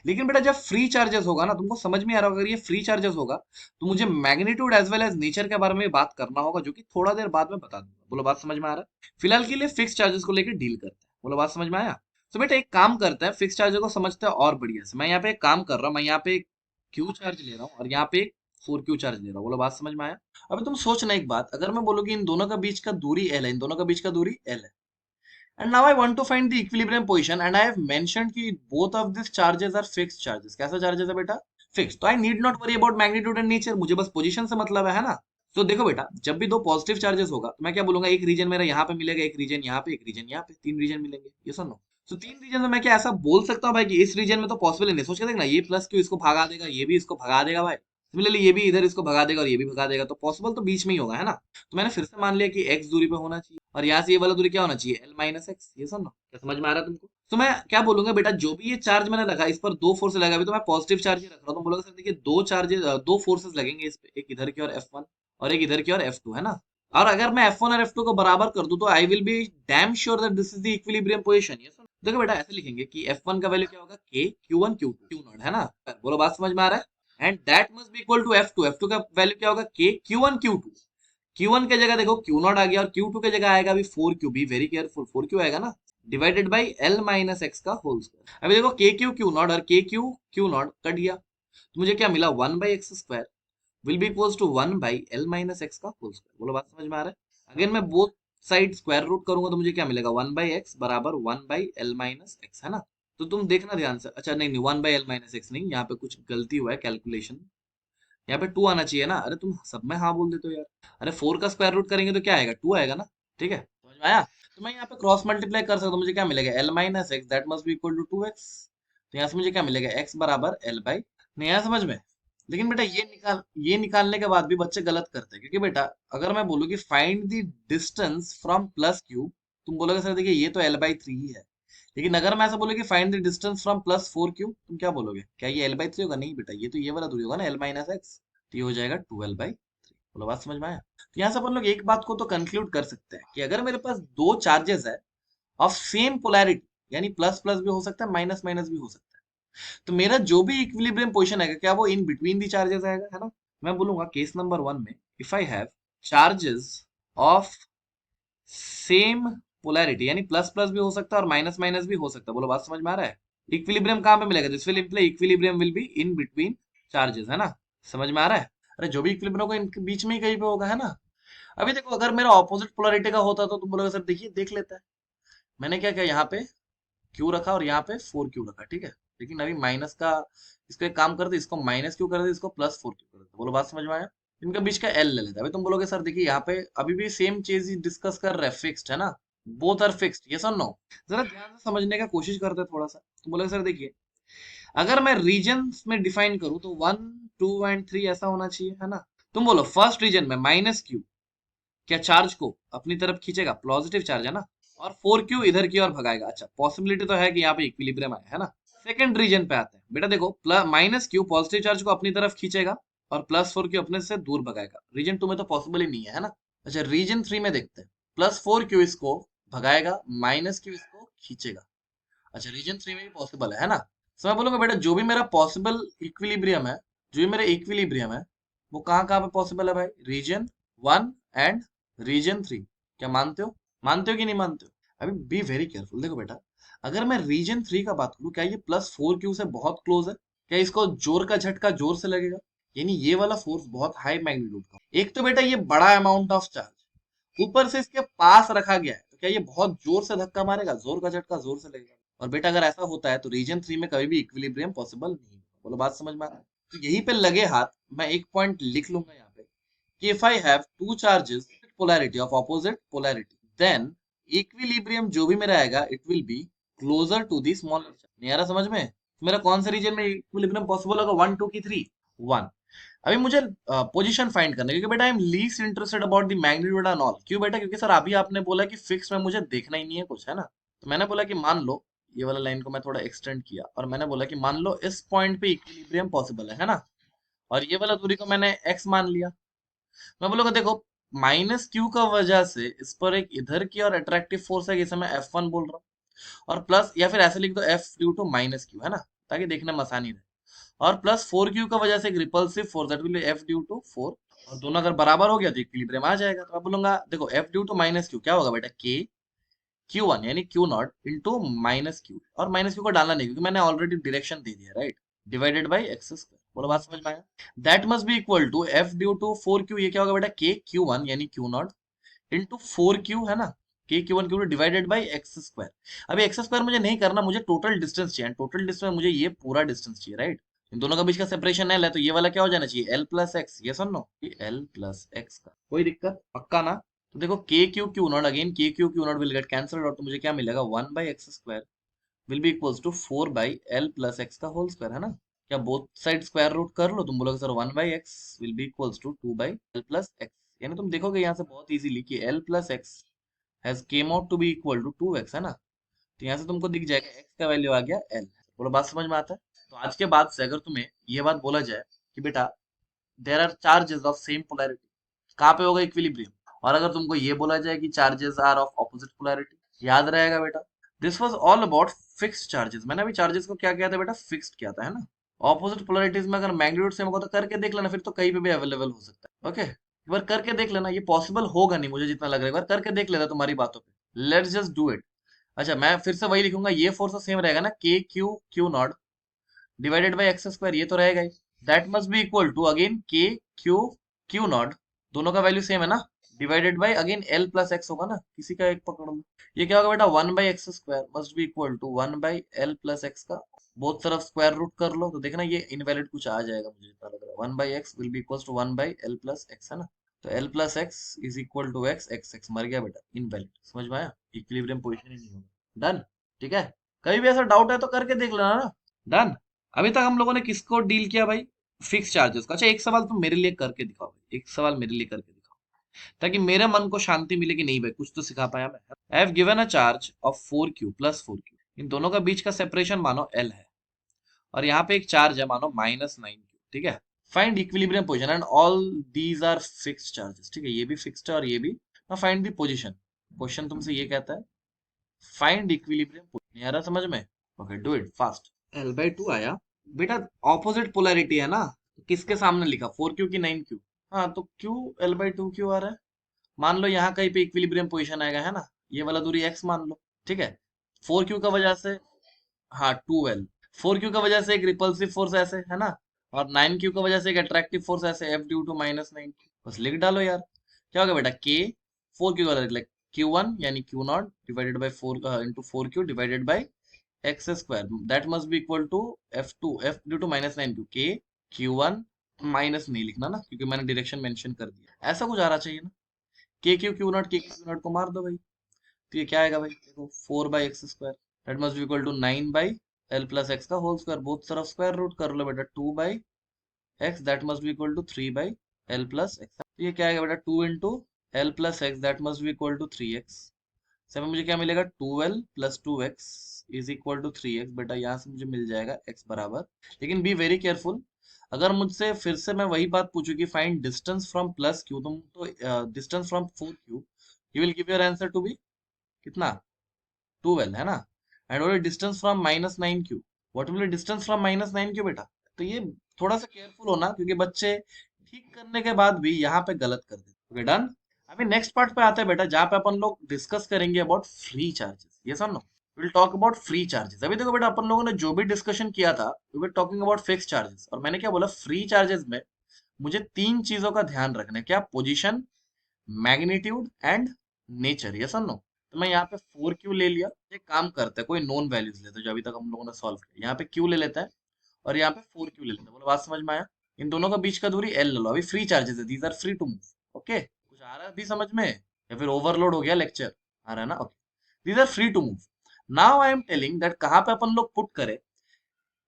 लेकिन बेटा जब फ्री चार्जेस होगा ना, तुमको समझ में आ रहा होगा, अगर ये फ्री चार्जेस होगा तो मुझे magnitude as well as nature के बारे में बात करना होगा, जो कि थोड़ा देर बाद में बता दूंगा। बोलो बात समझ में आ रहा है? फिलहाल के लिए फिक्स चार्जेस को लेकर डील करते हैं। बोलो बात समझ में आया? तो बेटा एक काम करते हैं, फिक्स चार्जेस को समझते हैं और बढ़िया से। मैं यहाँ पे एक काम कर रहा हूँ, मैं यहाँ पे एक क्यू चार्ज ले रहा हूँ और यहाँ पे एक 4Q चार्ज ले रहा हूँ। बोलो बात समझ में आया? अभी तुम सोचना एक बात, अगर मैं बोलूँ कि इन दोनों का बीच का दूरी L है, इन दोनों का बीच का दूरी L है, and now I want to find the equilibrium position and I have mentioned कि both of these charges are fixed charges। कैसा charges है बेटा? फिक्स। तो आई need not worry about magnitude and nature, मुझे बस पोजीशन से मतलब है ना? तो देखो बेटा, जब भी दो पॉजिटिव चार्जेस होगा तो मैं क्या बोलूंगा, एक रीजन मेरा यहाँ पे मिलेगा, एक रीजन यहाँ पे, एक रीजन यहाँ पे, तीन रीजन मिलेंगे, ये सुनो। तो तीन रीजन में मैं क्या ऐसा बोल सकता हूँ भाई कि इस रीजन में तो पॉसिबल ही नहीं? सोच के देखना, ये प्लस क्यू इसको भगा देगा, ये भी इसको भगा देगा भाई, सिमिलरली ये भी इधर इसको भगा देगा और ये भी भगा देगा, तो पॉसिबल तो बीच में ही होगा, है ना? तो मैंने फिर से मान लिया कि x दूरी पे होना चाहिए और यहाँ से ये वाला दूरी क्या होना चाहिए, l माइनस एक्स। ये सुनो, क्या समझ में आ रहा है तुमको? तो मैं क्या बोलूंगा बेटा, जो भी ये चार्ज मैंने लगा, इस पर दो फोर्स लगा, अभी तो मैं पॉजिटिव चार्ज ही रख रहा हूँ, तो बोलोगे सर देखिए दो चार्जेस, दो फोर्सेस लगेंगे इस पे, एक इधर की और F1 और एक इधर की और F2, है ना? और अगर मैं F1 और F2 को बराबर कर दूं तो I will be damn sure that this is the equilibrium position. ये सुनो, देखो बेटा ऐसे लिखेंगे कि F1 का वैल्यू क्या होगा, K Q1 Q2 Q0, है ना? बोलो बात समझ में आ रहा है? And that must be equal to F2, F2 का वैल्यू क्या होगा, K Q1 Q2। Q1 के जगह देखो Q0 आ गया और Q2 के जगह आएगा अभी 4Q, B very careful, 4Q आएगा ना, divided by L minus X का होल स्क्वायर। अभी देखो KQ Q0 और KQ Q0 कट गया, तो मुझे क्या मिला, 1/x² will be equals to 1/L minus X का होल स्क्वायर। बोलो बात समझ में आ रहा है? अगेन मैं बोथ साइड स्क्वायर रूट करूंगा तो मुझे क्या मिलेगा, 1/x बराबर 1/L माइनस एक्स, है ना? तो तुम देखना ध्यान से, अच्छा नहीं नहीं, 1/L माइनस एक्स नहीं, यहाँ पे कुछ गलती हुआ है कैलकुलेशन, यहाँ पे 2 आना चाहिए ना। अरे तुम सब में हाँ बोल देते हो यार। अरे 4 का स्क्वायर रूट करेंगे तो क्या आएगा, 2 आएगा ना? ठीक है, समझ में आया? तो मैं यहाँ पे क्रॉस मल्टीप्लाई कर सकता हूँ, मुझे क्या मिलेगा, L minus X that must be equal to 2x। तो यहाँ से मुझे क्या मिलेगा, x बराबर L बाई, नहीं आया समझ में? लेकिन बेटा ये निकालने के बाद भी बच्चे गलत करते हैं, क्योंकि बेटा अगर मैं बोलूँ कि find the distance from plus Q, तुम बोलोगे सर देखिए ये तो L/3 ही है। लेकिन अगर मैं ऐसा बोलूँ कि find the distance from +4Q, तुम क्या बोलोगे, क्या ये L/3 होगा? नहीं बेटा, ये तो ये वाला दूरी होगा ना, L माइनस एक्स, तो ये हो जाएगा 2L/3। बोलो बात समझ में आया? तो यहाँ से अपन लोग एक बात को तो कंक्लूड कर सकते हैं कि अगर मेरे पास दो चार्जेस है ऑफ सेम पोलैरिटी, यानी प्लस प्लस भी हो सकता है, माइनस माइनस भी हो सकता है, तो मेरा जो भी इक्विलिब्रियम पोजीशन आएगा क्या वो इन बिटवीन दी चार्जेस आएगा, है ना? मैं बोलूंगा केस नंबर 1 में, if I have charges of same polarity, यानी प्लस प्लस भी हो सकता है और माइनस माइनस भी हो सकता है। बोलो बात समझ में आ रहा है? इक्विलिब्रियम कहाँ पे मिलेगा, this will imply equilibrium will be in between charges, है ना? समझ में आ रहा है? अरे जो भी इक्विलिब्रियम होगा इनके बीच में ही कहीं पे होगा, है ना? अभी देखो अगर मेरा ऑपोजिट पोलैरिटी का होता तो तुम बोलोगे सर देखिए देख लेता है, मैंने क्या किया, यहाँ पे क्यू रखा और यहाँ पे 4Q रखा, ठीक है? लेकिन अभी माइनस का, इसको एक काम करते, इसको माइनस क्यू कर दे, इसको +4Q कर देते। बोलो बात समझ में आया? इनके बीच का एल ले लेते हैं। अभी तुम बोलोगे सर देखिए यहाँ पे अभी भी सेम चीज ही डिस्कस कर रहे हैं, फिक्स्ड है ना, बोथ आर फिक्स्ड, यस और नो? जरा ध्यान से समझने का कोशिश करते हैं थोड़ा सा। तुम बोलोगे सर देखिए अगर मैं रीजन्स में डिफाइन करूँ तो 1 2 एंड 3 ऐसा होना चाहिए, है ना? तुम बोलो फर्स्ट रीजन में -Q क्या चार्ज को अपनी तरफ खींचेगा, पॉजिटिव चार्ज है ना, और 4Q इधर की ओर भगाएगा। अच्छा पॉसिबिलिटी तो है कि यहाँ पे इक्विलिब्रियम आए, है ना? सेकंड रीजन पे आते हैं बेटा, देखो -Q पॉजिटिव चार्ज को अपनी तरफ खींचेगा और +4Q अपने से दूर भगाएगा। रीजन 2 में तो पॉसिबल ही नहीं है ना? अच्छा रीजन 3 में देखते हैं, +4Q इसको भगाएगा, -Q इसको खींचेगा। अच्छा रीजन 3 में भी पॉसिबल है ना? तो मैं बोलूंगा बेटा जो भी मेरा पॉसिबल इक्विलिब्रियम है, जो भी मेरा इक्विलिब्रियम है, वो कहाँ कहाँ पे पॉसिबल है भाई, रीजन 1 एंड रीजन 3। क्या मानते हो, मानते हो कि नहीं मानते हो? अभी बी वेरी केयरफुल, देखो बेटा अगर मैं रीजन 3 का बात करूँ, क्या ये +4Q से बहुत क्लोज है? क्या इसको जोर का झटका जोर से लगेगा? यानी ये वाला फोर्स बहुत हाई मैग्नीट्यूड का, एक तो बेटा ये बड़ा अमाउंट ऑफ चार्ज ऊपर से इसके पास रखा गया है, तो क्या ये बहुत जोर से धक्का मारेगा, जोर का झटका जोर से लगेगा? और बेटा अगर ऐसा होता है तो रीजन 3 में कभी भी इक्विलिब्रियम पॉसिबल नहीं है। बोलो बात समझ में आ रहा है? तो यहीं पे लगे हाथ मैं एक पॉइंट लिख लूंगा यहाँ पे कि if I have two charges polarity of opposite polarity, then equilibrium जो भी मेरा आएगा it will be closer to the smaller charge. नहीं आ रहा समझ में? तो मेरा कौन सा रीजन में इक्विलिब्रियम पॉसिबल होगा, 1 2 की 3? 1। अभी मुझे पोजीशन फाइंड करना है, क्योंकि बेटा I am least interested about the magnitude and all. क्यों बेटा? क्योंकि सर अभी आपने बोला कि फिक्स में मुझे देखना ही नहीं है कुछ, है ना? तो मैंने बोला कि मान लो, ये वाला लाइन को मैं थोड़ा एक्सटेंड किया और मैंने बोला कि मान लो इस पॉइंट पे इक्विलिब्रियम पॉसिबल है ना? और ये वाला दूरी को मैंने x मान लिया। मैं बोलूंगा देखो माइनस क्यू का वजह से इस पर एक इधर की और अट्रैक्टिव फोर्स है, इसे मैं F1 बोल रहा हूँ, और प्लस या फिर ऐसे लिख दो F due to minus Q, है ना, ताकि देखने में आसानी रहे। और प्लस 4Q का वजह से एक repulsive force that will be F due to 4, और दोनों अगर बराबर हो गया तो इक्विलिब्रियम आ जाएगा। तो मैं बोलूंगा देखो F due to minus Q क्या होगा बेटा, K Q1 यानी Q naught into minus Q, और माइनस क्यू को डालना नहीं क्योंकि मैंने ऑलरेडी डायरेक्शन दे दिया, right, divided by x square. बोलो बात समझ में आया? That must be equal to F due to 4Q, ये क्या होगा बेटा, K Q1 यानी Q नॉट इंटू 4Q, है ना, K Q1 Q2 divided by x square. अभी एक्स स्क्वायर मुझे नहीं करना, मुझे टोटल डिस्टेंस चाहिए, टोटल डिस्टेंस मुझे ये पूरा डिस्टेंस चाहिए, राइट। इन दोनों का बीच का सेपरेशन L है, तो ये वाला क्या हो जाना चाहिए, L प्लस एक्स, ये सुन लो, L प्लस एक्स का, कोई दिक्कत पक्का ना? तो देखो K Q Q naught, again K Q Q naught will get cancelled, और तो मुझे क्या मिलेगा, 1/x² विल बी इक्वल्स टू 4/L प्लस एक्स का होल स्क्वायर, है ना। क्या बोथ साइड स्क्वायर रूट कर लो, तुम बोलोगे sir 1/x will B equals to 2/L plus X, यानी तुम देखोगे यहाँ से बहुत इजीली कि L plus X has came out to be equal to 2x, है ना। तो यहाँ से तुमको दिख जाएगा x का वैल्यू आ गया L। बोलो बात समझ में आता है? तो आज के बाद से अगर तुम्हें ये बात बोला जाए कि बेटा there are charges of same polarity, कहाँ पे होगा इक्विलिब्रियम, और अगर तुमको ये बोला जाए कि charges are of opposite polarity, याद रहेगा बेटा, this was all about fixed charges. मैंने अभी चार्जेस को क्या किया था बेटा, फिक्स्ड किया था, है ना। ऑपोजिट पोलैरिटीज में अगर मैग्नीट्यूड सेम होगा तो करके देख लेना, फिर तो कहीं पे भी अवेलेबल हो सकता है। ओके, एक बार करके देख लेना, ये पॉसिबल होगा नहीं मुझे जितना लग रहा है, एक बार करके देख लेना तुम्हारी बातों पे, लेट्स जस्ट डू इट। अच्छा, मैं फिर से वही लिखूंगा, ये फोर्स तो सेम रहेगा ना, K Q Q not divided by x square, ये तो रहेगा ही, that must be equal to again K Q Q naught, दोनों का वैल्यू सेम है ना, divided by again L plus X होगा ना, किसी का एक पकड़ लो, ये क्या होगा बेटा, 1/x² must be equal to 1/L plus X का, बहुत तरफ स्क्वायर रूट कर लो तो देखना ये इनवैलिड कुछ आ जाएगा, मुझे जितना लग रहा है, 1/x will be equal to 1/L plus X, है ना। तो L plus X is equal to X, X X मर गया बेटा, इनवैलिड, समझ में आया, इक्विलिब्रियम पोजीशन ही नहीं होगा। डन, ठीक है। कहीं भी ऐसा डाउट है तो करके देख लेना ना। डन। अभी तक हम लोगों ने किसको डील किया भाई, फिक्स चार्जेस का। अच्छा, एक सवाल तुम मेरे लिए करके दिखाओ भाई, एक सवाल मेरे लिए करके दिखाओ, ताकि मेरे मन को शांति मिले कि नहीं भाई कुछ तो सिखा पाया मैं। आई have given a charge of 4Q plus 4Q, इन दोनों का बीच का सेपरेशन मानो L है, और यहाँ पे एक चार्ज है मानो -9Q, ठीक है। Find equilibrium position and all these are fixed charges, ठीक है, ये भी फिक्स्ड है और ये भी। ना फाइंड द पोजीशन, क्वेश्चन तुमसे ये कहता है फाइंड इक्विलिब्रियम पोजीशन, नहीं आ रहा समझ में? Okay, do it fast. L/2 आया बेटा, ऑपोजिट पोलैरिटी है ना, तो किसके सामने लिखा, 4Q की 9Q, हाँ तो Q L/2 क्यों आ रहा है। मान लो यहाँ कहीं पे इक्विलिब्रियम पोजीशन आएगा, है ना, ये वाला दूरी x मान लो, ठीक है। 4Q का वजह से, हाँ 2L, 4Q का वजह से एक रिपल्सिव फोर्स ऐसे, है ना, और 9Q का वजह से एक अट्रैक्टिव फोर्स ऐसे, F ड्यू टू -9Q, बस लिख डालो यार, क्या होगा बेटा, K 4Q का लिख Q1 यानी Q naught divided by 4 into 4Q divided by x square, that must be equal to F due to -9Q, K Q1 माइनस नहीं लिखना ना क्योंकि मैंने डायरेक्शन मेंशन कर दिया, ऐसा कुछ आ रहा चाहिए ना, के क्यू क्यू नॉट, के क्यू नॉट को मार दो भाई, तो ये क्या आएगा भाई, देखो 4/x² that must be equal to 9/L plus X का होल स्क्वायर, बहुत तरफ स्क्वायर रूट कर लो बेटा, 2/x that must be equal to 3/L plus X, तो ये क्या आएगा बेटा, 2 into L plus X that must be equal to 3x, से मुझे क्या मिलेगा, 2L plus 2x is equal to 3x, बेटा यहाँ से मुझे मिल जाएगा x बराबर, लेकिन बी वेरी केयरफुल, अगर मुझसे फिर से मैं वही बात पूछूं कि find distance from plus Q, तुम तो distance from 4Q, you will give your answer to be कितना, 2L, है ना। And what is distance from -9Q, what will be distance from -9Q बेटा, तो ये थोड़ा सा केयरफुल होना क्योंकि बच्चे ठीक करने के बाद भी यहाँ पे गलत कर देते। Okay done. अभी नेक्स्ट पार्ट पे आते हैं बेटा, जहाँ पे अपन लोग डिस्कस करेंगे अबाउट फ्री चार्जेस, ये सुनो, will talk about free charges. अभी देखो बेटा, अपन लोगों ने जो भी डिस्कशन किया था we were talking about fix charges, और मैंने क्या बोला, फ्री चार्जेस में मुझे तीन चीजों का ध्यान रखना है, क्या, पोजीशन, मैग्नीट्यूड एंड नेचर, ये सुनो। तो मैं यहाँ पे 4Q ले लिया, एक काम करते हैं कोई नोन वैल्यूज लेते हैं जो अभी तक हम लोगों ने सॉल्व किया, यहाँ पे Q ले लेते हैं और यहाँ पे 4Q ले लेते हैं, बोलो बात समझ में आया। इन दोनों का बीच का दूरी L ले लो, अभी फ्री चार्जेस है, these are free to move. Okay, कुछ आ रहा है अभी समझ में या फिर ओवरलोड हो गया लेक्चर, आ रहा है ना? Okay, these are free to move. Now I am telling that कहाँ पे अपन लोग पुट करें,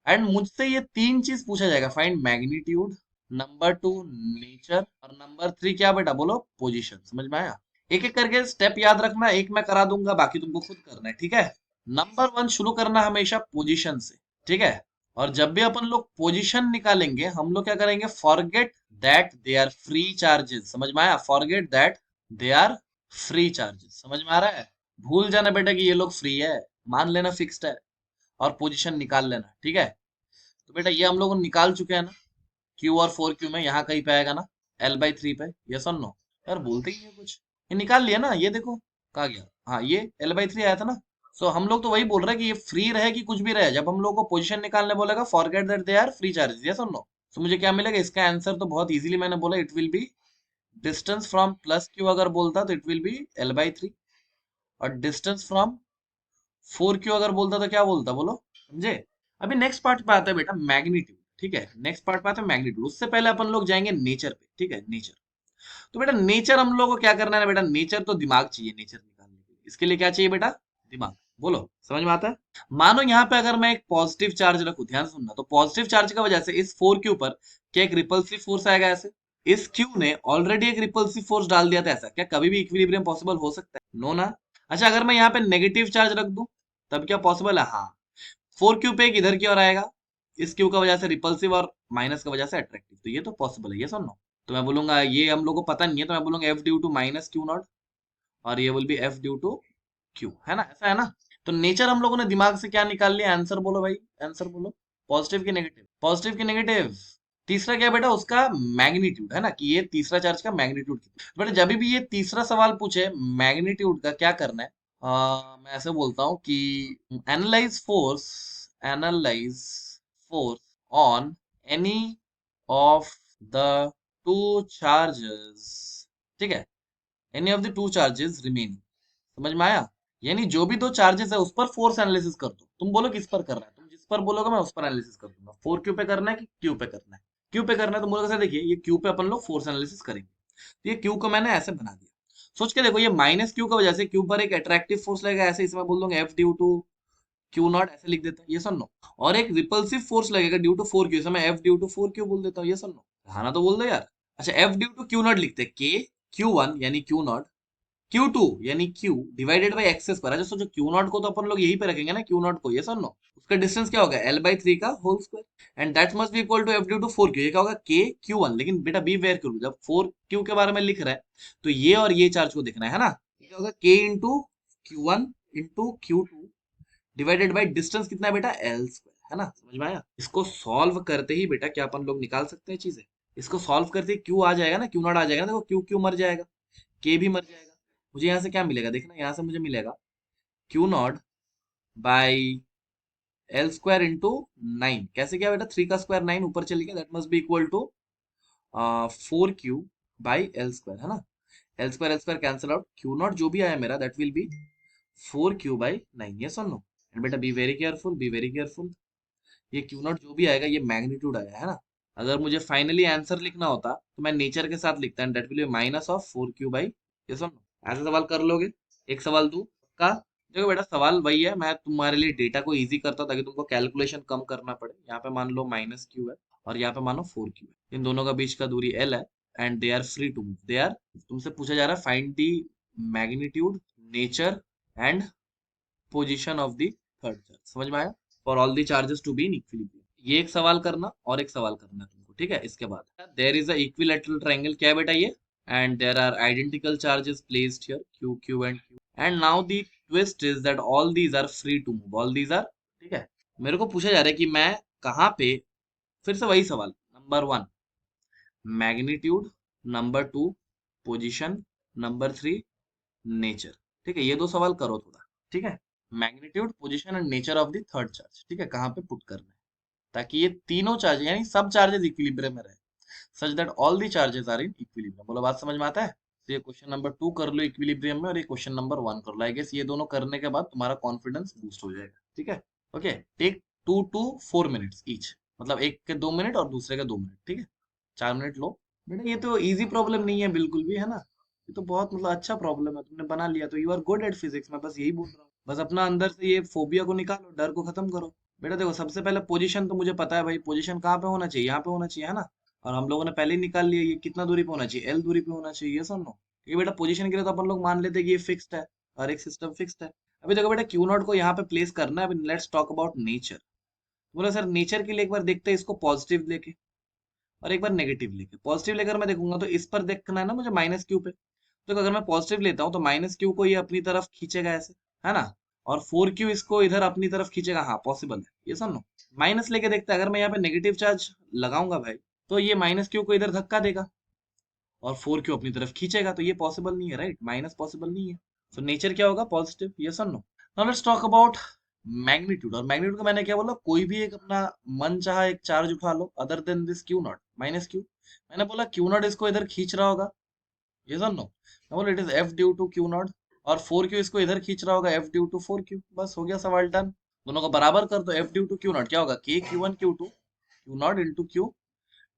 एंड मुझसे ये तीन चीज पूछा जाएगा, फाइंड मैग्नीट्यूड, नंबर 2 नेचर, और नंबर 3 क्या बेटा, बोलो पोजीशन। समझ में आया? एक एक करके स्टेप याद रखना, एक मैं करा दूंगा बाकी तुमको खुद करना है, ठीक है। नंबर 1 शुरू करना हमेशा पोजीशन से, ठीक है। और जब भी अपन लोग पोजीशन निकालेंगे हम लोग क्या करेंगे, forget that they are free charges. समझ में आया? Forget that they are free charges. समझ में आ रहा है? भूल जाना बेटा कि ये लोग फ्री है, मान लेना फिक्स्ड है, और पोजीशन निकाल लेना। ठीक है, तो बेटा ये हम लोग निकाल चुके हैं ना, क्यू और 4Q में यहाँ कहीं पे आएगा ना, L/3 पे। यस और नो? यार बोलते ही नहीं कुछ। ये निकाल लिया ना, ये देखो कहाँ गया। हाँ, ये L/3 आया था ना। सो हम लोग तो वही बोल रहे हैं कि ये फ्री रहे कि कुछ भी रहे, जब हम लोग को पोजीशन निकालने बोलेगा forget that they are free charges. Yes और नो? तो मुझे क्या मिलेगा? इसका आंसर तो बहुत इजीली मैंने बोला, it will be distance from plus Q. अगर बोलता तो इट विल बी L/3, और डिस्टेंस फ्रॉम 4Q अगर बोलता तो क्या बोलता, बोलो? समझे? अभी नेक्स्ट पार्ट पे आता है बेटा, मैग्नीट्यूड। ठीक है, नेक्स्ट पार्ट पे आता है मैग्नीट्यूड। उससे पहले अपन लोग जाएंगे नेचर पे। ठीक है, नेचर। तो बेटा नेचर हम लोग को क्या करना है बेटा? नेचर तो दिमाग चाहिए नेचर निकालने के लिए। इसके लिए क्या चाहिए बेटा? दिमाग। बोलो, समझ में आता है? मानो यहाँ पे अगर मैं एक पॉजिटिव चार्ज रखूं, ध्यान से सुनना, तो पॉजिटिव चार्ज की वजह से इस 4Q पर क्या एक रिपल्सिव फोर्स आएगा ऐसे? इस Q ने ऑलरेडी एक रिपल्सिव फोर्स डाल दिया था, ऐसा क्या कभी भी इक्विलिब्रियम पॉसिबल हो सकता है? नो ना। अच्छा, अगर मैं यहाँ पे नेगेटिव चार्ज रख दूं, तब क्या पॉसिबल है? हाँ। 4Q पे एक इधर की ओर आएगा, इस Q का वजह से रिपल्सिव, और माइनस का वजह से अट्रैक्टिव। तो ये तो पॉसिबल है, ये सुन लो। तो मैं बोलूंगा, ये हम लोग को पता नहीं है, तो मैं बोलूंगा F due to minus Q naught, और ये will be F due to Q। है ना? ऐसा है ना? तो नेचर हम लोगों ने दिमाग से क्या निकाल लिया? आंसर बोलो भाई, आंसर बोलो। पॉजिटिव की नेगेटिव? पॉजिटिव की नेगेटिव। तीसरा क्या बेटा? उसका मैग्नीट्यूड। है ना, कि ये तीसरा चार्ज का मैग्नीट्यूड कितना। बेटा जब भी ये तीसरा सवाल पूछे मैग्नीट्यूड का, क्या करना है? मैं ऐसे बोलता हूँ कि analyse force, analyse force on any of the two charges. ठीक है, any of the two charges remaining. समझ में आया? यानी जो भी दो चार्जेस है उस पर फोर्स एनालिसिस कर दो। तुम बोलो किस पर करना है, तुम जिस पर बोलोगे मैं उस पर एनालिसिस कर दूंगा। 4Q पे करना है कि Q पे करना है? Q पे करना है, तो बोलोगे सर देखिए ये Q पे अपन लोग फोर्स एनालिसिस करेंगे। तो ये Q को मैंने ऐसे बना दिया। सोच के देखो, ये माइनस Q की वजह से Q पर एक अट्रैक्टिव फोर्स लगेगा, ऐसे इसमें बोल दूंगा F due to Q naught, ऐसे लिख देता हूँ। ये सुन लो। और एक रिपल्सिव फोर्स लगेगा ड्यू टू 4Q, इसमें मैं F ड्यू टू 4Q बोल देता हूँ। ये सुन लो। हाँ ना, तो बोल दो यार। अच्छा, F due to Q naught लिखते हैं, K Q1 यानी Q नॉट, Q2 यानी Q डिवाइडेड बाई एक्सेस पर। अच्छा सोचो, Q नॉट को तो अपन लोग यहीं पे रखेंगे ना, Q नॉट को। ये सुन लो, उसका डिस्टेंस क्या होगा? L/3 का whole square, and that must be equal to F due to 4Q। ये क्या होगा? K Q1। लेकिन बेटा बी वेयर करूँ, जब 4Q के बारे में लिख रहा है तो ये और ये चार्ज को देखना है ना। ये क्या होगा? K into Q1 into Q2 divided by distance कितना है बेटा? L square. है ना? समझ में आया? इसको सॉल्व करते ही बेटा क्या अपन लोग निकाल सकते हैं चीजें? इसको सॉल्व करते ही Q आ जाएगा ना, Q नॉट आ जाएगा ना। देखो Q मर जाएगा, K भी मर जाएगा। मुझे यहाँ से क्या मिलेगा? देखना, यहाँ से मुझे मिलेगा Q not by L square into 9। कैसे क्या बेटा? 3 का स्क्वायर 9 ऊपर चली गया, that must be equal to 4Q by L square. है ना? L square cancel out, Q naught जो भी आया मेरा that will B 4Q by 9। ये सुन लो, एंड बेटा B very careful, B very careful. ये Q नॉट जो भी आएगा ये मैग्नीट्यूड आया है ना। अगर मुझे फाइनली आंसर लिखना होता तो मैं नेचर के साथ लिखता, and that will B minus of 4Q by. ये सुन लो, ऐसे सवाल कर लोगे? एक सवाल दू का? देखो बेटा सवाल वही है, मैं तुम्हारे लिए डेटा को इजी करता हूं ताकि तुमको कैलकुलेशन कम करना पड़े। यहाँ पे मान लो माइनस क्यू है, और यहाँ पे मानो 4Q है। इन दोनों का बीच का दूरी L है, and they are free to move. They are, तुमसे पूछा जा रहा है find the magnitude, nature and position of the third charge. समझ में आया? For all the charges to be in equilibrium. ये एक सवाल करना, और एक सवाल करना है तुमको। ठीक है, इसके बाद there is a equilateral triangle. क्या है बेटा ये? And there are identical charges placed here, Q Q and Q। And now the twist is that all these are free to move, all these are. ठीक है, मेरे को पूछा जा रहा है कि मैं कहाँ पे, फिर से वही सवाल। Number 1 magnitude, number 2 position, number 3 nature. ठीक है, ये दो सवाल करो थोड़ा। ठीक है, magnitude, position and nature of the third charge. ठीक है, कहाँ पे पुट करना है ताकि ये तीनों चार्ज यानी सब चार्जेस इक्विलिब्रियम में रहे, such that all the charges are in equilibrium. बोलो, बात समझ में आता है? तो ये क्वेश्चन नंबर 2 कर लो इक्विलिब्रियम में, और ये क्वेश्चन नंबर 1 कर लो। आई गेस ये दोनों करने के बाद तुम्हारा कॉन्फिडेंस बूस्ट हो जाएगा। ठीक है, okay. Take 2 to 4 minutes each, मतलब एक के 2 मिनट और दूसरे के 2 मिनट। ठीक है, 4 मिनट लो। बेटा ये तो इजी प्रॉब्लम नहीं है बिल्कुल भी, है ना? ये तो बहुत मतलब अच्छा प्रॉब्लम है, तुमने बना लिया तो you are good at physics. मैं बस यही बोल रहा हूँ, बस अपना अंदर से ये फोबिया को निकालो, डर को खत्म करो। बेटा देखो, सबसे पहले पोजीशन तो मुझे पता है भाई, पोजीशन कहाँ पे होना चाहिए? यहाँ पे होना चाहिए, है ना? और हम लोगों ने पहले ही निकाल लिया, ये कितना दूरी पे होना चाहिए? L दूरी पे होना चाहिए। ये सुनो, ये बेटा पोजीशन के लिए तो अपन लोग मान लेते हैं कि ये फिक्स्ड है, और एक सिस्टम फिक्स्ड है। अभी देखो बेटा, Q नॉट को यहाँ पे प्लेस करना है। अभी लेट्स टॉक अबाउट नेचर। बोला सर नेचर के लिए एक बार देखते हैं इसको पॉजिटिव लेके। और एक बार नेगेटिव लेके। पॉजिटिव लेकर मैं देखूंगा तो इस पर देखना है ना मुझे माइनस क्यू पे, तो अगर मैं पॉजिटिव लेता हूँ तो माइनस क्यू को ये अपनी तरफ खींचेगा ऐसे, है ना, और 4Q इसको इधर अपनी तरफ खींचेगा। हाँ पॉसिबल है ये, सुनो। माइनस लेके देखते हैं, अगर मैं यहाँ पे नेगेटिव चार्ज लगाऊंगा भाई तो ये माइनस क्यू को इधर धक्का देगा और 4Q अपनी तरफ खींचेगा, तो ये पॉसिबल नहीं है, राइट, माइनस पॉसिबल नहीं है। सो नेचर क्या होगा, पॉजिटिव, यस और no. Now let's talk about magnitude. और मैग्नीट्यूड का मैंने क्या बोला, कोई भी एक अपना मन चाहा एक चार्ज उठा लो other than this Q naught minus Q. मैंने बोला क्यू नॉट इसको इधर खींच रहा होगा, यस और नो। मैं बोला it is F due to Q naught, और 4Q इसको इधर खींच रहा होगा एफ ड्यू टू 4Q। बस हो गया सवाल डन। दोनों को बराबर कर दो, F due to Q naught क्या होगा, K Q1 Q2 Q naught into Q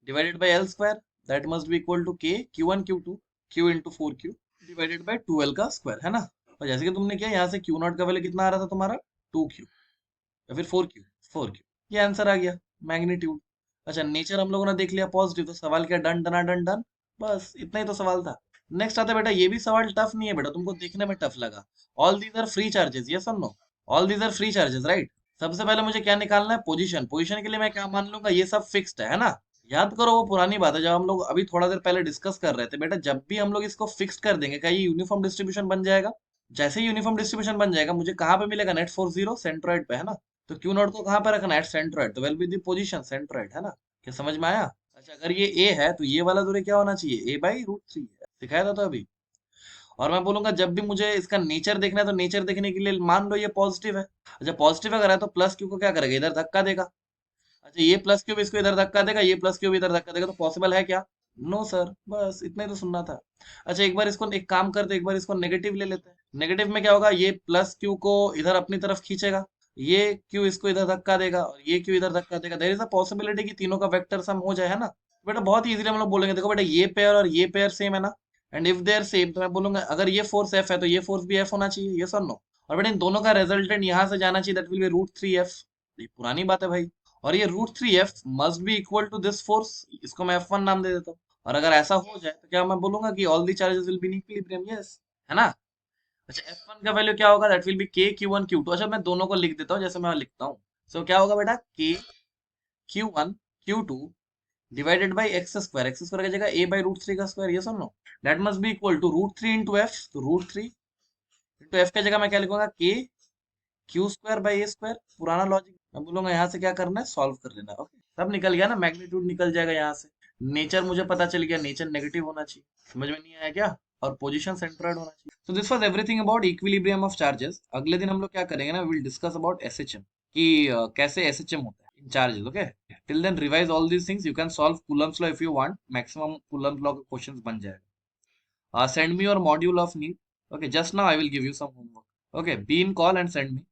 divided by L square, that must be equal to के Q1 Q2 Q into 4Q divided by 2L का स्क्वायर, है ना। और जैसे कि तुमने किया यहाँ से क्यू नॉट का वैल्यू कितना आ रहा था तुम्हारा, 2Q या फिर 4Q, ये आंसर आ गया मैग्नीट्यूड। अच्छा नेचर हम लोगों ने देख लिया पॉजिटिव, तो सवाल क्या, डन डना डन डन, बस इतना ही तो सवाल था। नेक्स्ट आता है बेटा, ये भी सवाल टफ नहीं है बेटा, तुमको देखने में टफ लगा। All these are free charges, yes और no, all these are free charges, right. सबसे पहले मुझे क्या निकालना है, पोजीशन। पोजीशन के लिए मैं क्या मान लूंगा, ये सब फिक्स्ड है ना। याद करो वो पुरानी बात है जब हम लोग अभी थोड़ा देर पहले डिस्कस कर रहे थे बेटा, जब भी हम लोग इसको फिक्स कर देंगे क्या ये यूनिफॉर्म डिस्ट्रीब्यूशन बन जाएगा। जैसे ही यूनिफॉर्म डिस्ट्रीब्यूशन बन जाएगा मुझे कहाँ पे मिलेगा, नेट 40 सेंट्रोइड पे, है ना। तो क्यू नॉट को कहाँ पे रखना है, सेंट्रोइड, तो well be the position centroid, है ना। क्या समझ में आया। अच्छा अगर ये ए है तो ये वाला दूरी क्या होना चाहिए, A/√3 दिखाया था तो अभी। और मैं बोलूंगा जब भी मुझे इसका नेचर देखना है तो नेचर देखने के लिए मान लो ये पॉजिटिव है। अच्छा पॉजिटिव अगर है तो प्लस क्यू को क्या करेगा, इधर धक्का देगा। अच्छा ये प्लस क्यूब इसको इधर धक्का देगा, ये प्लस क्यूब इधर धक्का देगा, तो पॉसिबल है क्या, नो सर, बस इतना ही तो सुनना था। अच्छा एक बार इसको एक काम करते, एक बार इसको नेगेटिव ले लेते हैं। नेगेटिव में क्या होगा, ये प्लस क्यू को इधर अपनी तरफ खींचेगा, ये क्यू इसको इधर धक्का देगा और ये क्यू इधर धक्का देगा। देयर इज अ पॉसिबिलिटी कि तीनों का वेक्टर सम हो जाए, है ना। बेटा बहुत इजीली हम लोग बोलेंगे, देखो बेटा ये पेयर और ये पेयर सेम है ना, and if they are same तो मैं बोलूंगा अगर ये फोर्स एफ है तो ये फोर्स भी एफ होना चाहिए, यस और नो। और बेटा इन दोनों का रिजल्टेंट यहाँ से जाना चाहिए, दैट विल बी √3F। ये पुरानी बात है भाई। और ये √3F must be equal to this force, इसको मैं F1 नाम दे देता हूँ। और अगर ऐसा हो जाए तो क्या मैं बोलूंगा कि all the charges will be in equilibrium, yes, है ना। अच्छा F1 का वैल्यू क्या होगा, दैट विल बी के Q1 Q2। अच्छा मैं दोनों को लिख देता हूँ जैसे मैं लिखता हूँ। सो क्या होगा बेटा, के Q1 Q2 divided by x square की जगह A/√3 का स्क्वायर, यस और no. That must be equal to √3 into F, तो √3 इंटू एफ की जगह मैं क्या लिखूंगा, के Q² बाई A² पुराना लॉजिक। मैं बोलूंगा यहाँ से क्या करना है, सॉल्व कर लेना, ओके। सब निकल गया ना, मैग्नीट्यूड निकल जाएगा यहाँ से। नेचर मुझे पता चल गया, नेचर नेगेटिव होना चाहिए, समझ में नहीं आया क्या। और पोजीशन सेंट्रोइड होना चाहिए। सो this was everything about equilibrium of charges. अगले दिन हम लोग क्या करेंगे ना, विल डिस्कस अबाउट एसएचएम, कि कैसे एसएचएम होता है इन charges, okay. Till then revise all these things, you can solve Coulomb's law if you want, maximum Coulomb's law के क्वेश्चंस बन जाएगा। Send me your module of need, okay, just now I will give you some homework, okay, be in call and send me.